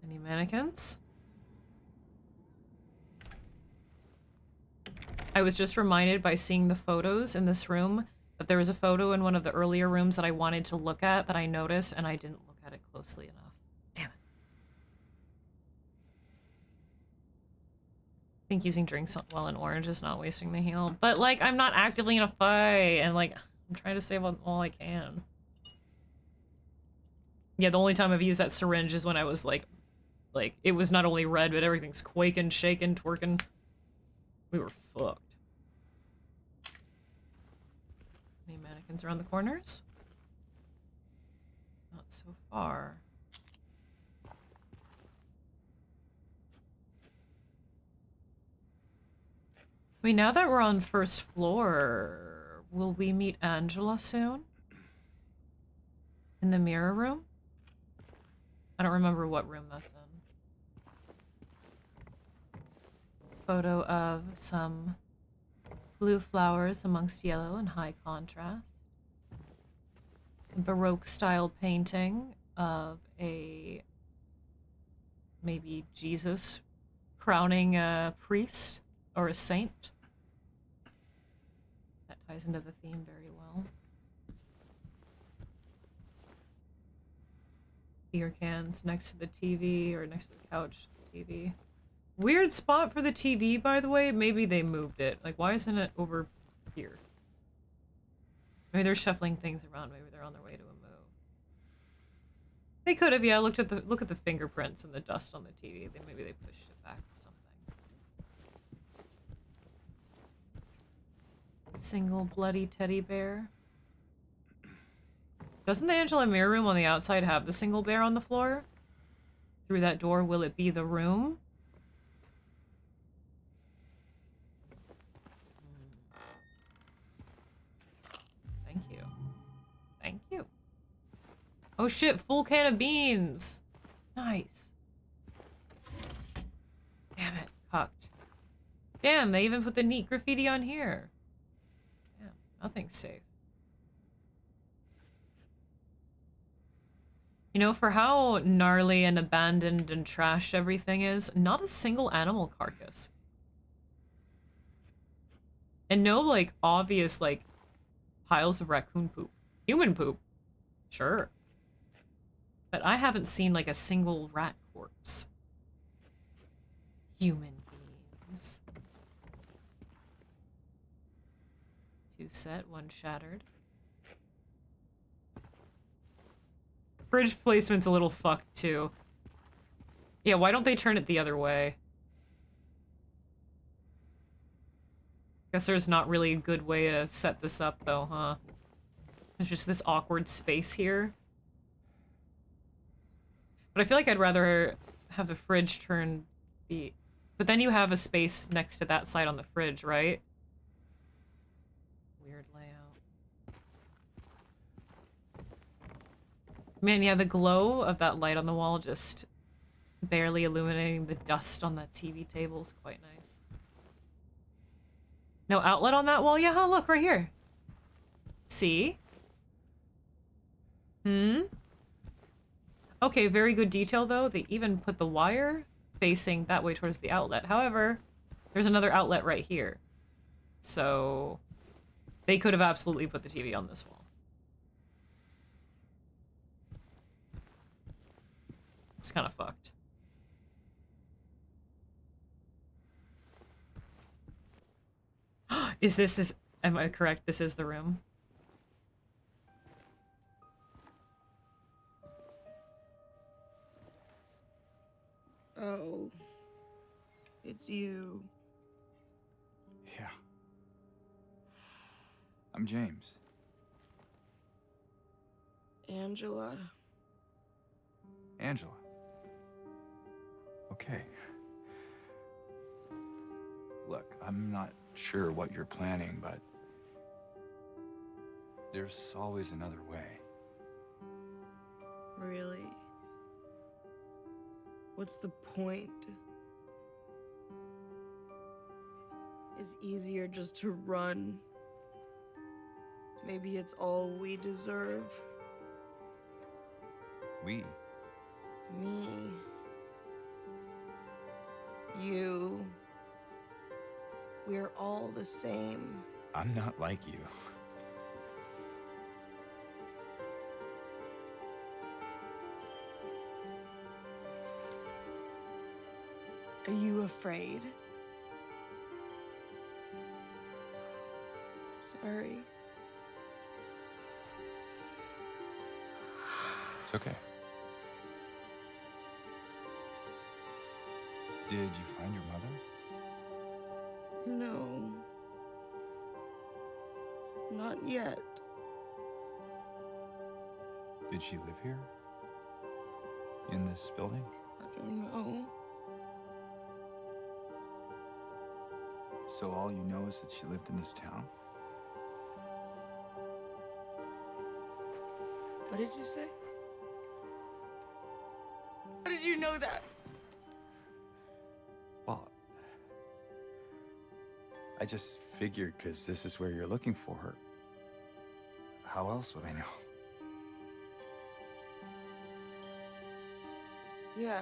Any mannequins? I was just reminded by seeing the photos in this room that there was a photo in one of the earlier rooms that I wanted to look at that I noticed, and I didn't look at it closely enough. Damn it. I think using drinks while in orange is not wasting the heal. But, like, I'm not actively in a fight, and, like, I'm trying to save all I can. Yeah, the only time I've used that syringe is when I was, like, it was not only red, but everything's quaking, shaking, twerking. We were fucked. Any mannequins around the corners? Not so far. Wait, now that we're on first floor, will we meet Angela soon? In the mirror room? I don't remember what room that's in. Photo of some blue flowers amongst yellow in high contrast. Baroque style painting of a maybe Jesus crowning a priest or a saint. That ties into the theme very well. Beer cans next to the TV or next to the couch TV. Weird spot for the TV, by the way. Maybe they moved it. Like, why isn't it over here? Maybe they're shuffling things around. Maybe they're on their way to a move. They could have, yeah. Look at the fingerprints and the dust on the TV. Then maybe they pushed it back or something. Single bloody teddy bear. Doesn't the Angela mirror room on the outside have the single bear on the floor? Through that door, will it be the room? Thank you. Thank you. Oh shit, full can of beans. Nice. Damn it, cucked. Damn, they even put the neat graffiti on here. Damn, nothing's safe. You know, for how gnarly and abandoned and trashed everything is, not a single animal carcass. And no, like, obvious, like, piles of raccoon poop. Human poop. Sure. But I haven't seen, like, a single rat corpse. Human beings. Two set, one shattered. Fridge placement's a little fucked, too. Yeah, why don't they turn it the other way? Guess there's not really a good way to set this up, though, huh? There's just this awkward space here. But I feel like I'd rather have the fridge turn the... But then you have a space next to that side on the fridge, right? Weird layout. Man, yeah, the glow of that light on the wall just barely illuminating the dust on that TV table is quite nice. No outlet on that wall? Yeah, huh, look, right here. See? Hmm? Okay, very good detail, though. They even put the wire facing that way towards the outlet. However, there's another outlet right here. So, they could have absolutely put the TV on this wall. It's kind of fucked. Am I correct? This is the room?
Oh, it's you.
Yeah. I'm James.
Angela.
Angela. Okay. Look, I'm not sure what you're planning, but there's always another way.
Really? What's the point? It's easier just to run. Maybe it's all we deserve.
We?
Me. You. We're all the same.
I'm not like you.
Are you afraid? Sorry.
It's okay. Did you find your mother?
No. Not yet.
Did she live here? In this building?
I don't know.
So all you know is that she lived in this town?
What did you say? How did you know that?
Well, I just figured because this is where you're looking for her. How else would I know?
Yeah.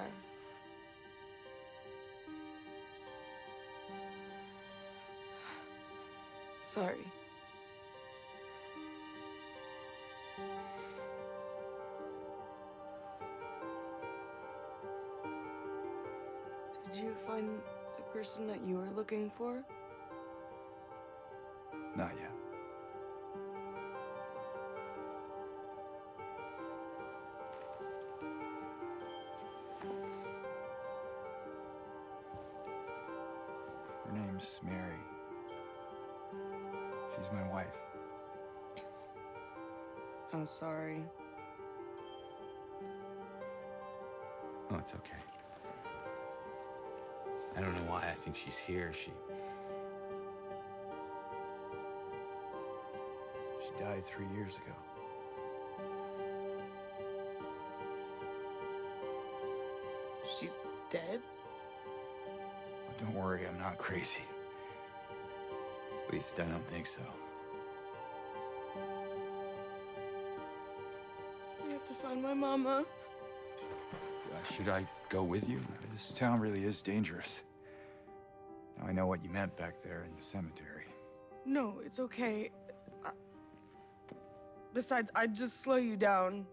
Sorry. Did you find the person that you were looking for?
Not yet. Her name's Mary. She's my wife.
I'm sorry.
Oh, it's okay.
I don't know why I think she's here. She
died 3 years ago.
She's dead?
Oh, don't worry, I'm not crazy. At least I don't think so.
We have to find my mama.
Should I go with you? This town really is dangerous. Now I know what you meant back there in the cemetery.
No, it's okay. Besides, I'd just slow you down.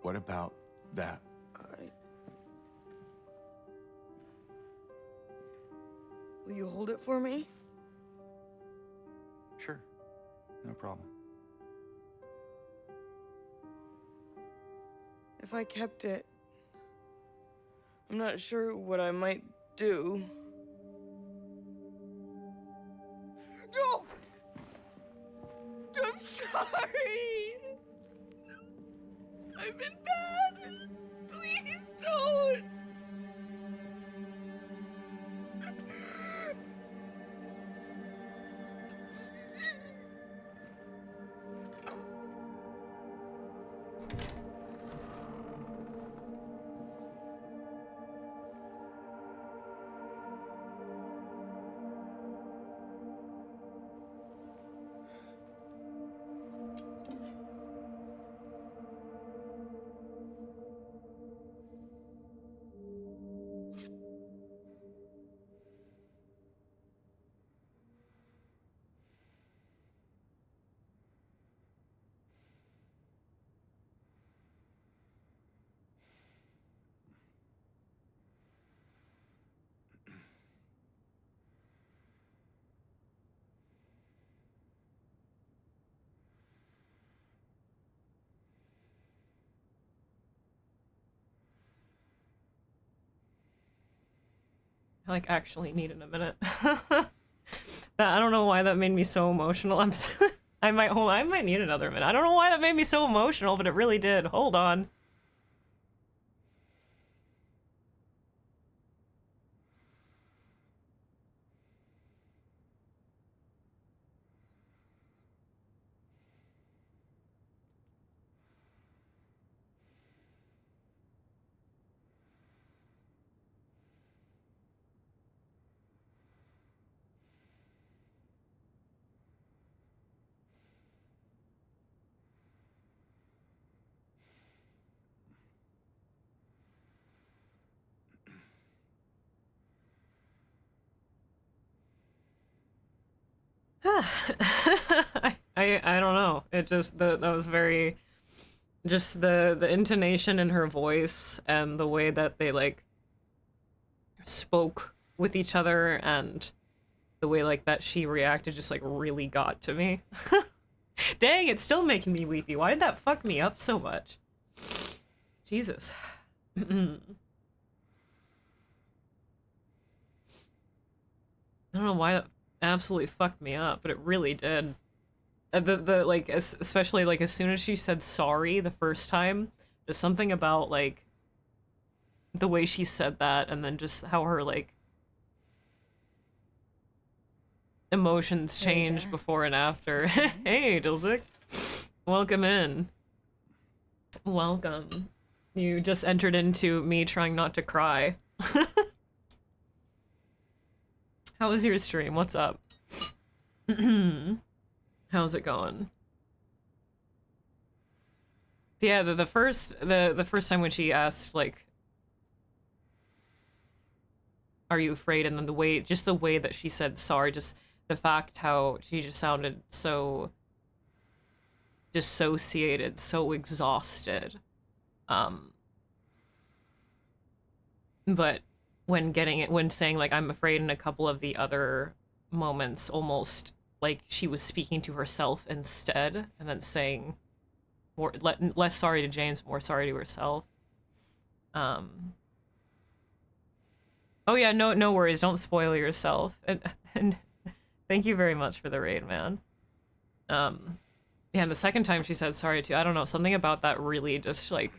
What about that?
Will you hold it for me?
Sure, no problem.
If I kept it, I'm not sure what I might do. No! I'm sorry! I've been bad! Please don't!
I like actually needed a minute. That I don't know why that made me so emotional. I might need another minute. I don't know why that made me so emotional, but it really did. Hold on. I don't know. It just that was very just the intonation in her voice and the way that they like spoke with each other and the way like that she reacted just like really got to me. Dang, it's still making me weepy. Why did that fuck me up so much? Jesus. I don't know why that absolutely fucked me up, but it really did. The like especially like as soon as she said sorry the first time, there's something about like the way she said that and then just how her like emotions change before and after. Hey, Dilzik. Welcome in. Welcome. You just entered into me trying not to cry. How was your stream? What's up? How's it going? Yeah, the first time when she asked like, "Are you afraid?" and then the way that she said sorry, just the fact how she just sounded so dissociated, so exhausted. But when saying like I'm afraid in a couple of the other moments, almost like she was speaking to herself instead, and then saying less sorry to James, more sorry to herself. Oh yeah, no worries, don't spoil yourself. And thank you very much for the raid, man. Yeah, and the second time she said sorry too, I don't know, something about that really just like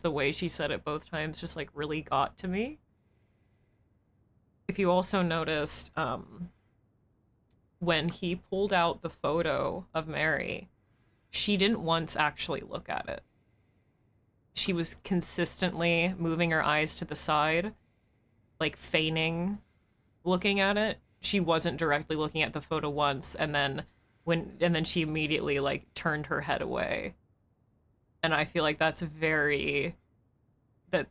the way she said it both times just like really got to me. If you also noticed, when he pulled out the photo of Mary, she didn't once actually look at it. She was consistently moving her eyes to the side, like feigning looking at it. She wasn't directly looking at the photo once, and then she immediately like turned her head away. And I feel like that's that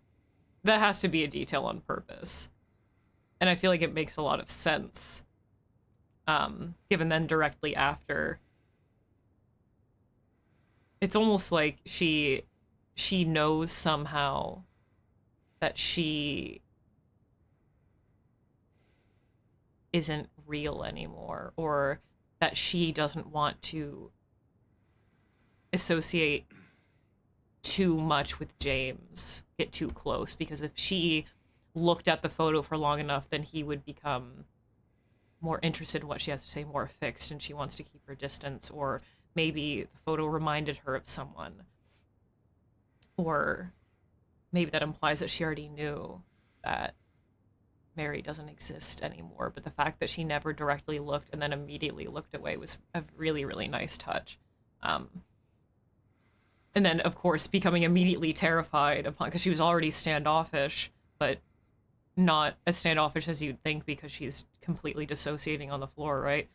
has to be a detail on purpose. And I feel like it makes a lot of sense. Given then directly after, it's almost like she knows somehow that she isn't real anymore, or that she doesn't want to associate too much with James, get too close, because if she looked at the photo for long enough, then he would become more interested in what she has to say, more fixed, and she wants to keep her distance, or maybe the photo reminded her of someone, or maybe that implies that she already knew that Mary doesn't exist anymore. But the fact that she never directly looked and then immediately looked away was a really, really nice touch. And then, of course, becoming immediately terrified upon, because she was already standoffish, but not as standoffish as you'd think, because she's completely dissociating on the floor, right?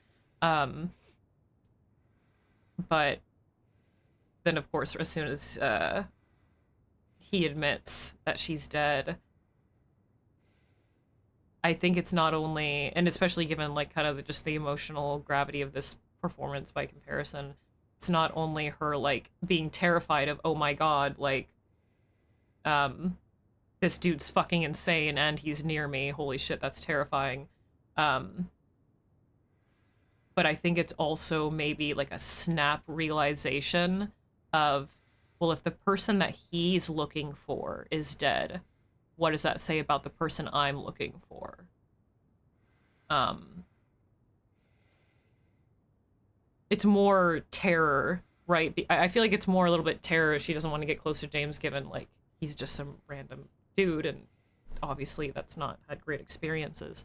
But then, of course, as soon as he admits that she's dead, I think it's not only, and especially given like kind of just the emotional gravity of this performance by comparison, it's not only her like being terrified of, oh my god, like this dude's fucking insane and he's near me, holy shit, that's terrifying. But I think it's also maybe like a snap realization of, well, if the person that he's looking for is dead, what does that say about the person I'm looking for? It's more terror, right? I feel like it's more a little bit terror. She doesn't want to get close to James, given like he's just some random dude, and obviously that's not had great experiences.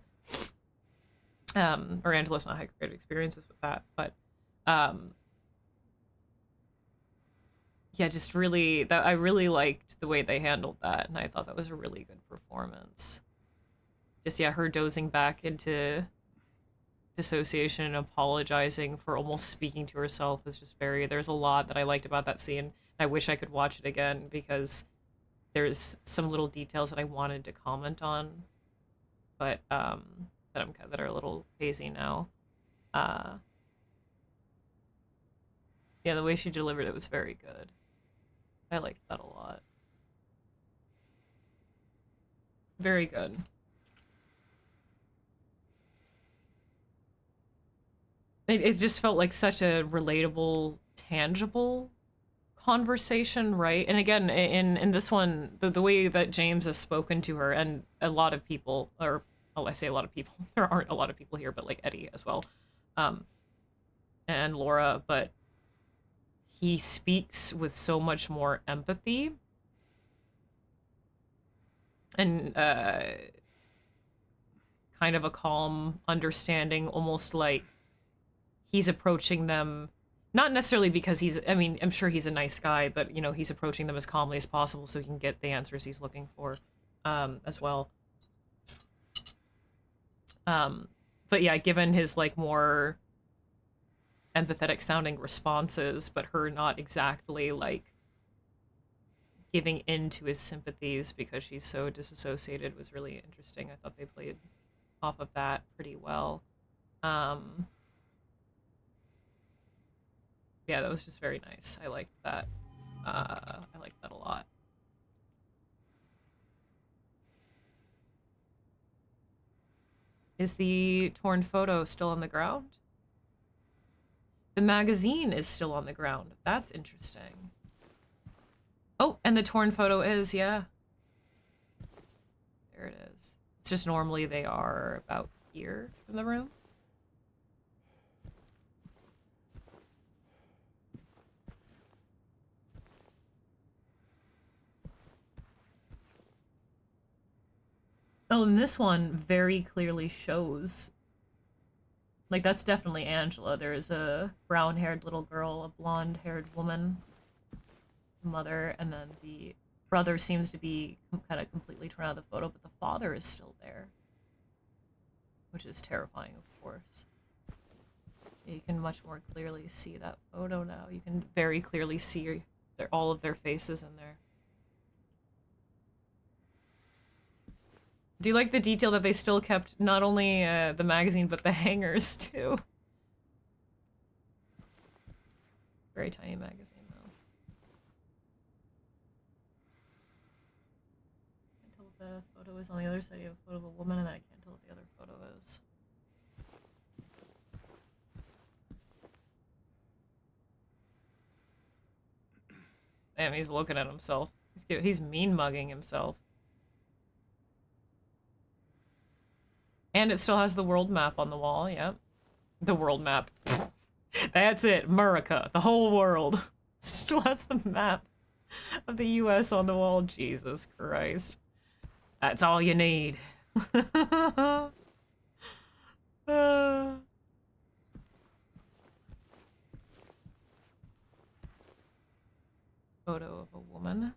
Or Angela's not had great experiences with that, but yeah, just really, that I really liked the way they handled that, and I thought that was a really good performance. Just, yeah, her dozing back into dissociation and apologizing for almost speaking to herself is just very, there's a lot that I liked about that scene. I wish I could watch it again, because there's some little details that I wanted to comment on, but that are a little hazy now. Yeah, the way she delivered it was very good. I liked that a lot. Very good. It just felt like such a relatable, tangible conversation, right? And again, in this one, the way that James has spoken to her, and a lot of people, or oh, I say a lot of people, there aren't a lot of people here, but like Eddie as well, and Laura, but he speaks with so much more empathy and kind of a calm understanding, almost like he's approaching them, not necessarily because he's, I mean, I'm sure he's a nice guy, but, you know, he's approaching them as calmly as possible so he can get the answers he's looking for, as well. But yeah, given his, like, more empathetic sounding responses, but her not exactly, like, giving in to his sympathies because she's so disassociated was really interesting. I thought they played off of that pretty well. Yeah, that was just very nice. I liked that. I liked that a lot. Is the torn photo still on the ground? The magazine is still on the ground. That's interesting. Oh, and the torn photo is, yeah. There it is. It's just normally they are about here in the room. Oh, and this one very clearly shows, like, that's definitely Angela. There's a brown-haired little girl, a blonde-haired woman, mother, and then the brother seems to be kind of completely torn out of the photo, but the father is still there, which is terrifying, of course. You can much more clearly see that photo now. You can very clearly see all of their faces in there. Do you like the detail that they still kept not only the magazine, but the hangers, too? Very tiny magazine, though. I can't tell if the photo is on the other side. You have a photo of a woman, and then I can't tell what the other photo is. Damn, he's looking at himself. He's mean mugging himself. And it still has the world map on the wall, yep. The world map. That's it, America, the whole world. Still has the map of the US on the wall, Jesus Christ. That's all you need. Photo of a woman.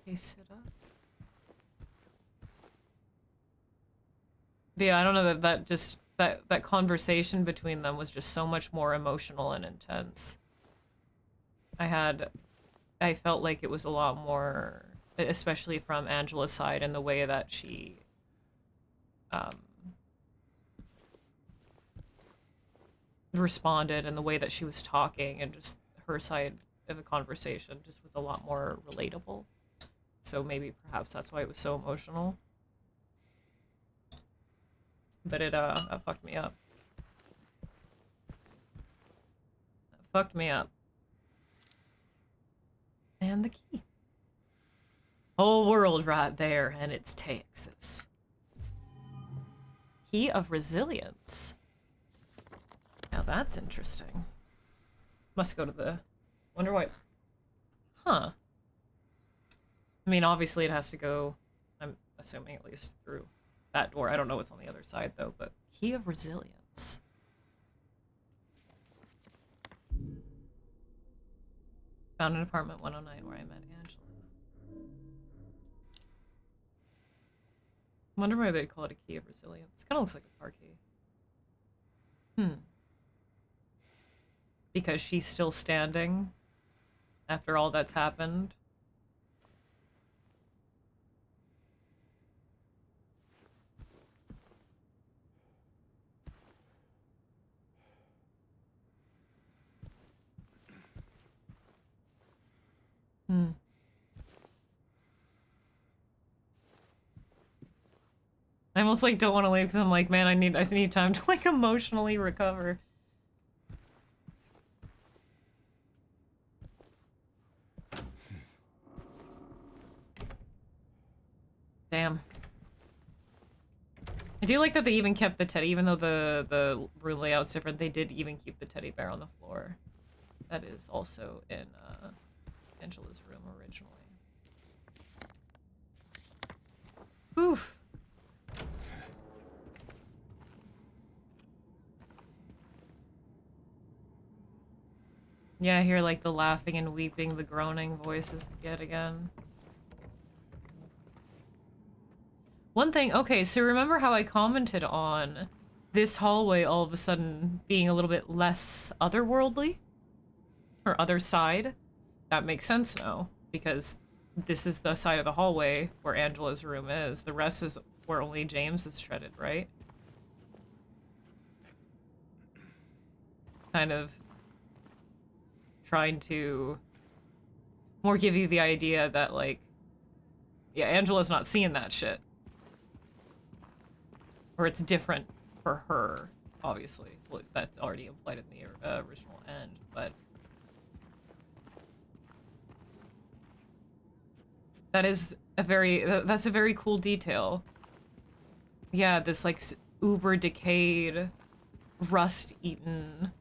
Hey, sit up. But yeah, I don't know, that conversation between them was just so much more emotional and intense. I felt like it was a lot more, especially from Angela's side, and the way that she responded and the way that she was talking, and just her side of the conversation just was a lot more relatable. So maybe perhaps that's why it was so emotional. But it that fucked me up. That fucked me up. And the key. Whole world right there, and it's Texas. Key of resilience. Now that's interesting. Must go to the... Wonder why... Huh. I mean, obviously it has to go, I'm assuming, at least through that door. I don't know what's on the other side, though, but... Key of resilience. Found in apartment 109 where I met Angela. Wonder why they'd call it a key of resilience. Kind of looks like a car key. Because she's still standing after all that's happened. I almost like don't want to leave because I'm like, man, I need time to like emotionally recover. Damn. I do like that they even kept the teddy, even though the room layout's different, they did even keep the teddy bear on the floor. That is also in Angela's room originally. Oof. Yeah, I hear like the laughing and weeping, the groaning voices yet again. One thing, okay, so remember how I commented on this hallway all of a sudden being a little bit less otherworldly? Or other side? That makes sense now, because this is the side of the hallway where Angela's room is. The rest is where only James is shredded, right? Kind of trying to more give you the idea that, like, yeah, Angela's not seeing that shit. Or it's different for her, obviously. Well, that's already implied in the original end, but... that's a very cool detail. Yeah, this, like, uber decayed, rust-eaten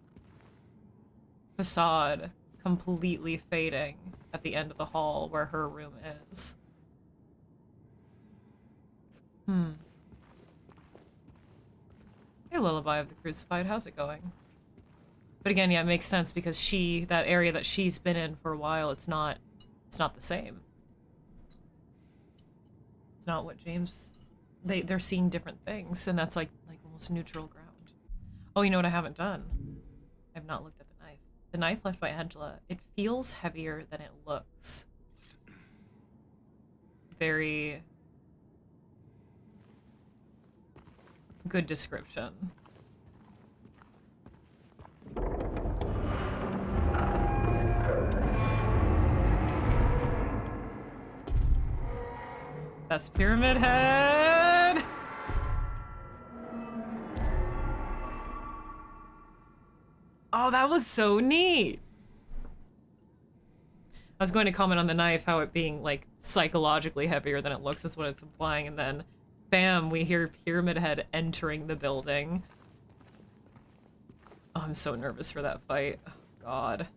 facade completely fading at the end of the hall where her room is. Hey, Lullaby of the Crucified, how's it going? But again, yeah, it makes sense because that area that she's been in for a while, it's not the same. It's not what James, they're seeing different things, and that's like almost neutral ground. Oh, you know what I haven't done? I've not looked at the knife. The knife left by Angela, it feels heavier than it looks. Very good description. That's Pyramid Head! Oh, that was so neat! I was going to comment on the knife, how it being, like, psychologically heavier than it looks is what it's implying, and then, bam, we hear Pyramid Head entering the building. Oh, I'm so nervous for that fight. Oh, God.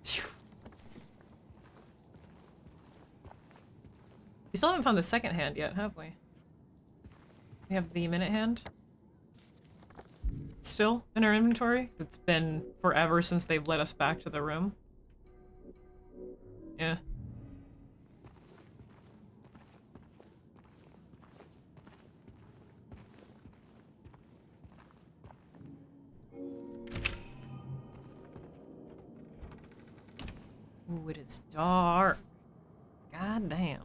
Phew. We still haven't found the second hand yet, have we? We have the minute hand. Still in our inventory. It's been forever since they've led us back to the room. Yeah. Ooh, it is dark. God damn.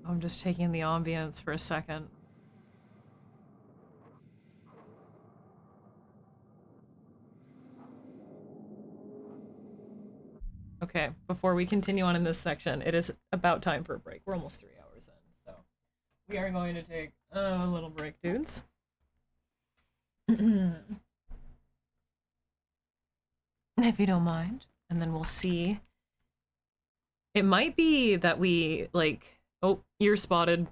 I'm just taking the ambience for a second. Okay, before we continue on in this section, it is about time for a break. We're almost 3 hours in, so we are going to take a little break, dudes. If you don't mind. And then we'll see. It might be that we, like... Oh, ear spotted.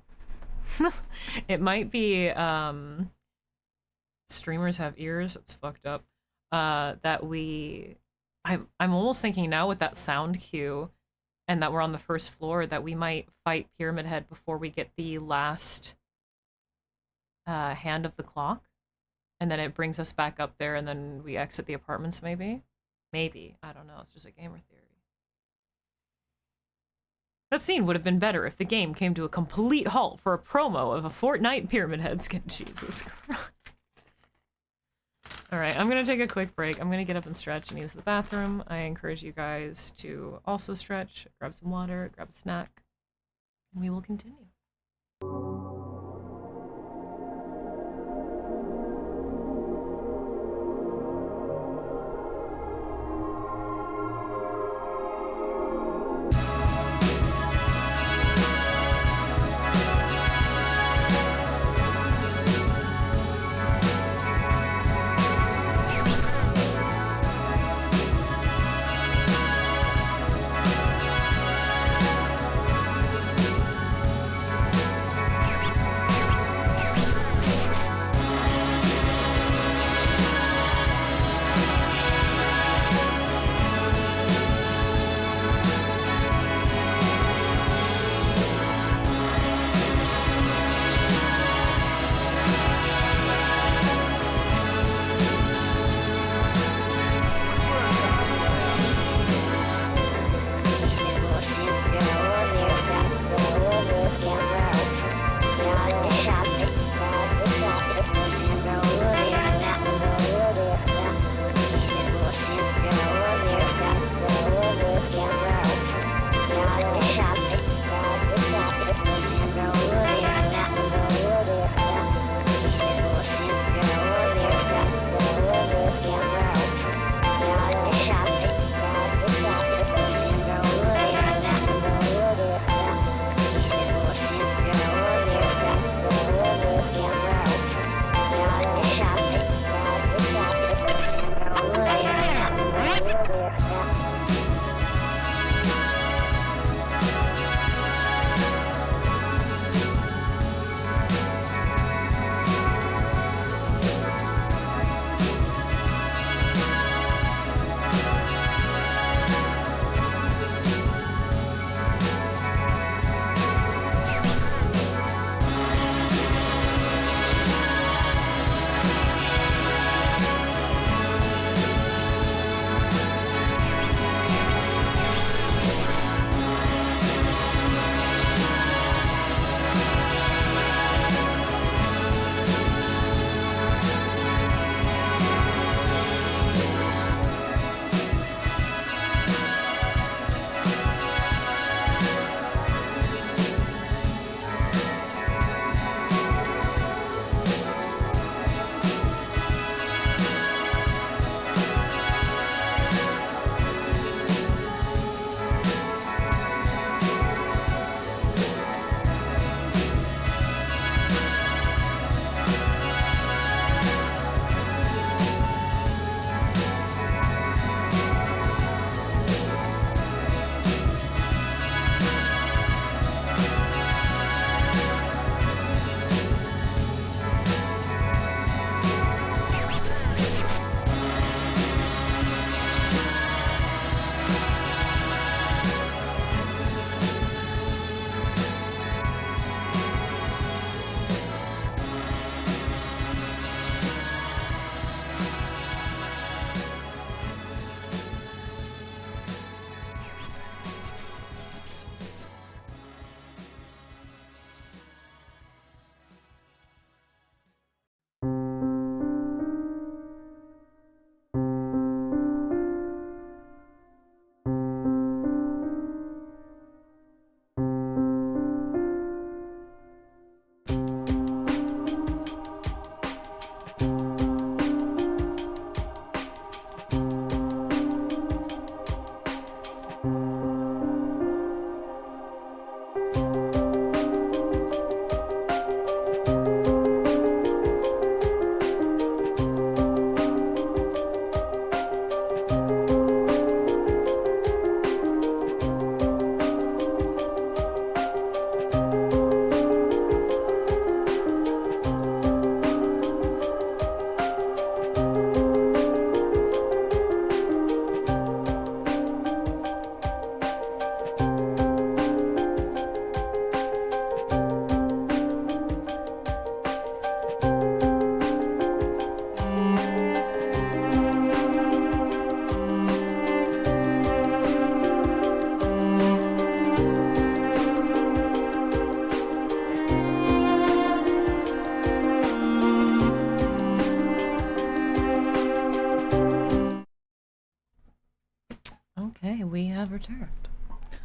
It might be, streamers have ears. It's fucked up. That we... I'm almost thinking now with that sound cue and that we're on the first floor that we might fight Pyramid Head before we get the last hand of the clock. And then it brings us back up there and then we exit the apartments maybe? Maybe. I don't know. It's just a gamer theory. That scene would have been better if the game came to a complete halt for a promo of a Fortnite Pyramid Head skin. Jesus Christ. Alright, I'm gonna take a quick break. I'm gonna get up and stretch and use the bathroom. I encourage you guys to also stretch, grab some water, grab a snack, and we will continue.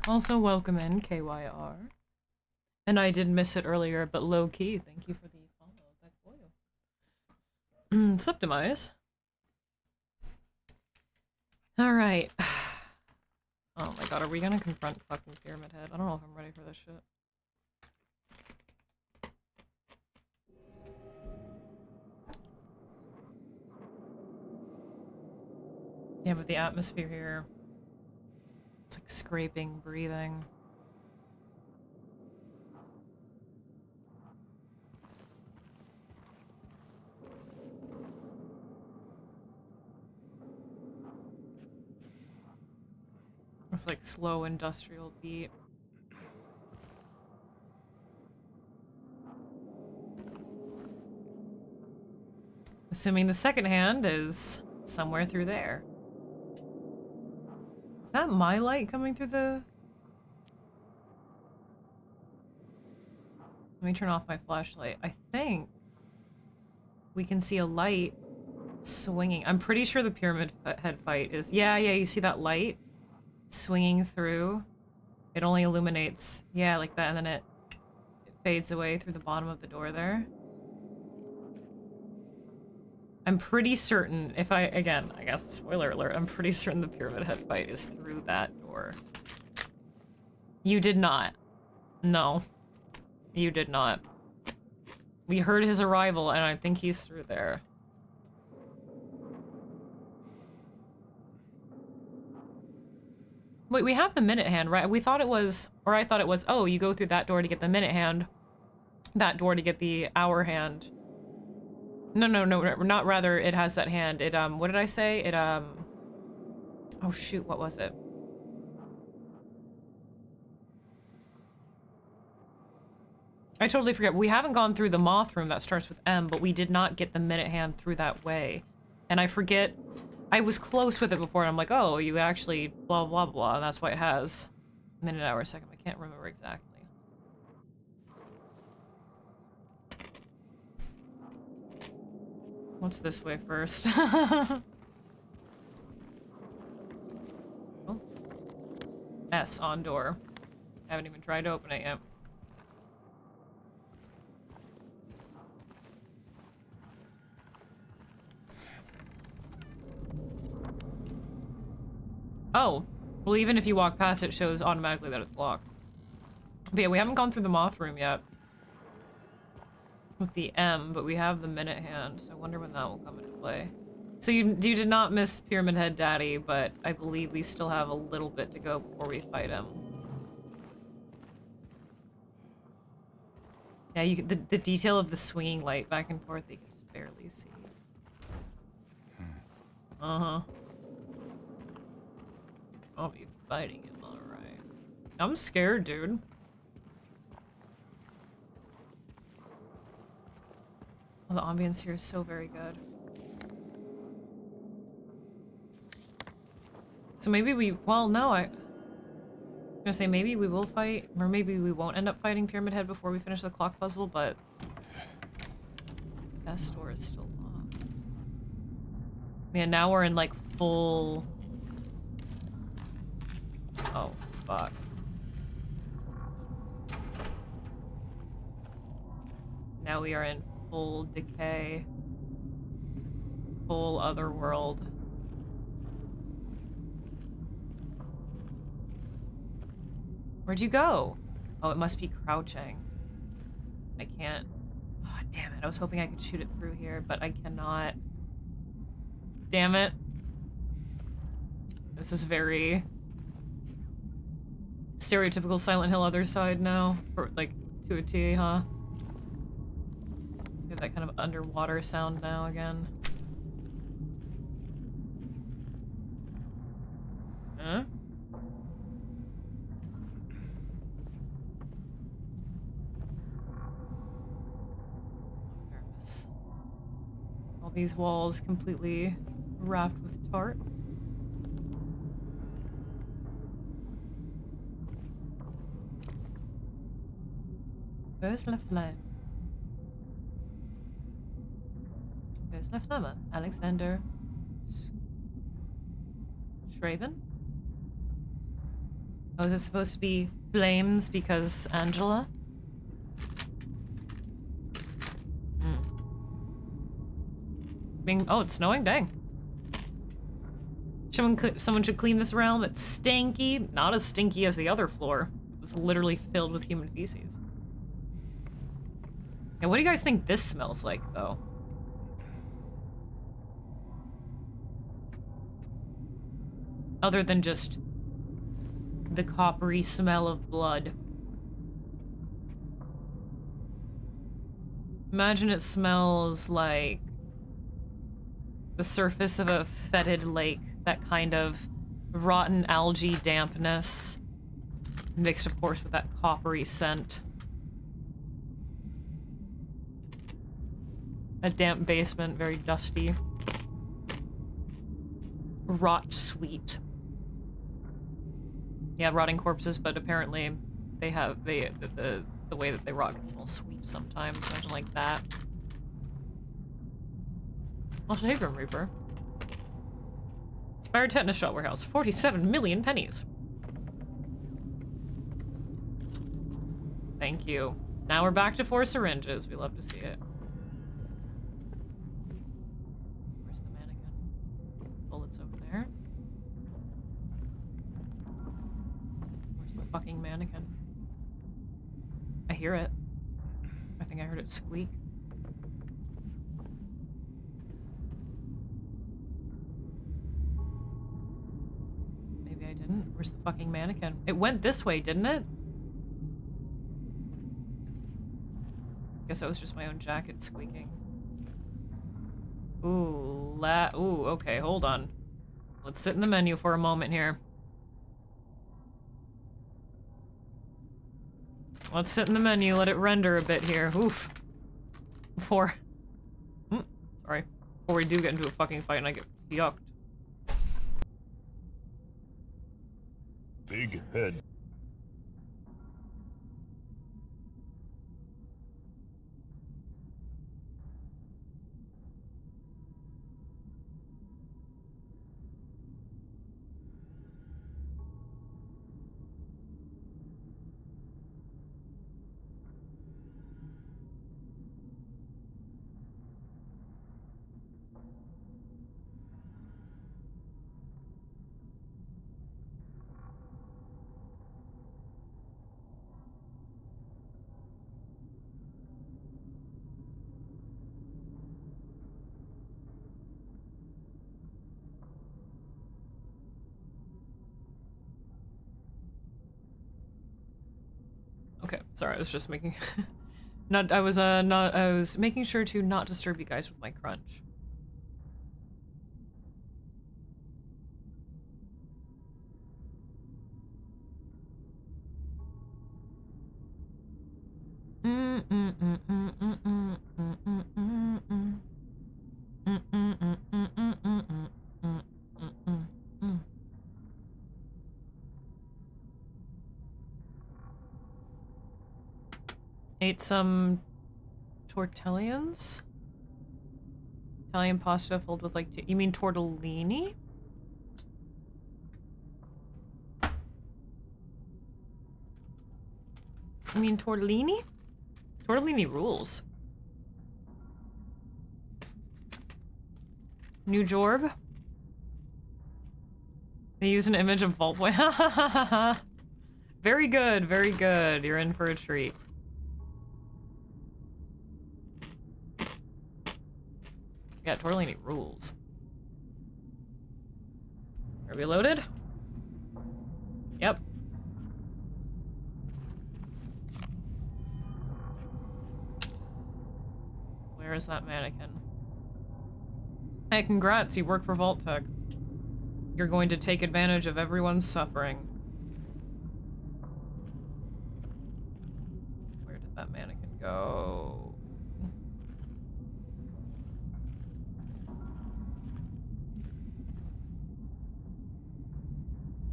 Also, welcome in, KYR. And I did miss it earlier, but low key, thank you for the follow. That oil. Septimize. Alright. Oh my god, are we gonna confront fucking Pyramid Head? I don't know if I'm ready for this shit. Yeah, but the atmosphere here... It's like scraping, breathing. It's like slow industrial beat. Assuming the second hand is somewhere through there. Is that my light coming through the... Let me turn off my flashlight. I think we can see a light swinging. I'm pretty sure the Pyramid Head fight is... Yeah, you see that light swinging through? It only illuminates, yeah, like that, and then it fades away through the bottom of the door there. I'm pretty certain, if I, again, I guess, spoiler alert, I'm pretty certain the Pyramid Head fight is through that door. You did not. No. You did not. We heard his arrival, and I think he's through there. Wait, we have the minute hand, right? We thought it was, or I thought it was, oh, you go through that door to get the minute hand, that door to get the hour hand. No, not rather it has that hand. It, what did I say? It, oh shoot, what was it? I totally forget. We haven't gone through the moth room that starts with M, but we did not get the minute hand through that way. And I forget, I was close with it before, and I'm like, oh, you actually blah, blah, blah, and that's why it has minute, hour, second. I can't remember exactly. What's this way first? Oh. S on door. Haven't even tried to open it yet. Oh, well, even if you walk past it, shows automatically that it's locked. But yeah, we haven't gone through the moth room yet with the M, but we have the minute hand, so I wonder when that will come into play. So you did not miss Pyramid Head Daddy, but I believe we still have a little bit to go before we fight him. Yeah, the detail of the swinging light back and forth, you can just barely see. Uh-huh. I'll be fighting him, alright. I'm scared, dude. Oh, the ambience here is so very good. So maybe we, well, no, I'm gonna say maybe we will fight, or maybe we won't end up fighting Pyramid Head before we finish the clock puzzle, but that door is still locked. Yeah, now we're in like full... Oh, fuck. Now we are in full decay. Full other world. Where'd you go? Oh, it must be crouching. I can't... Oh, damn it. I was hoping I could shoot it through here, but I cannot. Damn it. This is very... stereotypical Silent Hill other side now. For, like, to a T, huh? We have that kind of underwater sound now again. Huh? Nervous. All these walls completely wrapped with tarp. Where's La Flamme? Where's La Flamme? Alexander... Schraven? Oh, is it supposed to be flames because Angela? Oh, it's snowing? Dang. Someone should clean this realm. It's stinky. Not as stinky as the other floor. It's literally filled with human feces. And what do you guys think this smells like, though? Other than just the coppery smell of blood. Imagine it smells like the surface of a fetid lake. That kind of rotten algae dampness. Mixed, of course, with that coppery scent. A damp basement, very dusty. Rot sweet. Yeah, rotting corpses, but apparently they have the way that they rot can smell sweet sometimes. Imagine like that. Also, hey, Grim Reaper. Expired tetanus shot warehouse. 47 million pennies. Thank you. Now we're back to 4 syringes. We love to see it. Where's the mannequin? Bullets over there. Where's the fucking mannequin? I hear it. I think I heard it squeak. Maybe I didn't. Where's the fucking mannequin? It went this way, didn't it? Guess that was just my own jacket squeaking. Ooh, ooh, okay, hold on. Let's sit in the menu for a moment here. Let's sit in the menu, let it render a bit here. Oof. Before... sorry. Before we do get into a fucking fight and I get yucked.
Big head.
Okay, sorry, I was just making... I was making sure to not disturb you guys with my crunch. Ate some tortillions? Italian pasta filled with like, you mean tortellini? You mean tortellini? Tortellini rules. New Jorb? They use an image of Vault Boy. Very good, very good. You're in for a treat. Yeah, tortellini rules. Are we loaded? Yep. Where is that mannequin? Hey, congrats, you work for Vault Tech. You're going to take advantage of everyone's suffering. Where did that mannequin go?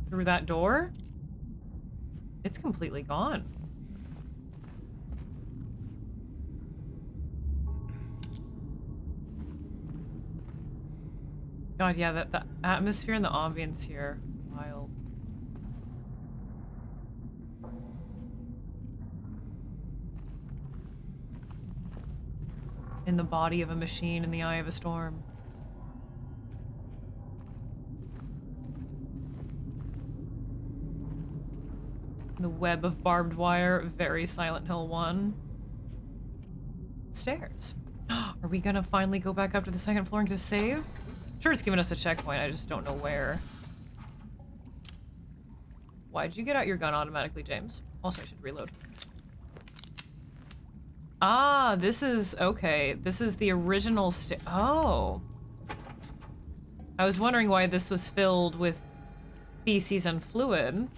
Through that door? It's completely gone. God, yeah, the atmosphere and the ambience here, wild. In the body of a machine in the eye of a storm. The web of barbed wire, very Silent Hill 1. Stairs. Are we gonna finally go back up to the second floor and get a save? I'm sure it's giving us a checkpoint, I just don't know where. Why'd you get out your gun automatically, James? Also, I should reload. Ah, this is... okay. This is the original oh. I was wondering why this was filled with feces and fluid.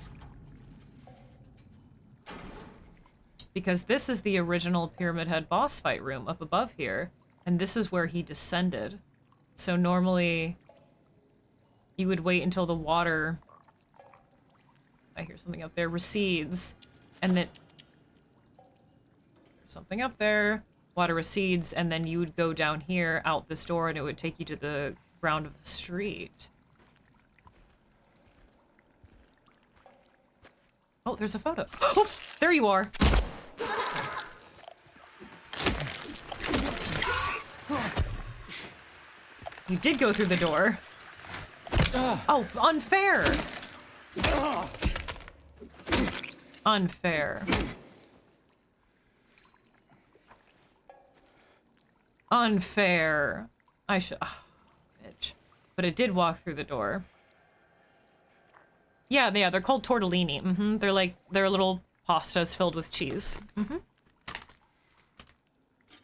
Because this is the original Pyramid Head boss fight room up above here. And this is where he descended. So normally, you would wait until the water... I hear something up there. Recedes. And then... something up there. Water recedes, and then you would go down here, out this door, and it would take you to the ground of the street. Oh, there's a photo. Oh, there you are. You did go through the door. Oh, unfair. Unfair. Unfair. I should... oh, bitch. But it did walk through the door. Yeah, they're called tortellini. They're little pastas filled with cheese.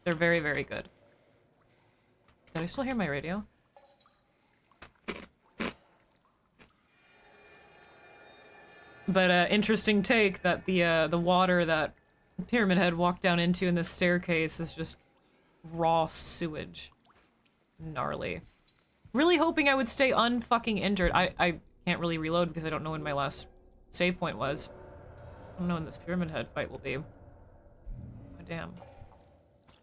They're very, very good. Did I still hear my radio? But interesting take that the water that Pyramid Head walked down into in this staircase is just raw sewage. Gnarly. Really hoping I would stay unfucking injured. I can't really reload because I don't know when my last save point was. I don't know when this Pyramid Head fight will be. Oh, damn.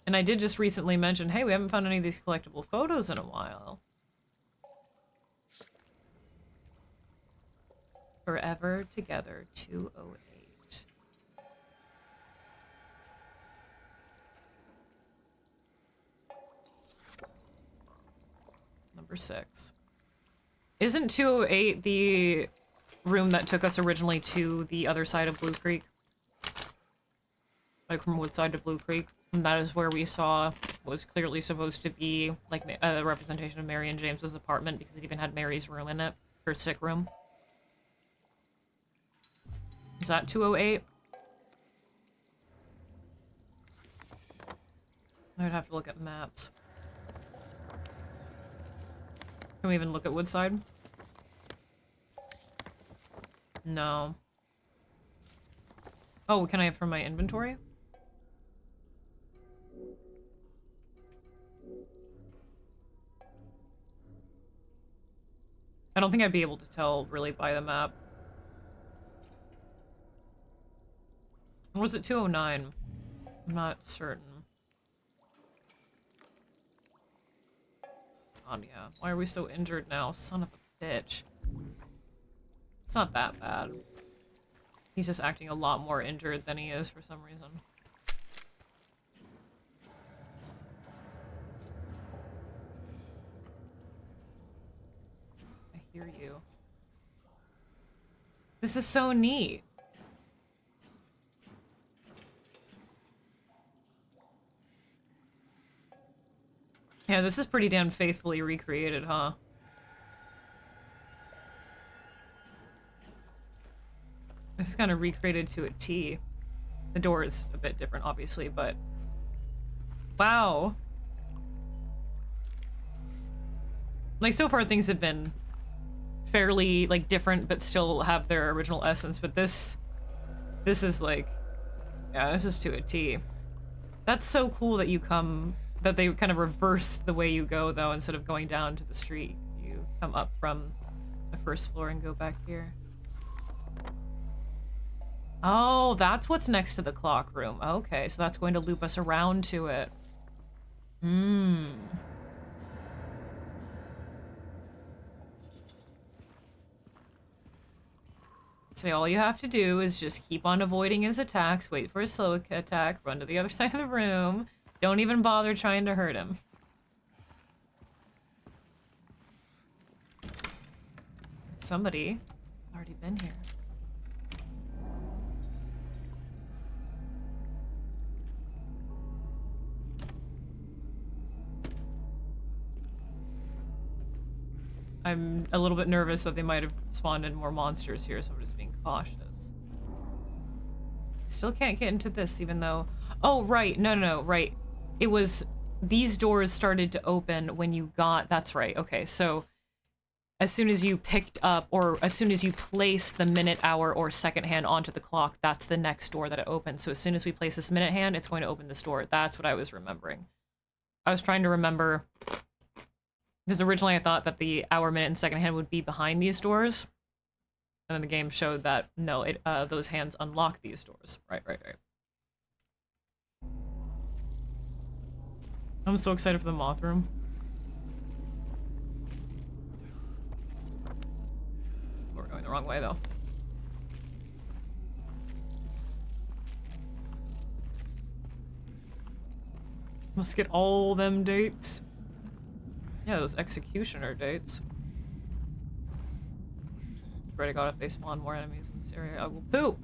And I did just recently mention, hey, we haven't found any of these collectible photos in a while. Forever Together 208. Number 6. Isn't 208 the room that took us originally to the other side of Blue Creek? Like from Woodside to Blue Creek? And that is where we saw was clearly supposed to be like a representation of Mary and James's apartment because it even had Mary's room in it. Her sick room. Is that 208? I would have to look at maps. Can we even look at Woodside? No. Oh, can I have from my inventory? I don't think I'd be able to tell really by the map. Or was it 209? I'm not certain. God, yeah. Why are we so injured now? Son of a bitch. It's not that bad. He's just acting a lot more injured than he is for some reason. I hear you. This is so neat. Yeah, this is pretty damn faithfully recreated, huh? It's kind of recreated to a T. The door is a bit different, obviously, but... wow. Like, so far things have been fairly, like, different, but still have their original essence, but this is, like... yeah, this is to a T. That's so cool that you come... that they kind of reverse the way you go, though, instead of going down to the street. You come up from the first floor and go back here. Oh, that's what's next to the clock room. Okay, so that's going to loop us around to it. Hmm. Say all you have to do is just keep on avoiding his attacks, wait for a slow attack, run to the other side of the room. Don't even bother trying to hurt him. Somebody already been here. I'm a little bit nervous that they might have spawned in more monsters here, so I'm just being cautious. Still can't get into this, even though... Oh, right. No, right. It was... These doors started to open when you got... That's right. Okay, so... As soon as you picked up, or as soon as you place the minute, hour, or second hand onto the clock, that's the next door that it opens. So as soon as we place this minute hand, it's going to open this door. That's what I was remembering. I was trying to remember... Because originally I thought that the hour, minute, and second hand would be behind these doors. And then the game showed that, no, those hands unlock these doors. Right. I'm so excited for the moth room. We're going the wrong way, though. Must get all them dates. Yeah, those executioner dates. Swear to God, if they spawn more enemies in this area, I will poop!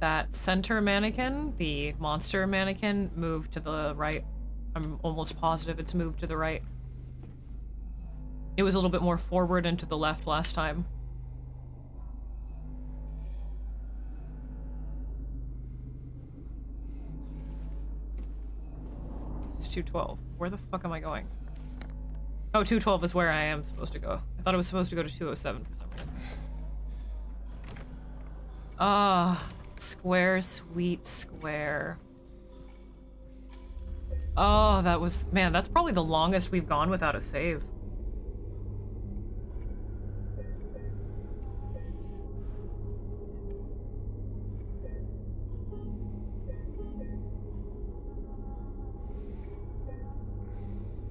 That center mannequin, the monster mannequin, moved to the right. I'm almost positive it's moved to the right. It was a little bit more forward and to the left last time. This is 212. Where the fuck am I going? Oh, 212 is where I am supposed to go. I thought I was supposed to go to 207 for some reason. Ah, square, sweet square. Oh, that was... Man, that's probably the longest we've gone without a save.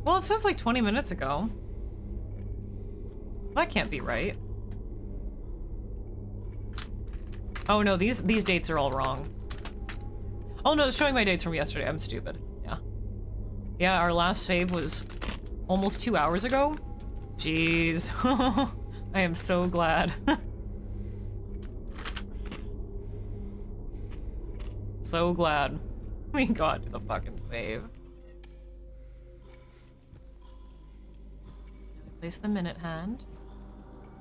Well, it says like 20 minutes ago. That can't be right. Oh no, these dates are all wrong. Oh no, it's showing my dates from yesterday. I'm stupid. Yeah. Yeah, our last save was almost 2 hours ago. Jeez. I am so glad. So glad we got to the fucking save. Place the minute hand.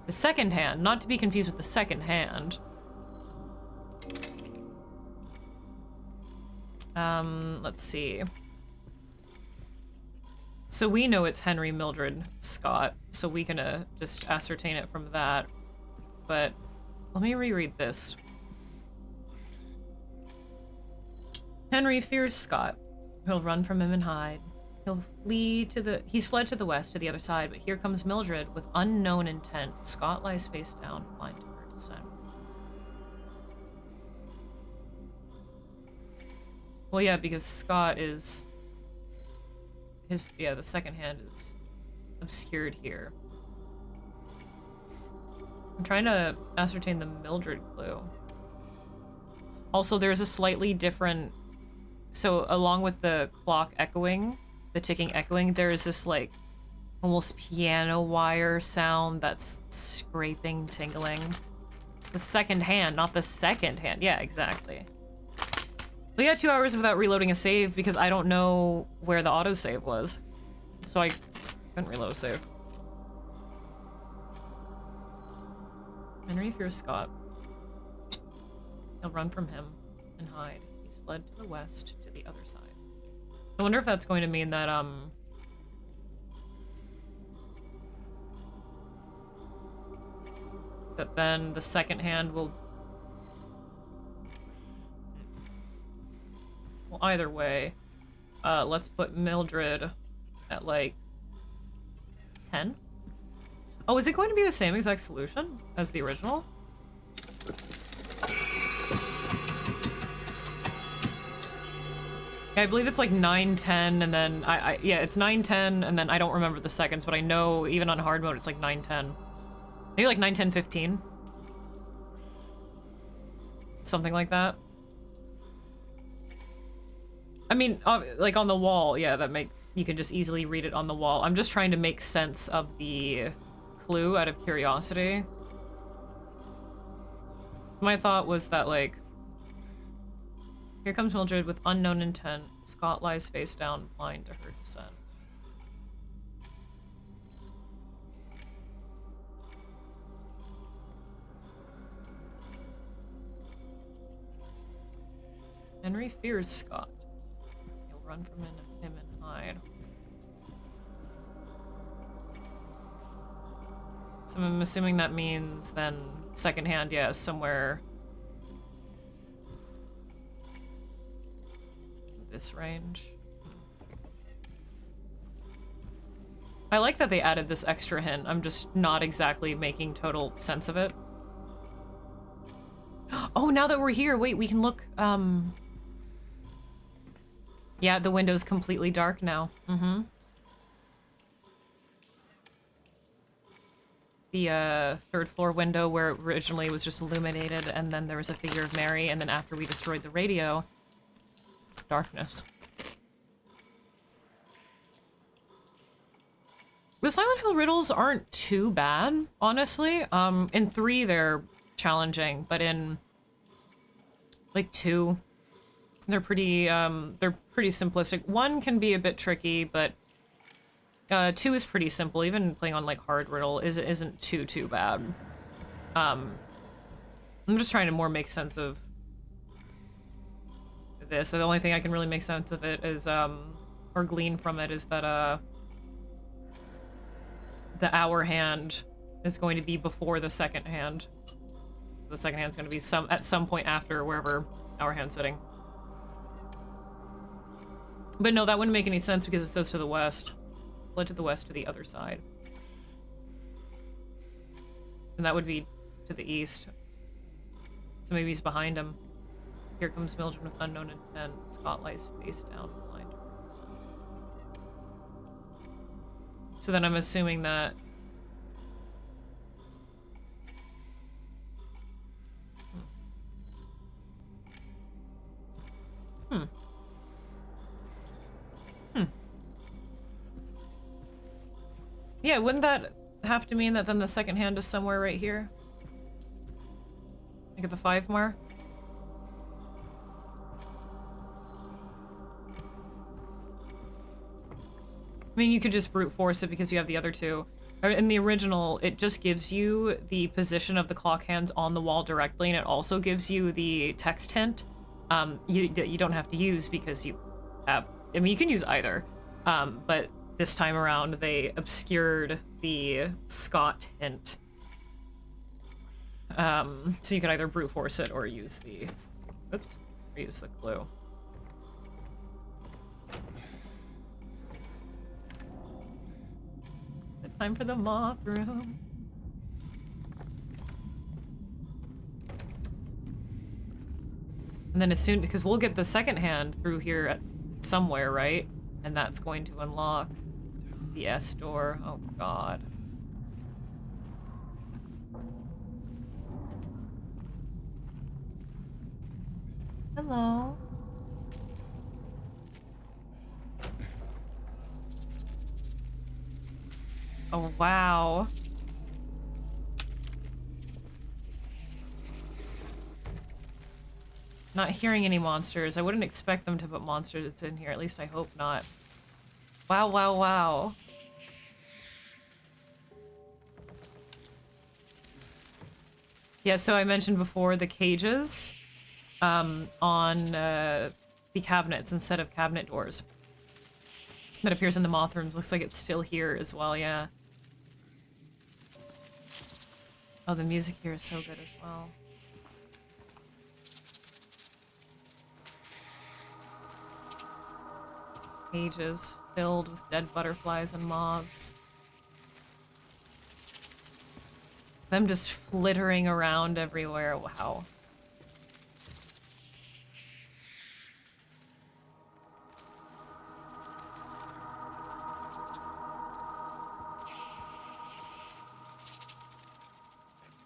The second hand, not to be confused with the second hand. Let's see. So we know it's Henry, Mildred, Scott, so we can just ascertain it from that. But let me reread this. Henry fears Scott. He'll run from him and hide. He'll flee to the... He's fled to the west, to the other side, but here comes Mildred with unknown intent. Scott lies face down, blind to her descent. Well, yeah, because Scott is... the second hand is obscured here. I'm trying to ascertain the Mildred clue. Also, there's a slightly different... So, along with the clock echoing... The ticking echoing, there's this like almost piano wire sound that's scraping, tingling. The second hand, not the second hand. Yeah, exactly. We got 2 hours without reloading a save because I don't know where the autosave was. So I couldn't reload a save. Henry fears Scott. He'll run from him and hide. He's fled to the west to the other side. I wonder if that's going to mean that, that then the second hand will... Well, either way, let's put Mildred at, like, 10? Oh, is it going to be the same exact solution as the original? I believe it's like 9:10, and then yeah, it's 9:10, and then I don't remember the seconds, but I know even on hard mode it's like 9:10. Maybe like 9:10:15. Something like that. I mean, like on the wall, yeah, you can just easily read it on the wall. I'm just trying to make sense of the clue out of curiosity. My thought was that, like, here comes Mildred with unknown intent. Scott lies face down, blind to her descent. Henry fears Scott. He'll run from him and hide. So I'm assuming that means then secondhand, yeah, somewhere this range. I like that they added this extra hint. I'm just not exactly making total sense of it. Oh, now that we're here, wait, we can look, yeah, the window's completely dark now. Mm-hmm. The third floor window where it originally was just illuminated, and then there was a figure of Mary, and then after we destroyed the radio, darkness. The Silent Hill riddles aren't too bad, honestly. In 3 they're challenging, but in like 2 they're pretty simplistic. 1 can be a bit tricky, but 2 is pretty simple. Even playing on like hard riddle isn't too bad. I'm just trying to more make sense of this. So the only thing I can really make sense of it is or glean from it is that the hour hand is going to be before the second hand. The second hand's going to be at some point after wherever our hand's sitting. But no, that wouldn't make any sense because it says to the west. Led to the west to the other side. And that would be to the east. So maybe he's behind him. Here comes Mildred with unknown intent. Scott lies face down, blind. So then I'm assuming that... Yeah, wouldn't that have to mean that then the second hand is somewhere right here? Like at the 5 mark? I mean, you could just brute force it because you have the other 2. In the original, it just gives you the position of the clock hands on the wall directly, and it also gives you the text hint that you don't have to use because you have... I mean, you can use either, but this time around, they obscured the Scott hint. So you can either brute force it or use the... Oops. Or use the clue. Time for the moth room. And then as soon... Because we'll get the second hand through here at somewhere, right? And that's going to unlock the S door. Oh, God. Hello. Oh, wow. Not hearing any monsters. I wouldn't expect them to put monsters in here. At least I hope not. Wow, wow, wow. Yeah, so I mentioned before the cages on the cabinets instead of cabinet doors. That appears in the moth rooms. Looks like it's still here as well, yeah. Oh, the music here is so good as well. Cages filled with dead butterflies and moths. Them just flittering around everywhere. Wow.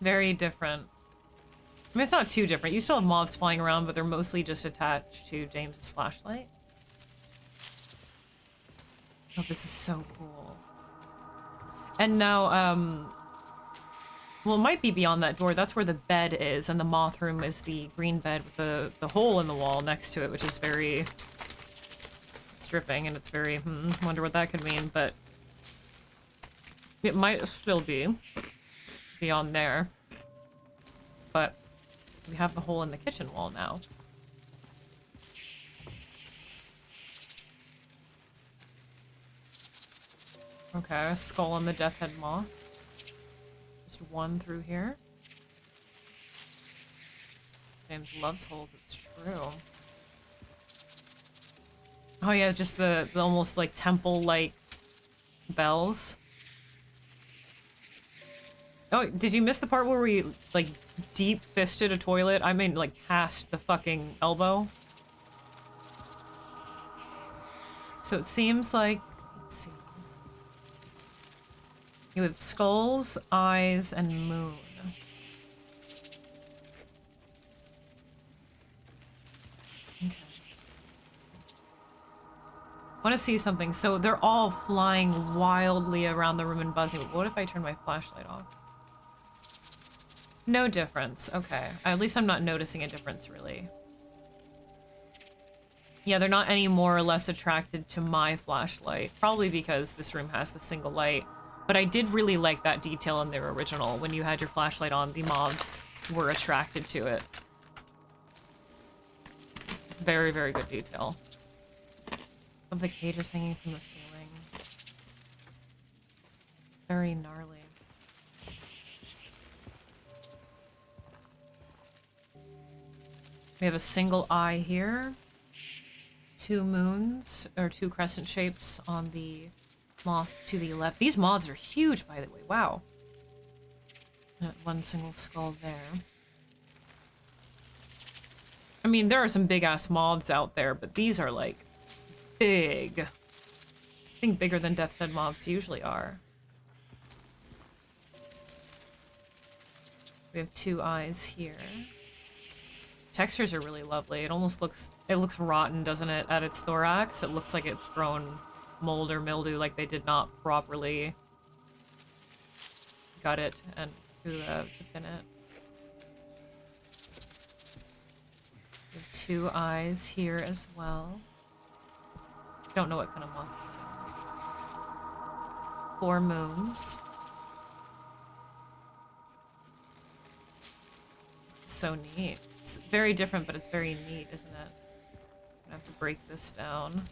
Very different. I mean, it's not too different. You still have moths flying around, but they're mostly just attached to James's flashlight. Oh, this is so cool. And now, well, it might be beyond that door. That's where the bed is, and the moth room is the green bed with the hole in the wall next to it, which is very stripping, and it's very, wonder what that could mean, but it might still be beyond there. But we have the hole in the kitchen wall now. Okay, skull on the death head moth. Just one through here. James loves holes, it's true. Oh yeah, just the almost like temple-like bells. Oh, did you miss the part where we like deep-fisted a toilet? I mean like past the fucking elbow. So it seems like, let's see. You have skulls, eyes, and moon. Okay. I want to see something. So they're all flying wildly around the room and buzzing. What if I turn my flashlight off? No difference. Okay. At least I'm not noticing a difference, really. Yeah, they're not any more or less attracted to my flashlight. Probably because this room has the single light. But I did really like that detail in their original. When you had your flashlight on, the moths were attracted to it. Very, very good detail. Of the cages hanging from the ceiling. Very gnarly. We have a single eye here. Two moons, or two crescent shapes on the moth to the left. These moths are huge, by the way. Wow. And one single skull there. I mean, there are some big-ass moths out there, but these are, like, big. I think bigger than Death's Head moths usually are. We have two eyes here. Textures are really lovely. It almost looks, it looks rotten, doesn't it, at its thorax? It looks like it's grown mold or mildew, like they did not properly gut it and to pin it. We have two eyes here as well. Don't know what kind of moth it is. Four moons. So neat. It's very different, but it's very neat, isn't it? I'm gonna have to break this down.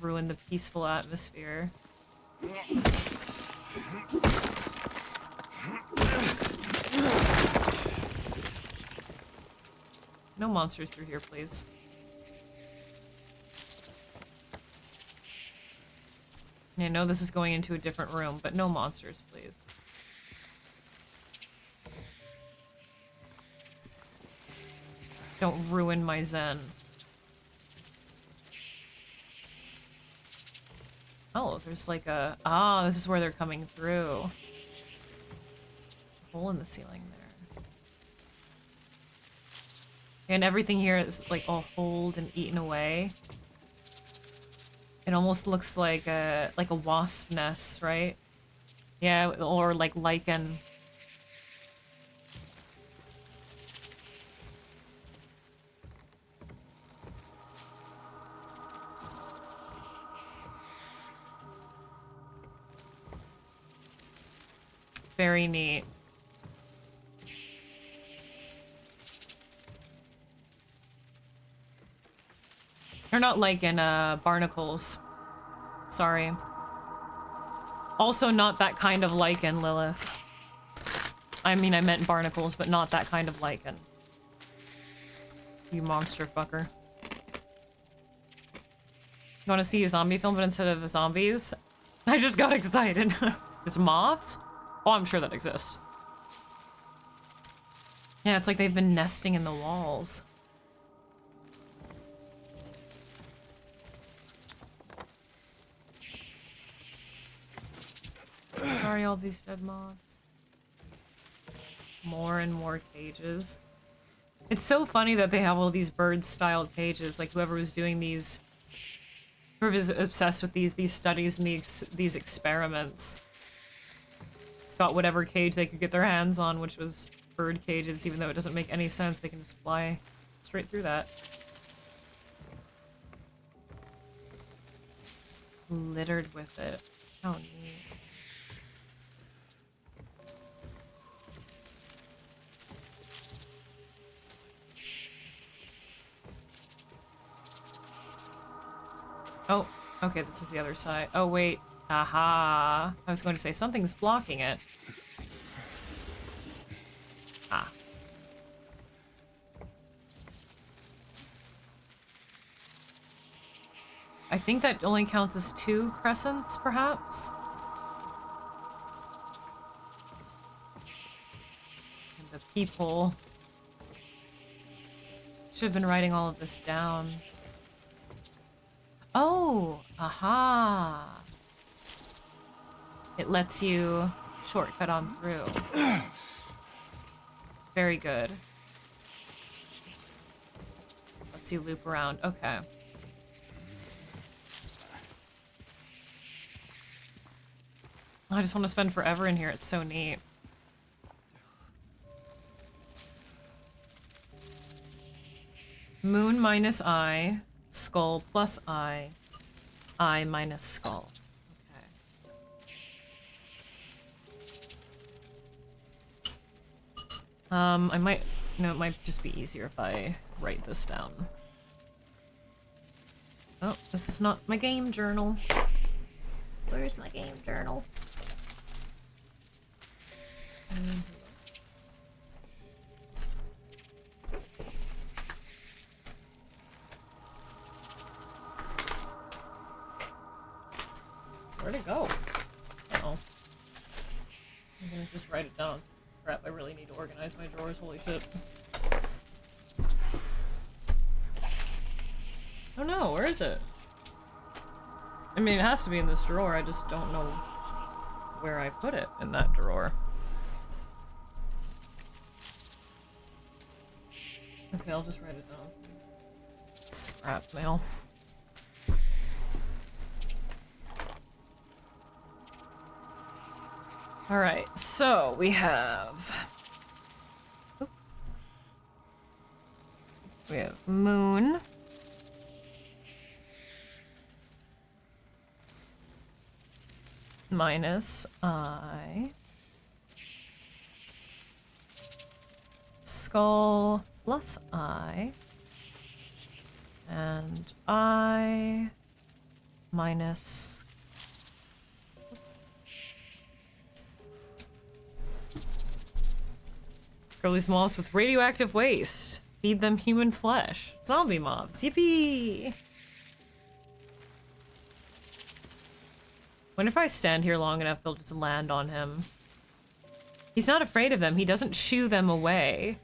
Ruin the peaceful atmosphere. No monsters through here, please. I know this is going into a different room, but no monsters, please. Don't ruin my zen. Oh, there's like a... Ah, this is where they're coming through. Hole in the ceiling there. And everything here is like all holed and eaten away. It almost looks like a wasp nest, right? Yeah, or like lichen. Very neat. They're not like in barnacles. Sorry. Also not that kind of lichen, Lilith. I mean, I meant barnacles, but not that kind of lichen. You monster fucker. You want to see a zombie film, but instead of zombies? I just got excited. It's moths? Oh, I'm sure that exists. Yeah, it's like they've been nesting in the walls. Sorry, all these dead moths. more and more cages. It's so funny that they have all these bird-styled cages. Like whoever was doing these, whoever's obsessed with these studies and these experiments, it's got whatever cage they could get their hands on, which was bird cages. Even though it doesn't make any sense, they can just fly straight through that. Littered with it. How neat. Oh, okay, this is the other side. Oh, wait. Aha. I was going to say something's blocking it. Ah. I think that only counts as 2 crescents, perhaps? And the peephole. Should have been writing all of this down. Oh, aha. It lets you shortcut on through. Very good. Lets you loop around. Okay. I just want to spend forever in here. It's so neat. Moon minus I. Skull plus I minus skull. Okay. I might, it might just be easier if I write this down. Oh, this is not my game journal.
Where's my game journal?
Where'd it go? Uh-oh. I'm gonna just write it down. Crap, I really need to organize my drawers. Holy shit. Oh no, where is it? I mean, it has to be in this drawer. I just don't know where I put it in that drawer. Okay, I'll just write it down. Scrap mail. Alright, so we have... We have moon. Minus I. Skull plus I. And I minus... Curly's moths with radioactive waste. Feed them human flesh. Zombie moths. Yippee! Wonder if I stand here long enough, they'll just land on him. He's not afraid of them. He doesn't shoo them away.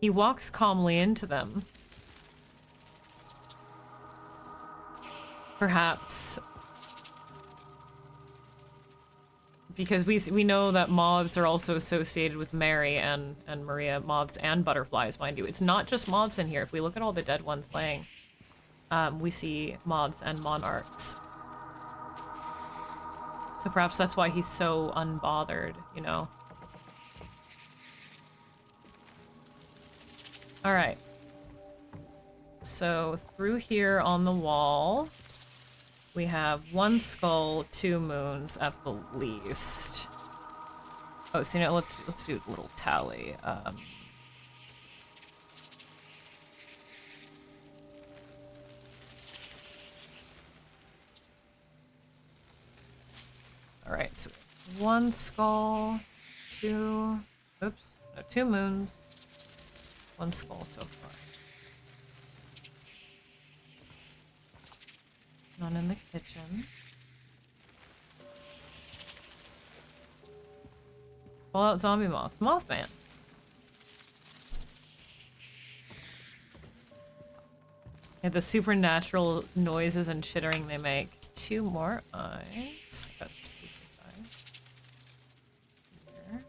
He walks calmly into them. Perhaps... because we know that moths are also associated with Mary and Maria. Moths and butterflies, mind you. It's not just moths in here. If we look at all the dead ones laying, we see moths and monarchs. So perhaps that's why he's so unbothered, you know? Alright. So through here on the wall... we have 1 skull, 2 moons at the least. Oh, so you know, let's do a little tally. All right, so 1 skull, 2. Oops, no, 2 moons, 1 skull so far. None in the kitchen. Fallout zombie moth. Mothman. Yeah, the supernatural noises and chittering they make. 2 more eyes. Here.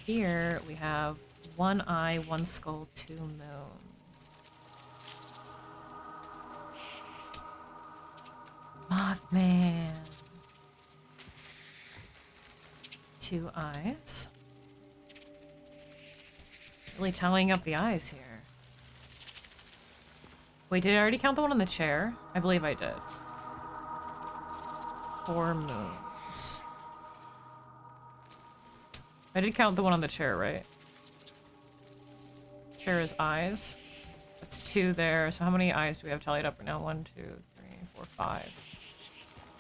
here we have 1 eye, 1 skull, 2 moons. Mothman. 2 eyes. Really tallying up the eyes here. Wait, did I already count the one on the chair? I believe I did. 4 moons. I did count the one on the chair, right? Chair is eyes. That's 2 there. So how many eyes do we have tallied up right now? 1, 2, 3, 4, 5.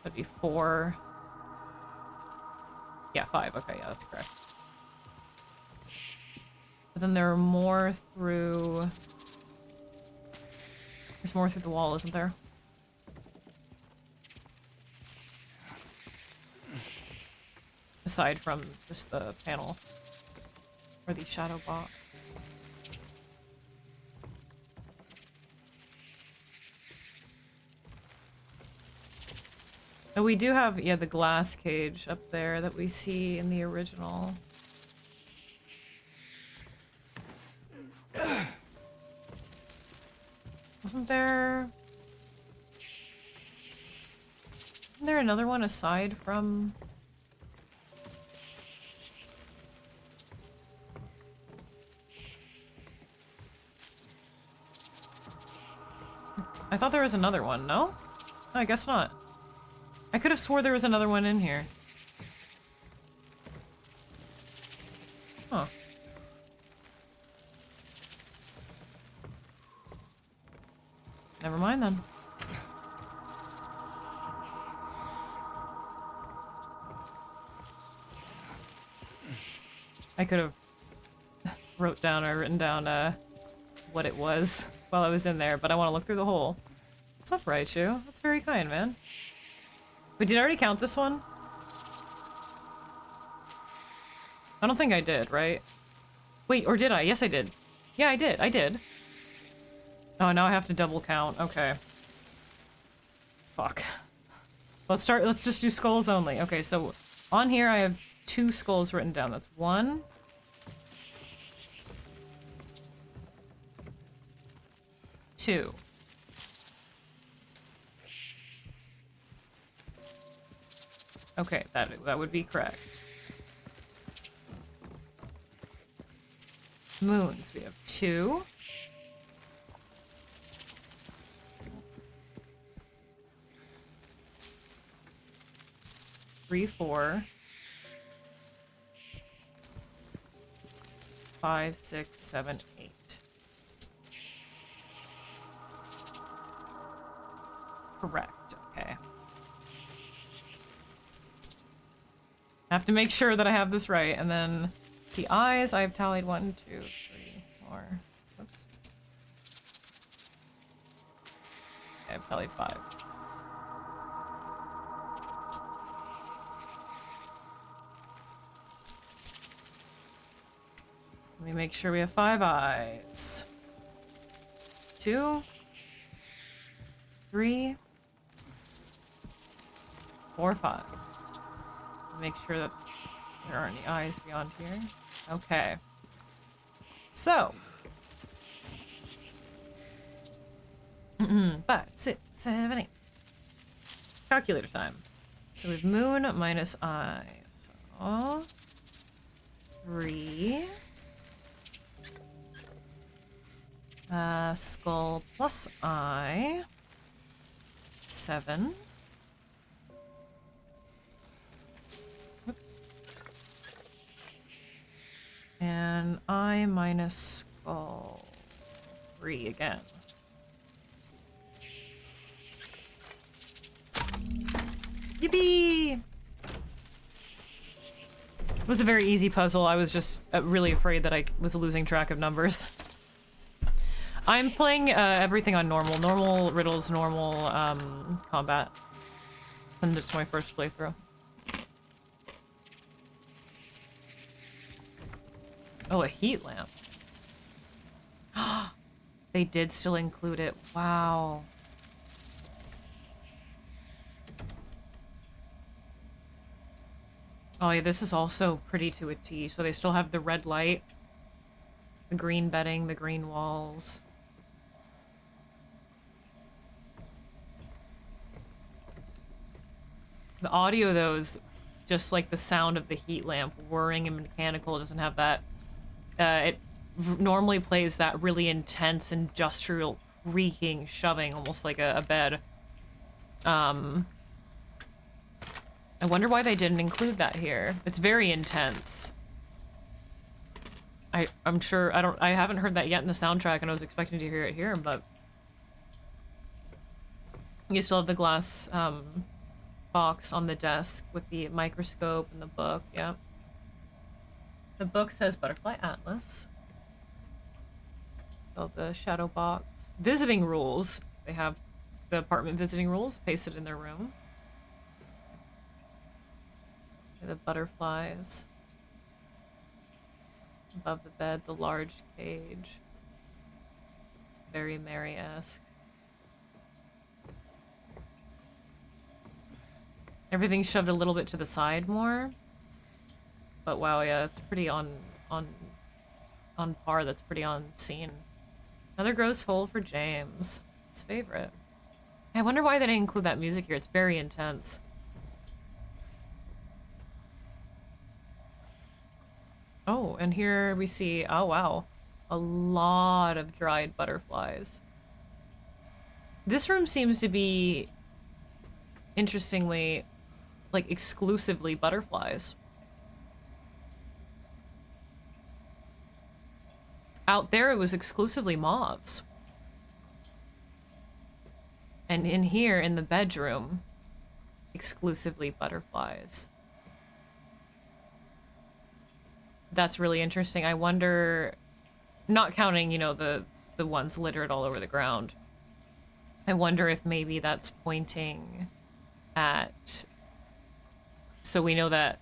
That'd be 4. Yeah, 5. Okay, yeah, that's correct. But then there are more through... There's more through the wall, isn't there? Aside from just the panel. Or the shadow box. Oh, we do have, yeah, the glass cage up there that we see in the original. Wasn't there... Isn't there another one aside from... I thought there was another one, no? No, I guess not. I could have swore there was another one in here. Huh. Never mind then. I could have written down what it was while I was in there, but I want to look through the hole. What's up, Raichu? That's very kind, man. Wait, did I already count this one? I don't think I did, right? Wait, or did I? Yes, I did. Yeah, I did. I did. Oh, now I have to double count. Okay. Fuck. Let's just do skulls only. Okay, so on here I have 2 skulls written down. That's 1. 2. Okay, that would be correct. Moons, we have 2. Three, 4. 5, 6, 7, 8. Correct, okay. I have to make sure that I have this right, and then the eyes, I have tallied 1, 2, 3, 4. Oops. Okay, I've tallied 5. Let me make sure we have 5 eyes. 2, 3, 4, 5. Make sure that there aren't any eyes beyond here. Okay. So. 5, 6, 7, 8. Calculator time. So we have moon minus eyes. So 3. Skull plus eye. 7. Oops. And eye minus skull. 3 again. Yippee! It was a very easy puzzle. I was just really afraid that I was losing track of numbers. I'm playing everything on normal. Normal riddles, normal combat. And it's my first playthrough. Oh, a heat lamp. They did still include it. Wow. Oh yeah, this is also pretty to a T. So they still have the red light, the green bedding, the green walls. The audio, though, is just like the sound of the heat lamp whirring and mechanical. It doesn't have that. It normally plays that really intense industrial creaking, shoving, almost like a bed. I wonder why they didn't include that here. It's very intense. I'm sure I haven't heard that yet in the soundtrack, and I was expecting to hear it here, but you still have the glass box on the desk with the microscope and the book. Yeah. The book says Butterfly Atlas. So the shadow box. Visiting rules. They have the apartment visiting rules pasted in their room. The butterflies. Above the bed, the large cage. It's very Mary-esque. Everything's shoved a little bit to the side more. But wow, yeah, it's pretty on par. That's pretty on scene. Another gross hole for James. His favorite. I wonder why they didn't include that music here. It's very intense. Oh, and here we see, oh wow, a lot of dried butterflies. This room seems to be, interestingly, like exclusively butterflies. Out there it was exclusively moths. And in here, in the bedroom, exclusively butterflies. That's really interesting. I wonder, not counting, you know, the ones littered all over the ground. I wonder if maybe that's pointing at. So we know that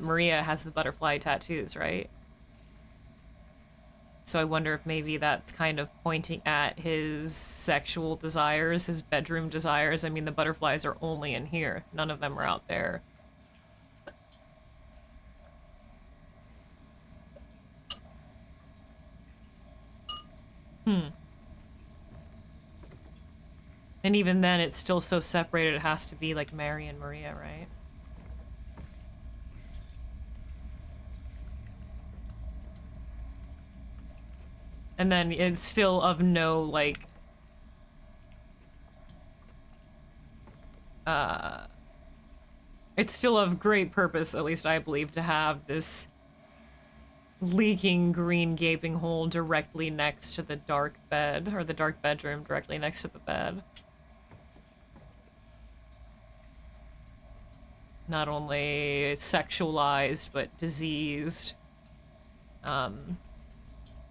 Maria has the butterfly tattoos, right? So I wonder if maybe that's kind of pointing at his sexual desires, his bedroom desires. I mean, the butterflies are only in here. None of them are out there. And even then, it's still so separated, it has to be like Mary and Maria, right? And then it's still of no, like... It's still of great purpose, at least I believe, to have this leaking green gaping hole directly next to the dark bed, or the dark bedroom directly next to the bed. Not only sexualized, but diseased. Kind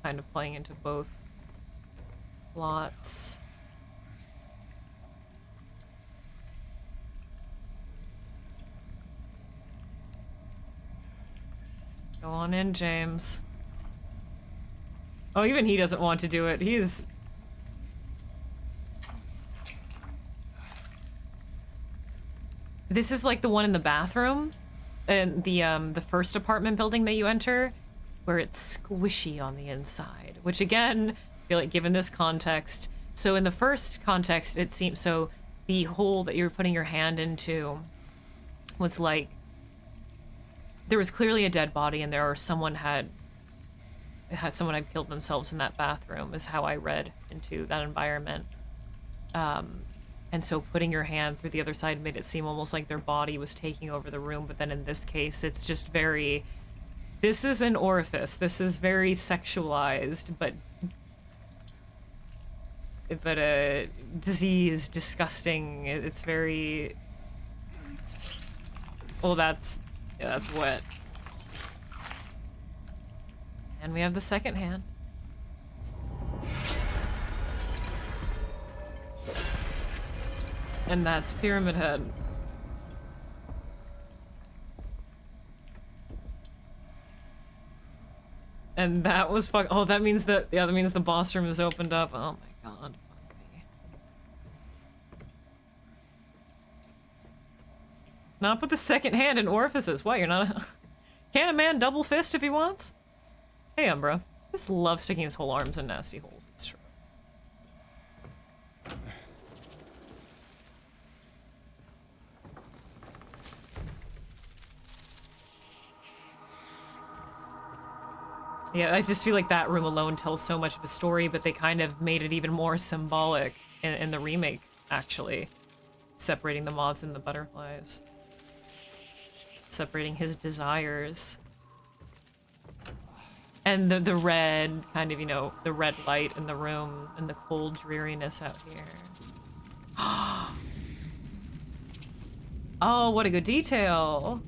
of playing into both plots. Go on in, James. Oh, even he doesn't want to do it. He's... This is like the one in the bathroom in the first apartment building that you enter, where it's squishy on the inside, which again, I feel like given this context, so in the first context, it seems, so the hole that you're putting your hand into was like, there was clearly a dead body in there, or someone had killed themselves in that bathroom, is how I read into that environment. And so putting your hand through the other side made it seem almost like their body was taking over the room, but then in this case, it's just very... This is an orifice. This is very sexualized, but disease, disgusting. It's very... Well, that's wet. And we have the second hand. And that's Pyramid Head. And that was fuck. Oh, that means that, yeah, that means the boss room is opened up. Oh my god. Fuck me. Not with the second hand in orifices. What, you're not a... Can a man double fist if he wants? Hey, Umbra. Just love sticking his whole arms in nasty holes. It's true. Yeah, I just feel like that room alone tells so much of a story, but they kind of made it even more symbolic in the remake, actually. Separating the moths and the butterflies. Separating his desires. And the red, kind of, you know, the red light in the room and the cold dreariness out here. Oh, what a good detail.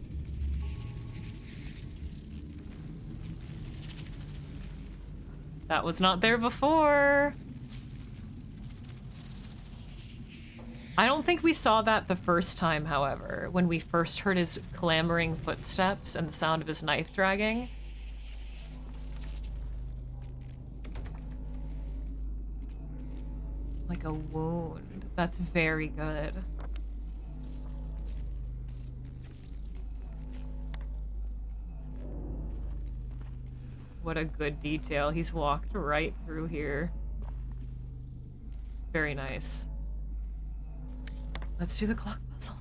That was not there before. I don't think we saw that the first time, however, when we first heard his clambering footsteps and the sound of his knife dragging. Like a wound. That's very good. What a good detail. He's walked right through here. Very nice. Let's do the clock puzzle.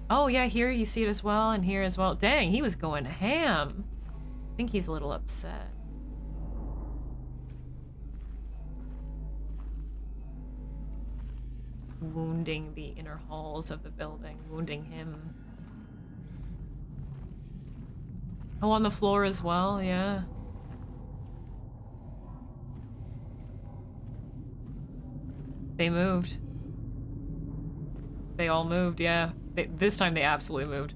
Oh yeah, here you see it as well, and here as well. Dang, he was going ham. I think he's a little upset. Wounding the inner halls of the building, wounding him. Oh, on the floor as well, yeah. They moved. They all moved, yeah. This time they absolutely moved.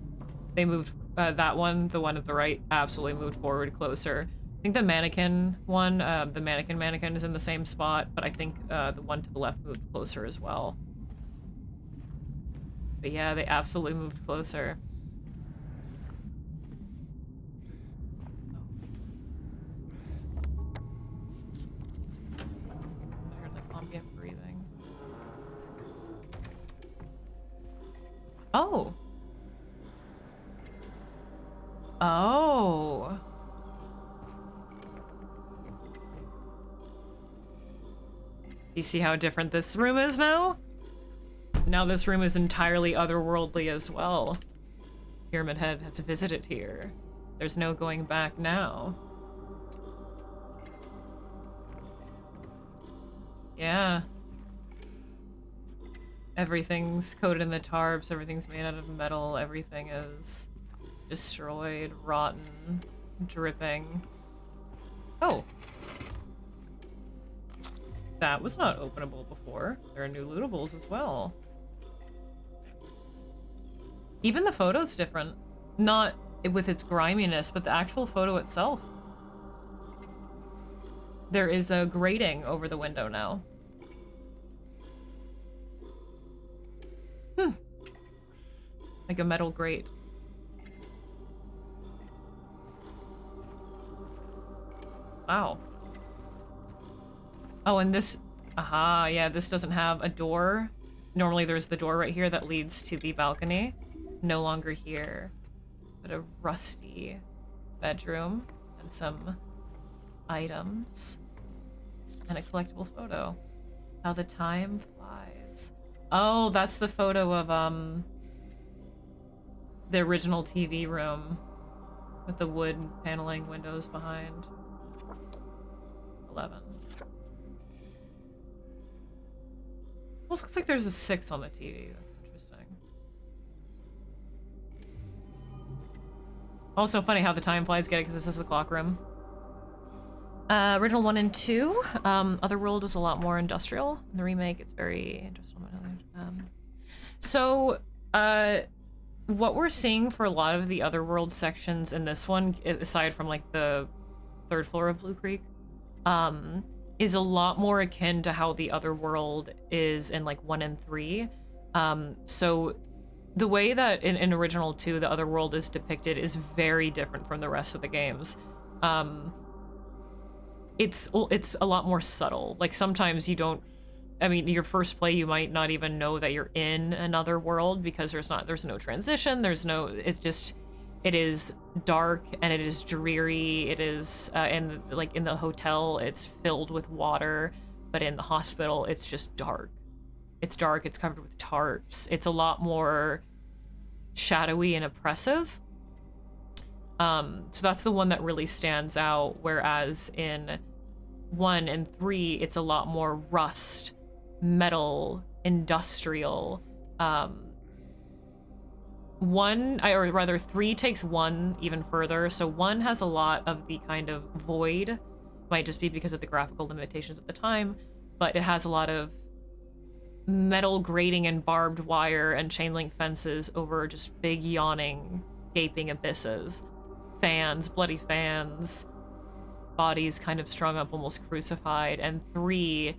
They moved, that one, the one at the right, absolutely moved forward closer. I think the mannequin one, the mannequin is in the same spot, but I think the one to the left moved closer as well. But yeah, they absolutely moved closer. I heard like ambient breathing. Oh. Oh. You see how different this room is now? Now this room is entirely otherworldly as well. Pyramid Head has visited here. There's no going back now. Yeah. Everything's coated in the tarps, everything's made out of metal, everything is destroyed, rotten, dripping. Oh. That was not openable before. There are new lootables as well. Even the photo's different. Not with its griminess, but the actual photo itself. There is a grating over the window now. Like a metal grate. Wow. Oh, and this... Aha, yeah, this doesn't have a door. Normally there's the door right here that leads to the balcony. No longer here. But a rusty bedroom and some items. And a collectible photo. How the time flies. Oh, that's the photo of, the original TV room. With the wood paneling windows behind. 11. Almost looks like there's a 6 on the TV. That's interesting. Also funny how the time flies, get it, because this is the clock room. Original 1 and 2. Otherworld was a lot more industrial. In the remake, it's very industrial. What we're seeing for a lot of the Otherworld sections in this one, aside from like the 3rd floor of Blue Creek, is a lot more akin to how the Otherworld is in like 1 and 3. So the way that in original 2 the Otherworld is depicted is very different from the rest of the games. It's a lot more subtle. Like sometimes you don't I mean, your first play, you might not even know that you're in another world because there's no transition, it is dark and it is dreary. It is, and like in the hotel, it's filled with water, but in the hospital, it's just dark. It's dark, it's covered with tarps. It's a lot more shadowy and oppressive. So that's the one that really stands out, whereas in 1 and 3, it's a lot more rust, metal, industrial. 3 takes 1 even further. So 1 has a lot of the kind of void, might just be because of the graphical limitations at the time, but it has a lot of metal grating and barbed wire and chain link fences over just big yawning, gaping abysses. Fans, bloody fans, bodies kind of strung up, almost crucified. And 3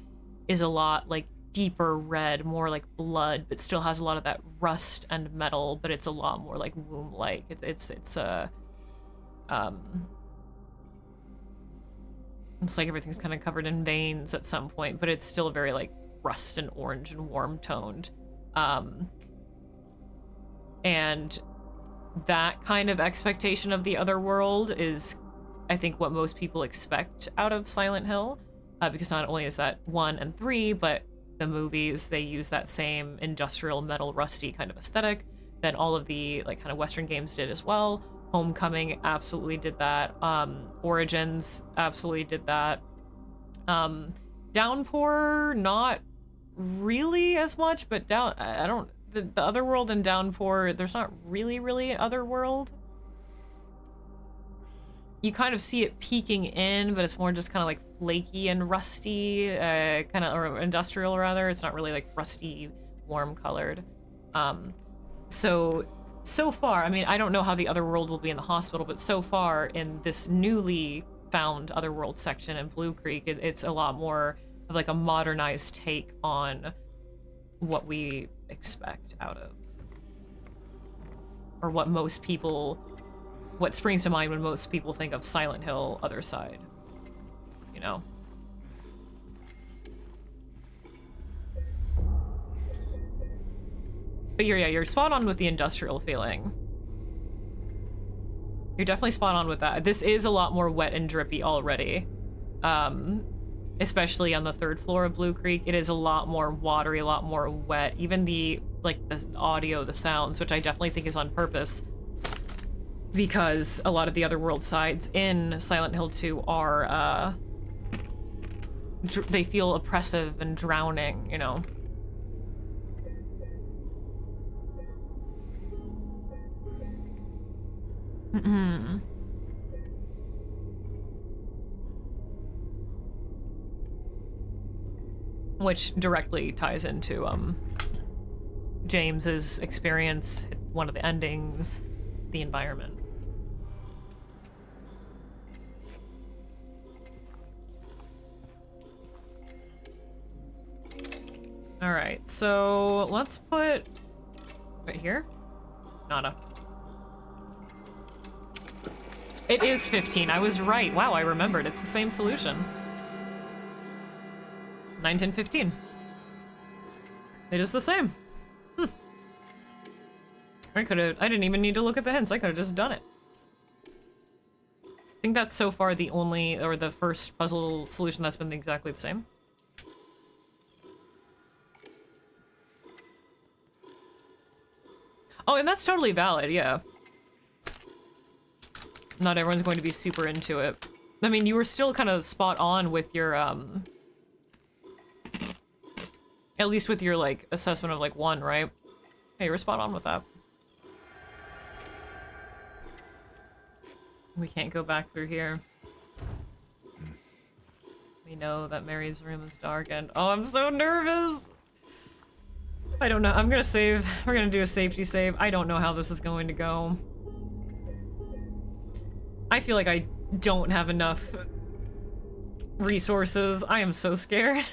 is a lot like deeper red, more like blood, but still has a lot of that rust and metal, but it's a lot more like womb-like. It's like everything's kind of covered in veins at some point, but it's still very like rust and orange and warm toned. And that kind of expectation of the other world is, I think, what most people expect out of Silent Hill, because not only is that 1 and 3, but the movies, they use that same industrial metal rusty kind of aesthetic that all of the like kind of Western games did as well. Homecoming absolutely did that. Origins absolutely did that. Downpour, not really as much, but the Otherworld and Downpour, there's not really an Otherworld. You kind of see it peeking in, but it's more just kind of like flaky and rusty, or industrial rather. It's not really like rusty, warm colored. So far, I mean, I don't know how the Otherworld will be in the hospital, but so far in this newly found Otherworld section in Blue Creek, it's a lot more of like a modernized take on what we expect out of, or what springs to mind when most people think of Silent Hill Other Side, you know? But you're spot on with the industrial feeling. You're definitely spot on with that. This is a lot more wet and drippy already. Especially on the 3rd floor of Blue Creek, it is a lot more watery, a lot more wet. Even the audio, the sounds, which I definitely think is on purpose, because a lot of the Otherworld sides in Silent Hill 2 are, they feel oppressive and drowning, you know? Which directly ties into James's experience, one of the endings, the environment. All right, so let's put right here. Nada. It is 15. I was right. Wow, I remembered. It's the same solution. 9, 10, 15. It is the same. I didn't even need to look at the hints. I could have just done it. I think that's so far the only, or the first puzzle solution that's been exactly the same. Oh, and that's totally valid, yeah. Not everyone's going to be super into it. I mean, you were still kind of spot on with your, at least with your, like, assessment of, like, 1, right? Hey, you were spot on with that. We can't go back through here. We know that Mary's room is dark and... Oh, I'm so nervous! I don't know. I'm gonna save. We're gonna do a safety save. I don't know how this is going to go. I feel like I don't have enough resources. I am so scared.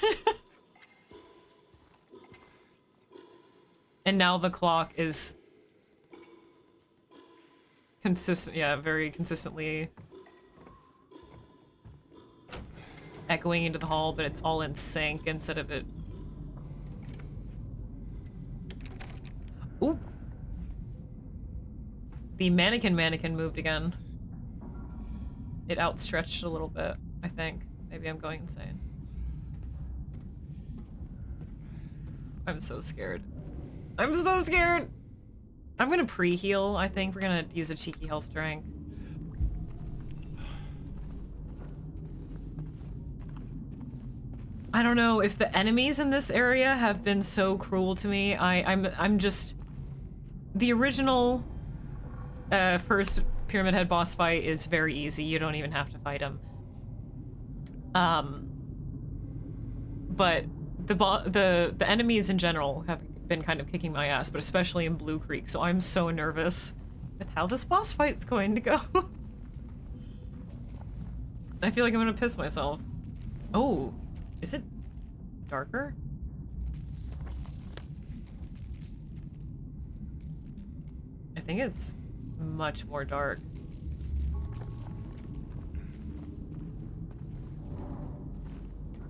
And now the clock is consistent, yeah, very consistently echoing into the hall, but it's all in sync instead of it The mannequin moved again. It outstretched a little bit, I think. Maybe I'm going insane. I'm so scared. I'm so scared! I'm gonna pre-heal, I think. We're gonna use a cheeky health drink. I don't know if the enemies in this area have been so cruel to me. I'm just... The original first Pyramid Head boss fight is very easy. You don't even have to fight him. But the enemies in general have been kind of kicking my ass, but especially in Blue Creek, so I'm so nervous with how this boss fight's going to go. I feel like I'm gonna piss myself. Oh, is it darker? I think it's much more dark.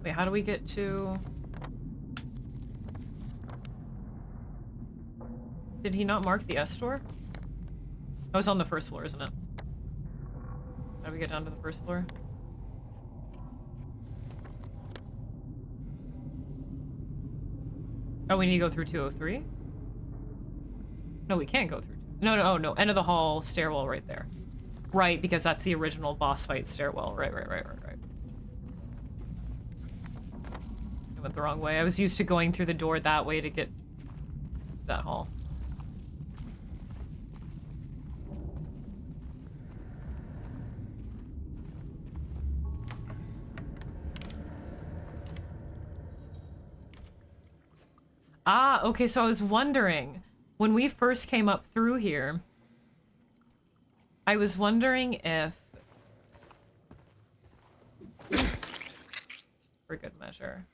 Wait, how do we get to... Did he not mark the S door? Oh, it's on the first floor, isn't it? How do we get down to the first floor? Oh, we need to go through 203? No, we can't go through. No, no, oh, no. End of the hall, stairwell right there. Right, because that's the original boss fight stairwell. Right. I went the wrong way. I was used to going through the door that way to get that hall. Ah, okay, so I was wondering, when we first came up through here, I was wondering if, for good measure,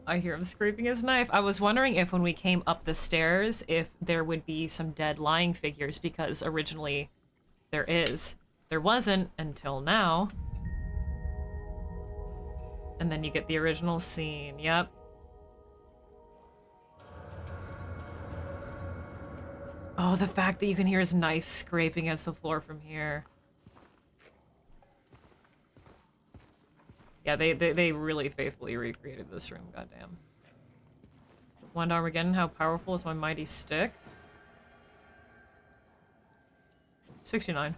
I hear him scraping his knife. I was wondering if when we came up the stairs, if there would be some dead lying figures, because originally there is. There wasn't until now. And then you get the original scene. Yep. Oh, the fact that you can hear his knife scraping against the floor from here. Yeah, they really faithfully recreated this room, goddamn. One Armageddon, how powerful is my mighty stick? 69.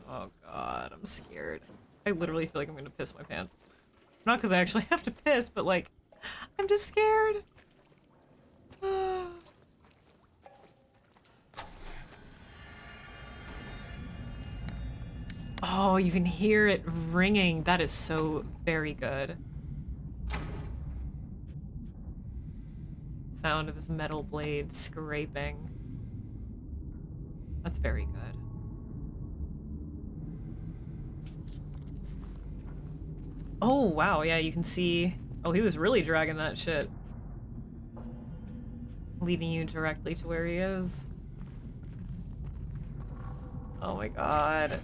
Oh god, I'm scared. I literally feel like I'm gonna piss my pants. Not because I actually have to piss, but like, I'm just scared. Oh, you can hear it ringing. That is so very good. Sound of his metal blade scraping. That's very good. Oh, wow, yeah, you can see... Oh, he was really dragging that shit. Leading you directly to where he is. Oh my god.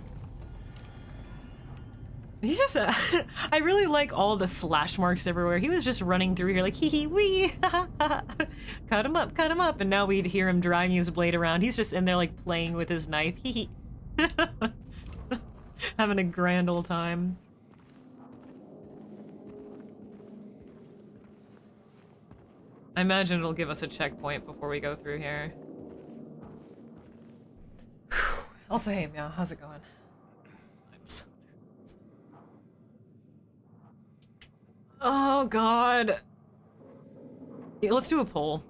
He's just I really like all the slash marks everywhere. He was just running through here like hee hee wee. Cut him up, and now we'd hear him dragging his blade around. He's just in there like playing with his knife. Hee hee. Having a grand old time. I imagine it'll give us a checkpoint before we go through here. Also, hey, Meow, how's it going? I'm so nervous. Oh, God. Yeah, let's do a poll.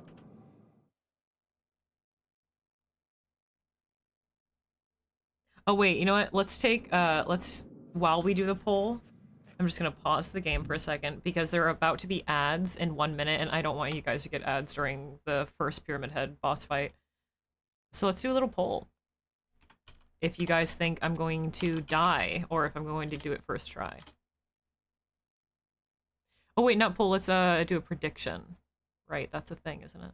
Oh, wait, you know what? Let's take, while we do the poll, I'm just gonna pause the game for a second because there are about to be ads in 1 minute and I don't want you guys to get ads during the first Pyramid Head boss fight. So let's do a little poll. If you guys think I'm going to die or if I'm going to do it first try. Oh wait, not poll, let's do a prediction. Right, that's a thing, isn't it?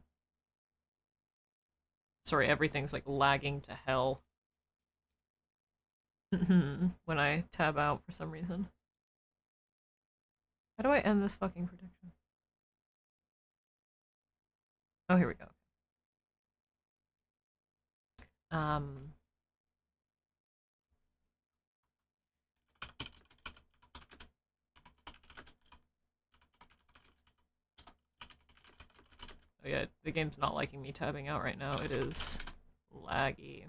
Sorry, everything's like lagging to hell. When I tab out for some reason. How do I end this fucking prediction? Oh, here we go. Oh yeah, the game's not liking me tabbing out right now. It is laggy.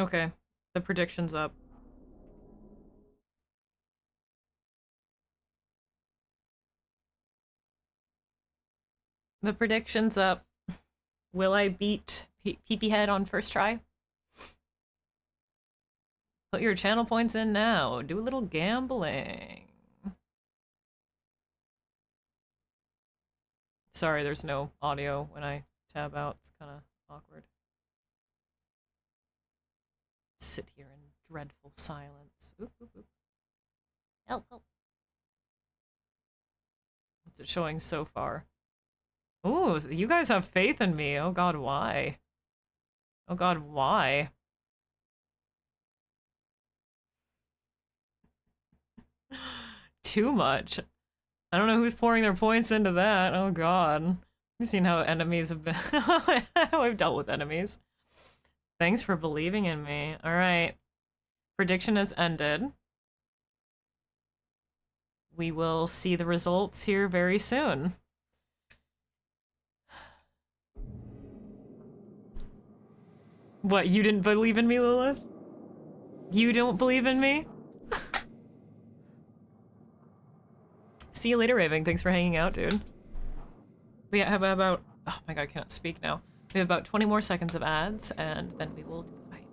Okay, the prediction's up. The prediction's up. Will I beat PP Head on first try? Put your channel points in now. Do a little gambling. Sorry, there's no audio when I tab out. It's kind of awkward. Sit here in dreadful silence. Oop, oop, oop.
Help, help.
What's it showing so far? Ooh, you guys have faith in me. Oh god, why? Oh god, why? Too much. I don't know who's pouring their points into that. Oh god. You've seen how enemies have been. How I've dealt with enemies. Thanks for believing in me. Alright. Prediction has ended. We will see the results here very soon. What, you didn't believe in me, Lilith? You don't believe in me? See you later, Raving. Thanks for hanging out, dude. We have about... Oh my god, I cannot speak now. We have about 20 more seconds of ads, and then we will do the fight.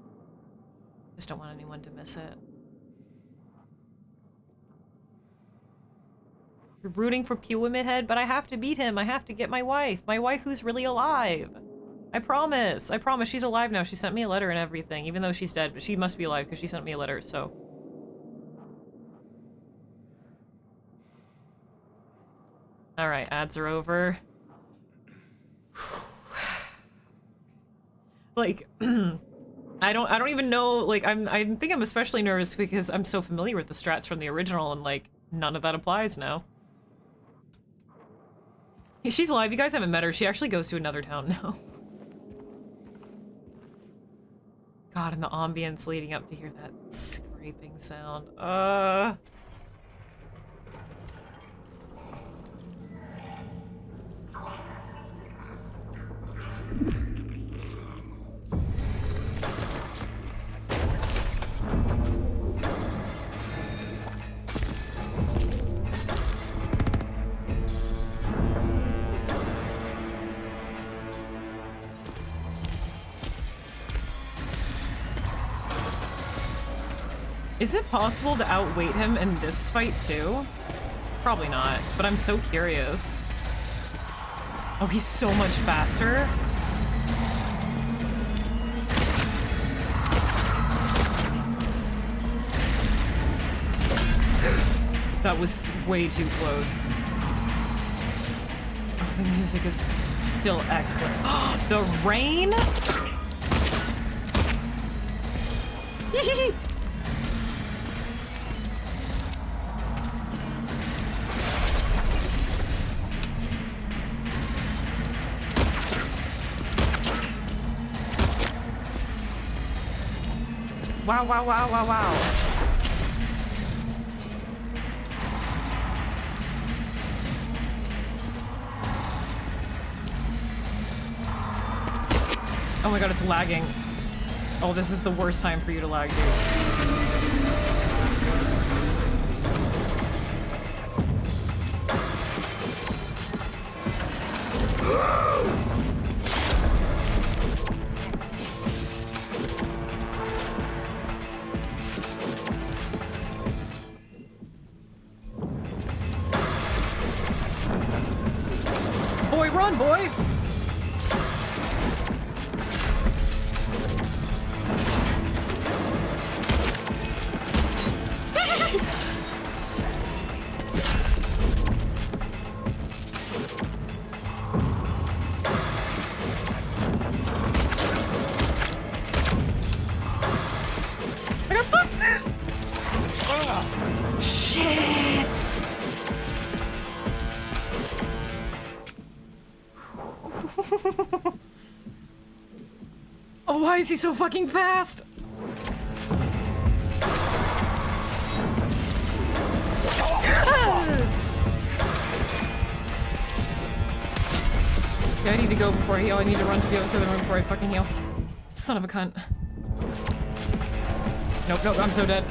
Just don't want anyone to miss it. You're rooting for Pyramid Head, but I have to beat him. I have to get my wife. My wife who's really alive. I promise. I promise. She's alive now. She sent me a letter and everything, even though she's dead. But she must be alive because she sent me a letter, so... Alright, ads are over. Like, I don't even know, like, I think I'm especially nervous because I'm so familiar with the strats from the original and, like, none of that applies now. She's alive. You guys haven't met her. She actually goes to another town now. God, and the ambience leading up to hear that scraping sound. Is it possible to outweight him in this fight too? Probably not, but I'm so curious. Oh, he's so much faster. That was way too close. Oh, the music is still excellent. The rain? Wow, wow, wow, wow, wow. Oh my god, it's lagging. Oh, this is the worst time for you to lag, dude. Boy, run, boy! Oh, why is he so fucking fast? Yeah, I need to go before I heal. I need to run to the other side of the room before I fucking heal. Son of a cunt. Nope, nope, I'm so dead.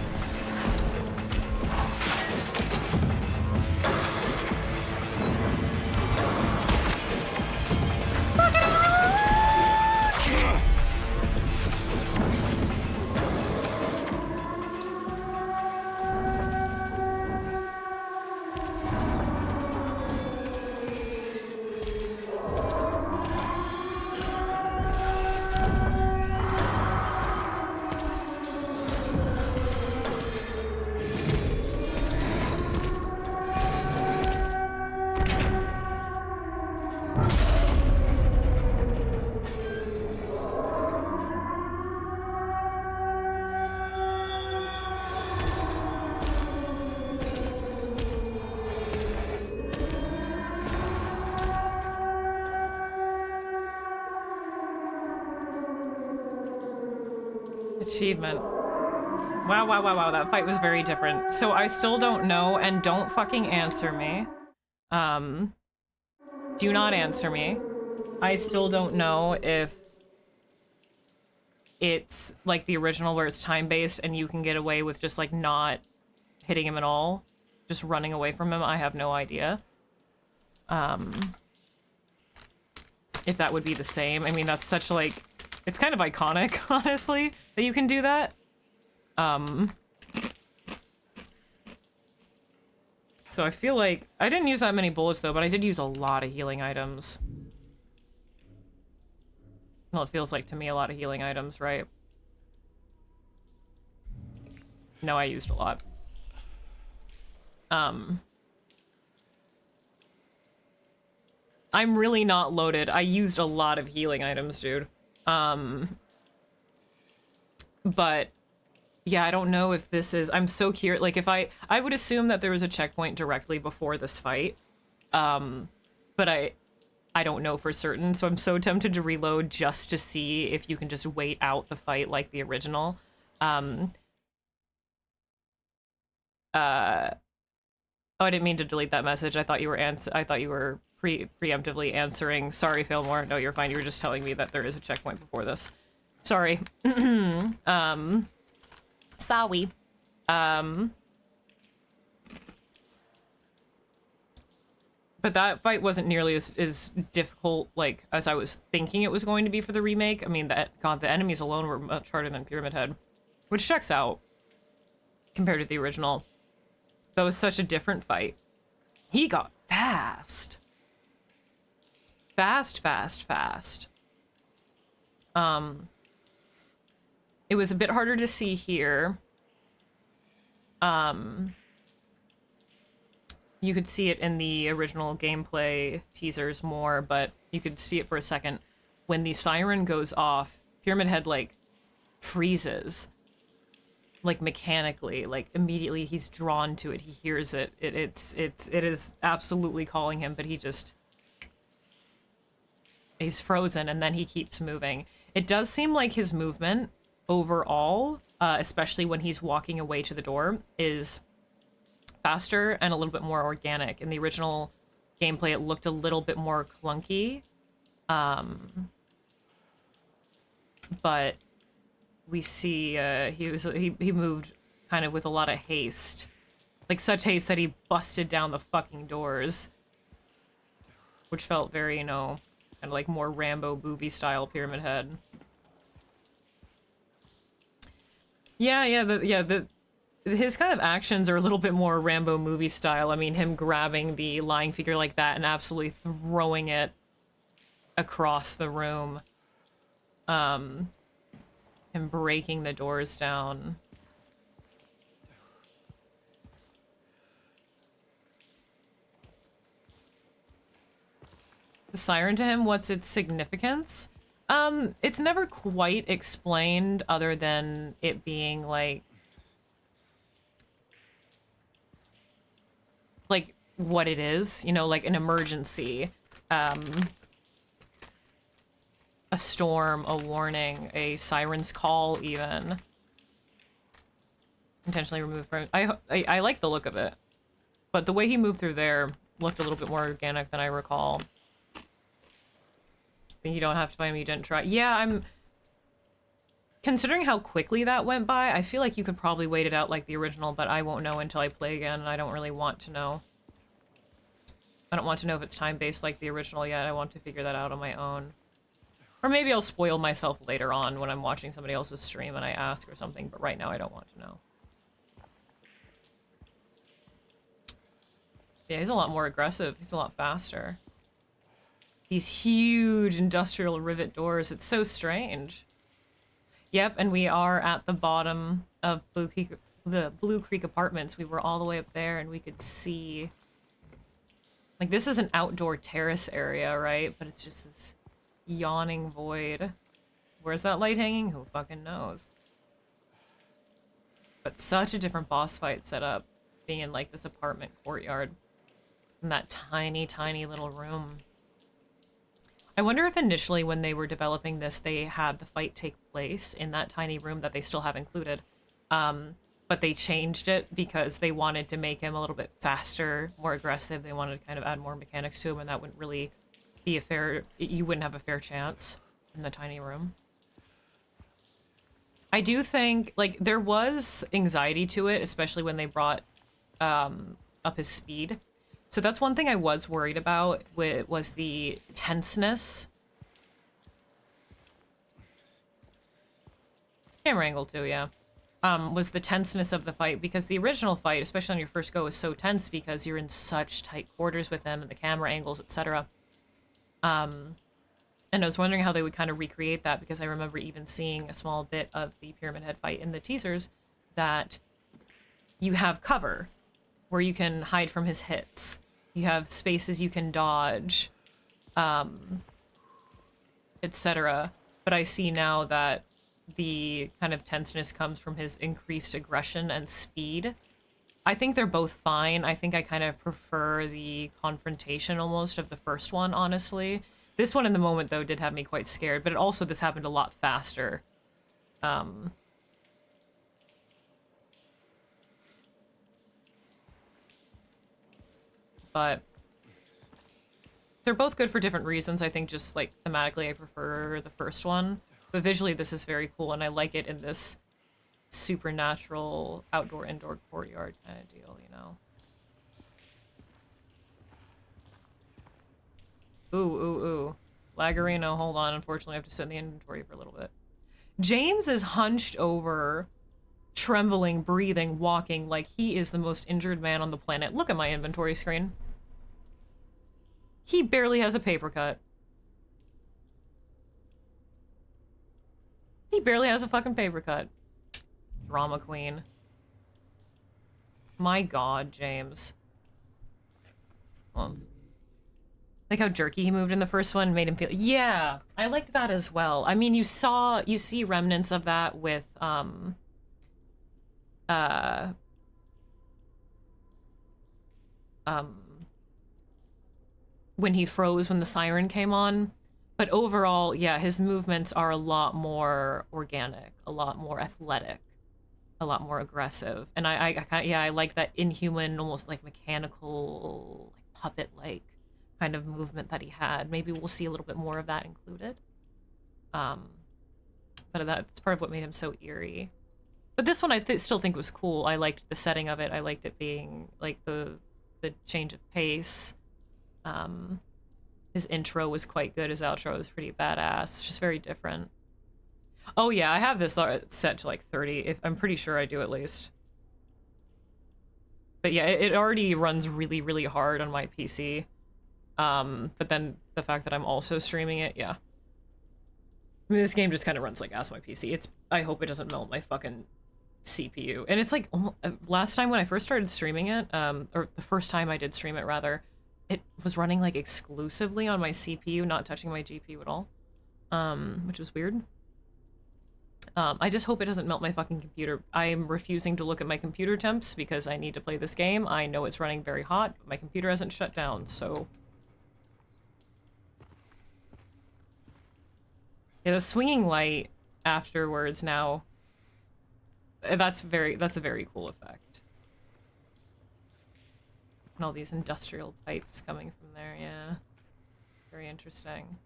Achievement. Wow, wow, wow, wow, that fight was very different. So I still don't know, and don't fucking answer me. Do not answer me. I still don't know if it's like the original where it's time-based and you can get away with just like not hitting him at all. Just running away from him. I have no idea. If that would be the same. I mean, that's such like... It's kind of iconic, honestly, that you can do that. So I feel like... I didn't use that many bullets, though, but I did use a lot of healing items. Well, it feels like to me a lot of healing items, right? No, I used a lot. I'm really not loaded. I used a lot of healing items, dude. But yeah, I don't know if this is, I'm so curious. Like if I would assume that there was a checkpoint directly before this fight. But I don't know for certain. So I'm so tempted to reload just to see if you can just wait out the fight like the original. Oh, I didn't mean to delete that message. I thought you were preemptively answering. Sorry, Fillmore. No, you're fine. You were just telling me that there is a checkpoint before this. Sorry. Sorry. But that fight wasn't nearly as difficult, like, as I was thinking it was going to be for the remake. I mean, the enemies alone were much harder than Pyramid Head, which checks out compared to the original. That was such a different fight. He got fast. Fast. It was a bit harder to see here. You could see it in the original gameplay teasers more, but you could see it for a second. When the siren goes off, Pyramid Head, like, freezes. Like, mechanically. Like, immediately he's drawn to it. He hears it. It is absolutely calling him, but he's frozen, and then he keeps moving. It does seem like his movement overall, especially when he's walking away to the door, is faster and a little bit more organic. In the original gameplay, it looked a little bit more clunky. But we see he moved kind of with a lot of haste. Like, such haste that he busted down the fucking doors. Which felt very, you know, kind of like more Rambo movie style Pyramid Head. His kind of actions are a little bit more Rambo movie style. I mean, him grabbing the lying figure like that and absolutely throwing it across the room. And breaking the doors down. The siren to him, what's its significance? It's never quite explained other than it being like what it is, you know, like an emergency. a storm, a warning, a siren's call even. Intentionally removed from... I like the look of it. But the way he moved through there looked a little bit more organic than I recall. You don't have to find me, you didn't try. Yeah, I'm... Considering how quickly that went by, I feel like you could probably wait it out like the original, but I won't know until I play again, and I don't really want to know. I don't want to know if it's time-based like the original yet. I want to figure that out on my own. Or maybe I'll spoil myself later on when I'm watching somebody else's stream and I ask or something, but right now I don't want to know. Yeah, he's a lot more aggressive. He's a lot faster. These huge industrial rivet doors. It's so strange. Yep, and we are at the bottom of the Blue Creek Apartments. We were all the way up there and we could see... Like, this is an outdoor terrace area, right? But it's just this yawning void. Where's that light hanging? Who fucking knows? But such a different boss fight setup, being in, like, this apartment courtyard. In that tiny, tiny little room. I wonder if initially when they were developing this, they had the fight take place in that tiny room that they still have included. But they changed it because they wanted to make him a little bit faster, more aggressive. They wanted to kind of add more mechanics to him, and that wouldn't really be a fair... You wouldn't have a fair chance in the tiny room. I do think, like, there was anxiety to it, especially when they brought up his speed. So that's one thing I was worried about, was the tenseness. Camera angle too, yeah. Was the tenseness of the fight, because the original fight, especially on your first go, is so tense because you're in such tight quarters with them and the camera angles, etc. And I was wondering how they would kind of recreate that, because I remember even seeing a small bit of the Pyramid Head fight in the teasers that you have cover where you can hide from his hits. You have spaces you can dodge, etc. But I see now that the kind of tenseness comes from his increased aggression and speed. I think they're both fine. I think I kind of prefer the confrontation almost of the first one, honestly. This one in the moment, though, did have me quite scared, but also this happened a lot faster. But they're both good for different reasons. I think just, like, thematically I prefer the first one. But visually this is very cool, and I like it in this supernatural outdoor-indoor courtyard kind of deal, you know? Ooh. Lagarino, hold on. Unfortunately, I have to sit in the inventory for a little bit. James is hunched over, trembling, breathing, walking like he is the most injured man on the planet. Look at my inventory screen. He barely has a paper cut. He barely has a fucking paper cut. Drama queen. My god, James. Well, like how jerky he moved in the first one made him feel... Yeah, I liked that as well. I mean, you see remnants of that with, when he froze when the siren came on. But overall, yeah, his movements are a lot more organic, a lot more athletic, a lot more aggressive. And I like that inhuman, almost like mechanical, like puppet-like kind of movement that he had. Maybe we'll see a little bit more of that included. But that's part of what made him so eerie. But this one I still think was cool. I liked the setting of it. I liked it being like the change of pace. His intro was quite good. His outro was pretty badass. It's just very different. Oh yeah, I have this set to like 30. I'm pretty sure I do at least. But yeah, it already runs really, really hard on my PC. But then the fact that I'm also streaming it, yeah. I mean, this game just kind of runs like ass on my PC. I hope it doesn't melt my fucking CPU. And it's like, last time when I first started streaming it, or the first time I did stream it rather, it was running like exclusively on my CPU, not touching my GPU at all. Which was weird. I just hope it doesn't melt my fucking computer. I am refusing to look at my computer temps because I need to play this game. I know it's running very hot, but my computer hasn't shut down, so... Yeah, the swinging light afterwards now. That's a very cool effect. And all these industrial pipes coming from there, yeah. Very interesting.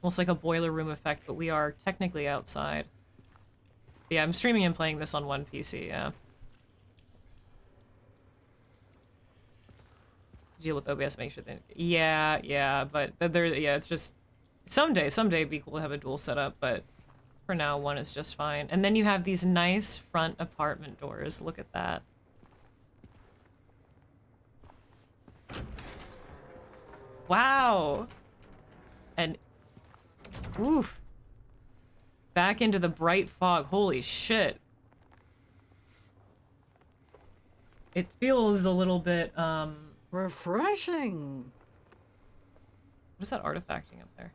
Almost like a boiler room effect, but we are technically outside. But yeah, I'm streaming and playing this on one PC, yeah. Deal with OBS, make sure they... Yeah, but yeah, it's just... Someday it'd be cool to have a dual setup, but for now, one is just fine. And then you have these nice front apartment doors. Look at that. Wow! And... Oof. Back into the bright fog. Holy shit. It feels a little bit,
Refreshing.
What is that artifacting up there?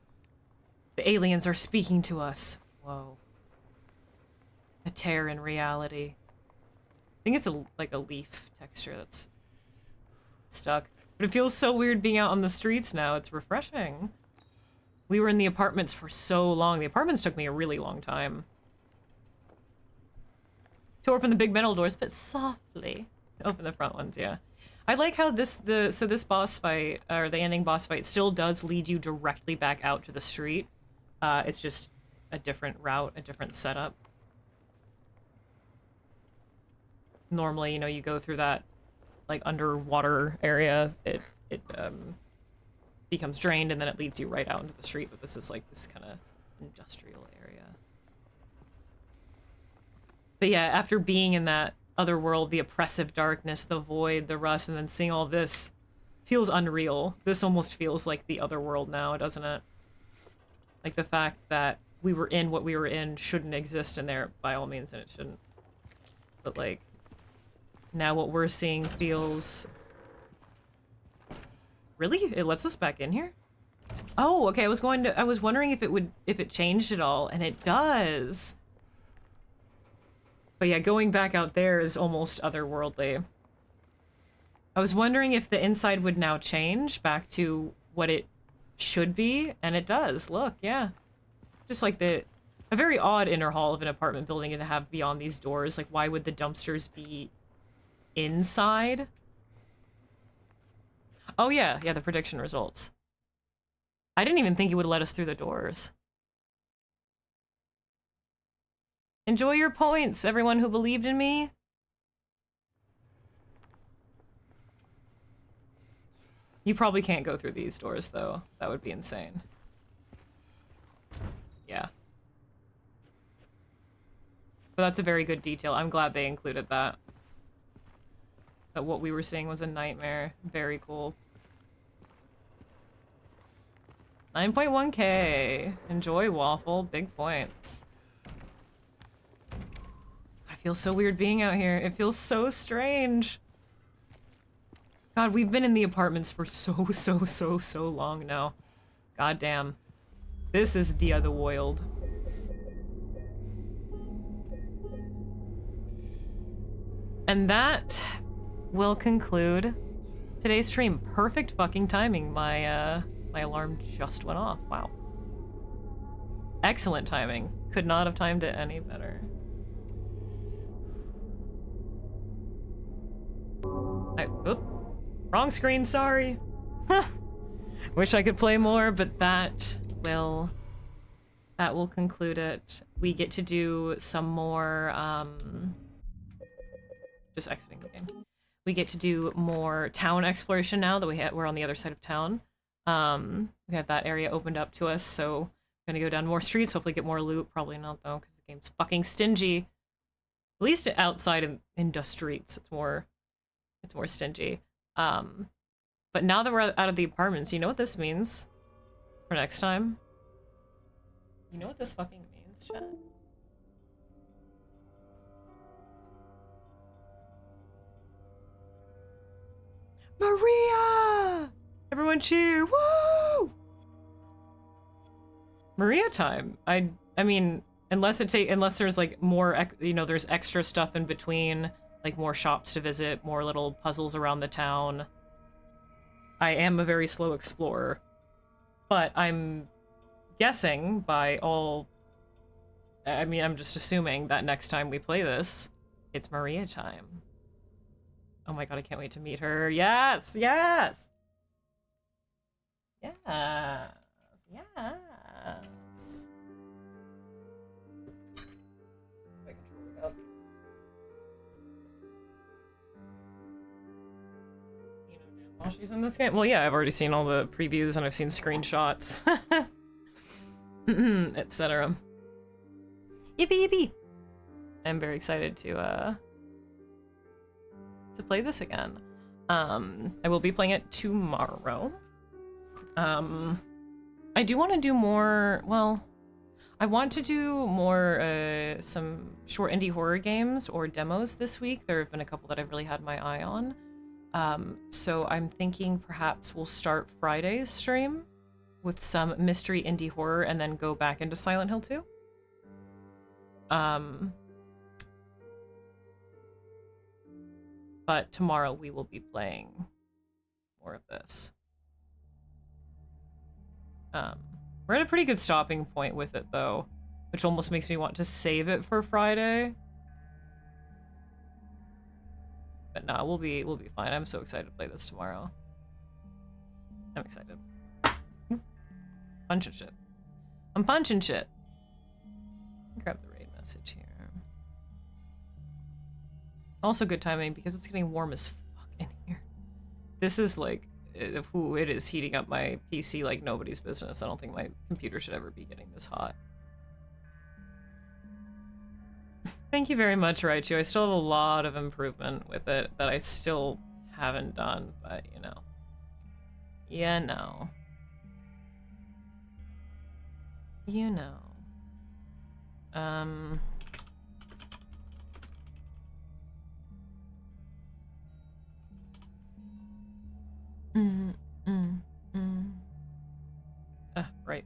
The aliens are speaking to us. Whoa. A tear in reality. I think it's like a leaf texture that's stuck. But it feels so weird being out on the streets now. It's refreshing. We were in the apartments for so long. The apartments took me a really long time. To open the big metal doors, but softly. Open the front ones, yeah. I like how this boss fight, or the ending boss fight, still does lead you directly back out to the street. It's just a different route, a different setup. Normally, you know, you go through that, like, underwater area, it becomes drained, and then it leads you right out into the street, but this is, like, this kind of industrial area. But yeah, after being in that other world, the oppressive darkness, the void, the rust, and then seeing all this feels unreal. This almost feels like the other world now, doesn't it? Like the fact that we were in what we were in shouldn't exist in there by all means, and it shouldn't. But like, now what we're seeing feels... Really? It lets us back in here? Oh, okay, I was wondering if it changed at all, and it does. But yeah, going back out there is almost otherworldly. I was wondering if the inside would now change back to what it should be, and it does. Look, yeah. Just like a very odd inner hall of an apartment building to have beyond these doors. Like, why would the dumpsters be inside? Oh yeah, the prediction results. I didn't even think it would let us through the doors. Enjoy your points, everyone who believed in me. You probably can't go through these doors, though. That would be insane. Yeah. But that's a very good detail. I'm glad they included that. That what we were seeing was a nightmare. Very cool. 9.1k. Enjoy, Waffle. Big points. It feels so weird being out here. It feels so strange. God, we've been in the apartments for so long now. God damn. This is the other world. And that will conclude today's stream. Perfect fucking timing. My alarm just went off. Wow. Excellent timing. Could not have timed it any better. Oop. Wrong screen, sorry. Wish I could play more, but that will conclude it. We get to do some more, just exiting the game. We get to do more town exploration now that we're on the other side of town. We have that area opened up to us, so I'm gonna go down more streets, hopefully get more loot. Probably not, though, because the game's fucking stingy. At least outside in the streets, it's more stingy. But now that we're out of the apartments, you know what this means for next time? You know what this fucking means, chat? Maria! Everyone cheer! Woo! Maria time. I mean, unless there's like more, you know, there's extra stuff in between, like more shops to visit, more little puzzles around the town. I am a very slow explorer, but I'm guessing by all I mean, I'm just assuming that next time we play this, it's Maria time. Oh my god, I can't wait to meet her. Yes! Yes! Yes! Yes! My controller up. You know damn well she's in this game? Well, yeah, I've already seen all the previews and I've seen screenshots. Etc. Yippee yippee! I'm very excited to play this again. I will be playing it tomorrow. I do want to do more, well, I want to do more, some short indie horror games or demos this week. There have been a couple that I've really had my eye on. So I'm thinking perhaps we'll start Friday's stream with some mystery indie horror and then go back into Silent Hill 2. But tomorrow we will be playing more of this. We're at a pretty good stopping point with it though, which almost makes me want to save it for Friday. But no, we'll be fine. I'm so excited to play this tomorrow. I'm excited. Punching shit. I'm punching shit. Grab the raid message here. Also good timing because it's getting warm as fuck in here. This is like, it is heating up my PC like nobody's business. I don't think my computer should ever be getting this hot. Thank you very much, Raichu. I still have a lot of improvement with it that I still haven't done, but you know. Yeah, no. You know. Right.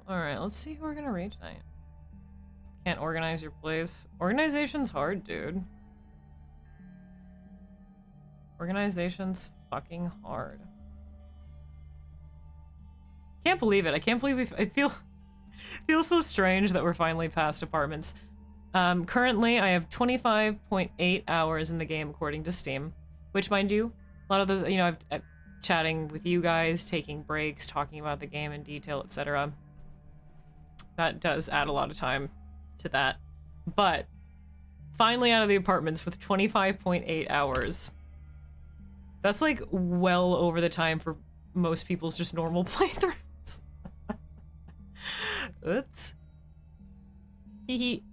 Alright, let's see who we're gonna raid tonight. Can't organize your place. Organization's hard, dude. Organization's fucking hard. Can't believe it. I can't believe I feel so strange that we're finally past apartments. Currently I have 25.8 hours in the game according to Steam, which mind you, a lot of those, you know, I'm chatting with you guys, taking breaks, talking about the game in detail, etc. That does add a lot of time to that. But finally out of the apartments with 25.8 hours. That's like well over the time for most people's just normal playthroughs. Oops. Hee hee.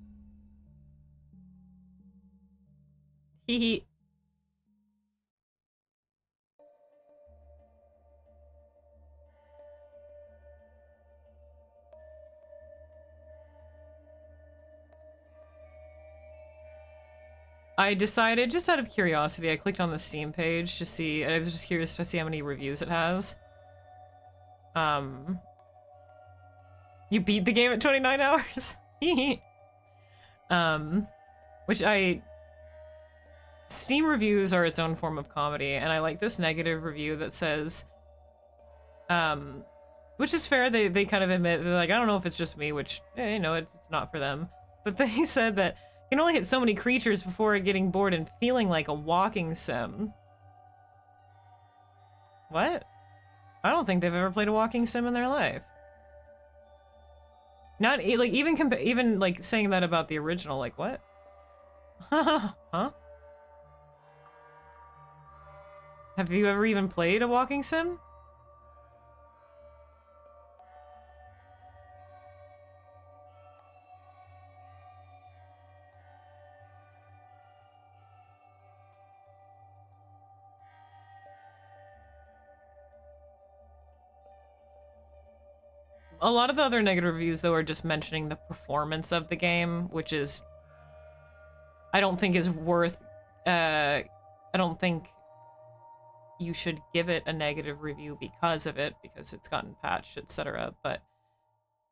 Hee hee. I decided, just out of curiosity, I clicked on the Steam page to see, I was just curious to see how many reviews it has. You beat the game at 29 hours? Which Steam reviews are its own form of comedy, and I like this negative review that says, which is fair, they kind of admit, they're like, I don't know if it's just me, which, you know, it's not for them. But they said that you can only hit so many creatures before getting bored and feeling like a walking sim. What? I don't think they've ever played a walking sim in their life. Not, like, even like, saying that about the original, like, what? Huh? Have you ever even played a walking sim? A lot of the other negative reviews, though, are just mentioning the performance of the game, which is, I don't think is worth, I don't think you should give it a negative review because of it, because it's gotten patched, etc. But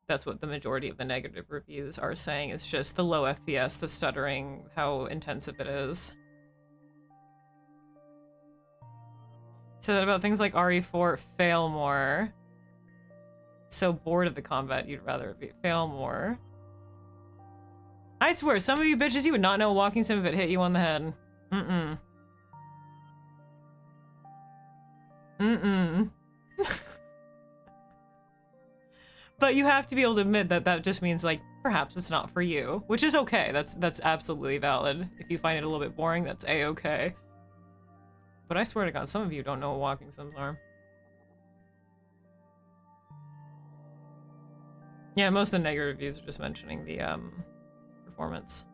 that's what the majority of the negative reviews are saying, is just the low FPS, the stuttering, how intensive it is. So that about things like RE4, fail more. So bored of the combat, you'd rather be fail more. I swear, some of you bitches, you would not know a walking sim if it hit you on the head. Mm-mm. Mm-mm. But you have to be able to admit that that just means, like, perhaps it's not for you. Which is okay. That's absolutely valid. If you find it a little bit boring, that's a-okay. But I swear to God, some of you don't know what walking sims are. Yeah, most of the negative reviews are just mentioning the, performance.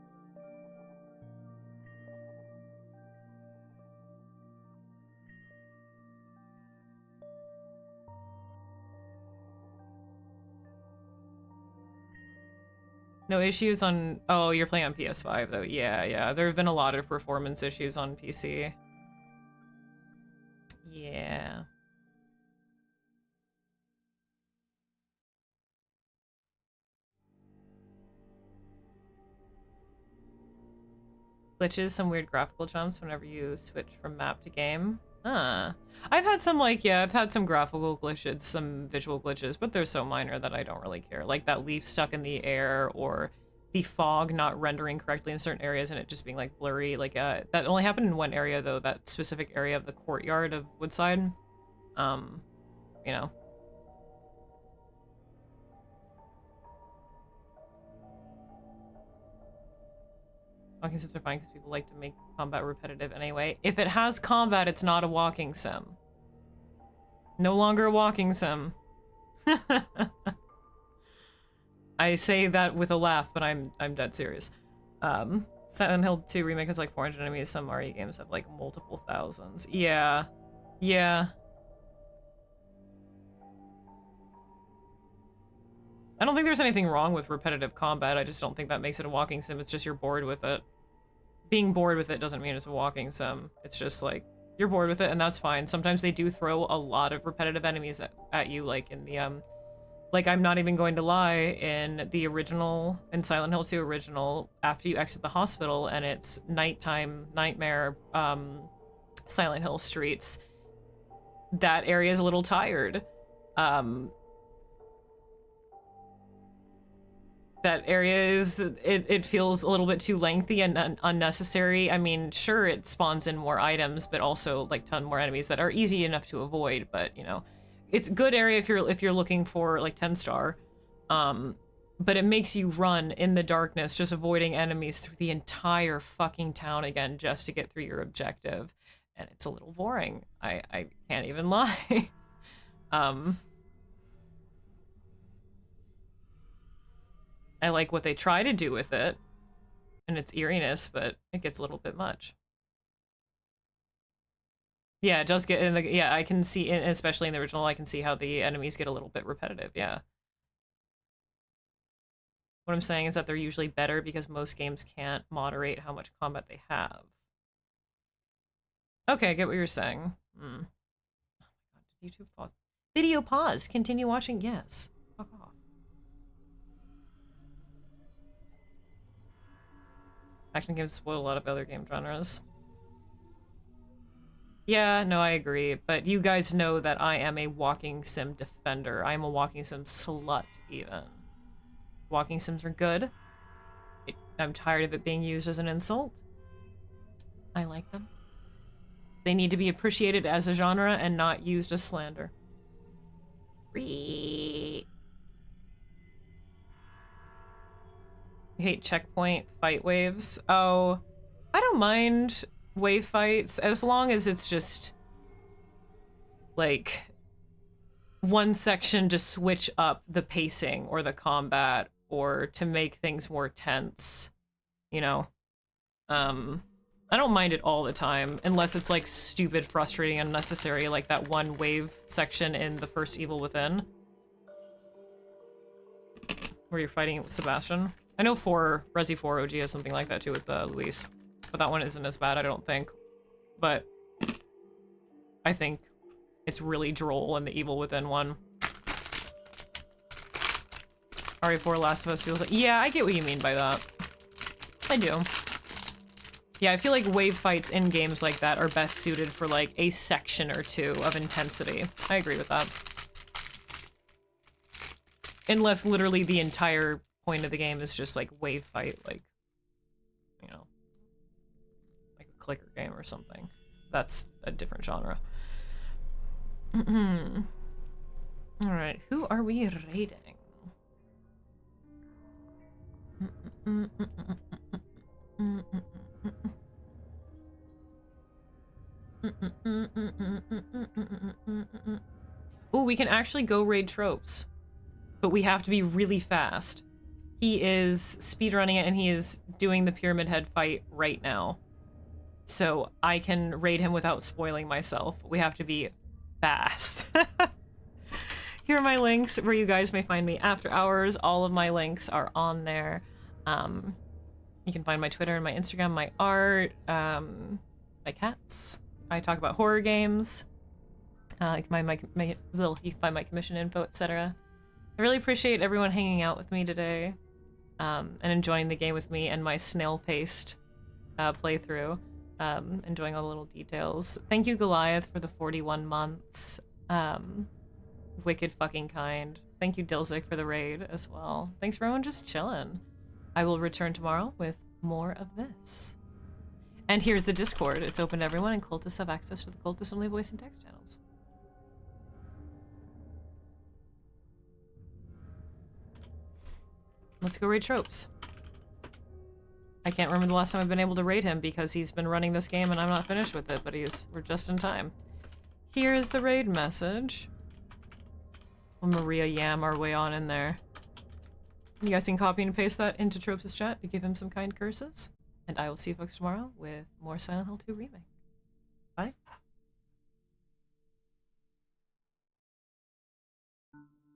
No issues on... Oh, you're playing on PS5, though. Yeah, yeah. There have been a lot of performance issues on PC. Yeah. Glitches, some weird graphical jumps whenever you switch from map to game. Huh. I've had some, like, yeah, I've had some graphical glitches, some visual glitches, but they're so minor that I don't really care. Like that leaf stuck in the air, or the fog not rendering correctly in certain areas and it just being, like, blurry. Like, that only happened in one area, though, that specific area of the courtyard of Woodside. You know. Walking sims are fine because people like to make combat repetitive anyway. If it has combat, it's not a walking sim. No longer a walking sim. I say that with a laugh, but I'm dead serious. Silent Hill 2 Remake has like 400 enemies. Some RE games have like multiple thousands. Yeah. Yeah. I don't think there's anything wrong with repetitive combat. I just don't think that makes it a walking sim. It's just you're bored with it. Being bored with it doesn't mean it's a walking sim. It's just like, you're bored with it and that's fine. Sometimes they do throw a lot of repetitive enemies at you, like in the, like, I'm not even going to lie, in the original, in Silent Hill 2 original, after you exit the hospital and it's nighttime, nightmare, Silent Hill streets, that area is a little tired. That area is, it feels a little bit too lengthy and unnecessary. I mean, sure, it spawns in more items, but also like ton more enemies that are easy enough to avoid. But you know, it's a good area if you're looking for like 10-star. But it makes you run in the darkness, just avoiding enemies through the entire fucking town again, just to get through your objective, and it's a little boring. I can't even lie. I like what they try to do with it and its eeriness, but it gets a little bit much. Yeah, it does get in the, yeah, I can see, especially in the original, I can see how the enemies get a little bit repetitive, yeah. What I'm saying is that they're usually better because most games can't moderate how much combat they have. Okay, I get what you're saying. Oh my god, did YouTube pause? Video pause, continue watching, yes. Fuck off. Action games spoil a lot of other game genres. Yeah, no, I agree. But you guys know that I am a walking sim defender. I am a walking sim slut, even. Walking sims are good. I'm tired of it being used as an insult. I like them. They need to be appreciated as a genre and not used as slander. You hate checkpoint fight waves? Oh, I don't mind wave fights as long as it's just like one section to switch up the pacing or the combat or to make things more tense, you know. I don't mind it all the time unless it's like stupid, frustrating, unnecessary, like that one wave section in the first Evil Within where you're fighting Sebastian. I know Resi 4 OG has something like that too with Luis, but that one isn't as bad, I don't think. But I think it's really droll in the Evil Within one. RE4 Last of Us feels like, yeah, I get what you mean by that. I do. Yeah, I feel like wave fights in games like that are best suited for like a section or two of intensity. I agree with that. Unless literally the entire point of the game is just like wave fight, like, you know, like a clicker game or something. That's a different genre. Alright, who are we rating? Oh, we can actually go raid tropes, but we have to be really fast. He is speedrunning it and he is doing the Pyramid Head fight right now. So I can raid him without spoiling myself. We have to be fast. Here are my links where you guys may find me after hours. All of my links are on there. You can find my Twitter and my Instagram, my art, my cats. I talk about horror games. You can find my commission info, etc. I really appreciate everyone hanging out with me today, and enjoying the game with me and my snail-paced playthrough. Enjoying all the little details. Thank you, Goliath, for the 41 months. Wicked fucking kind. Thank you, Dilzik, for the raid as well. Thanks for everyone just chilling. I will return tomorrow with more of this. And here's the Discord. It's open to everyone, and cultists have access to the cultist only voice and text channels. Let's go raid tropes. I can't remember the last time I've been able to raid him because he's been running this game and I'm not finished with it, but we're just in time. Here is the raid message. We'll Maria Yam our way on in there. You guys can copy and paste that into Tropes' chat to give him some kind curses. And I will see you folks tomorrow with more Silent Hill 2 Remake. Bye.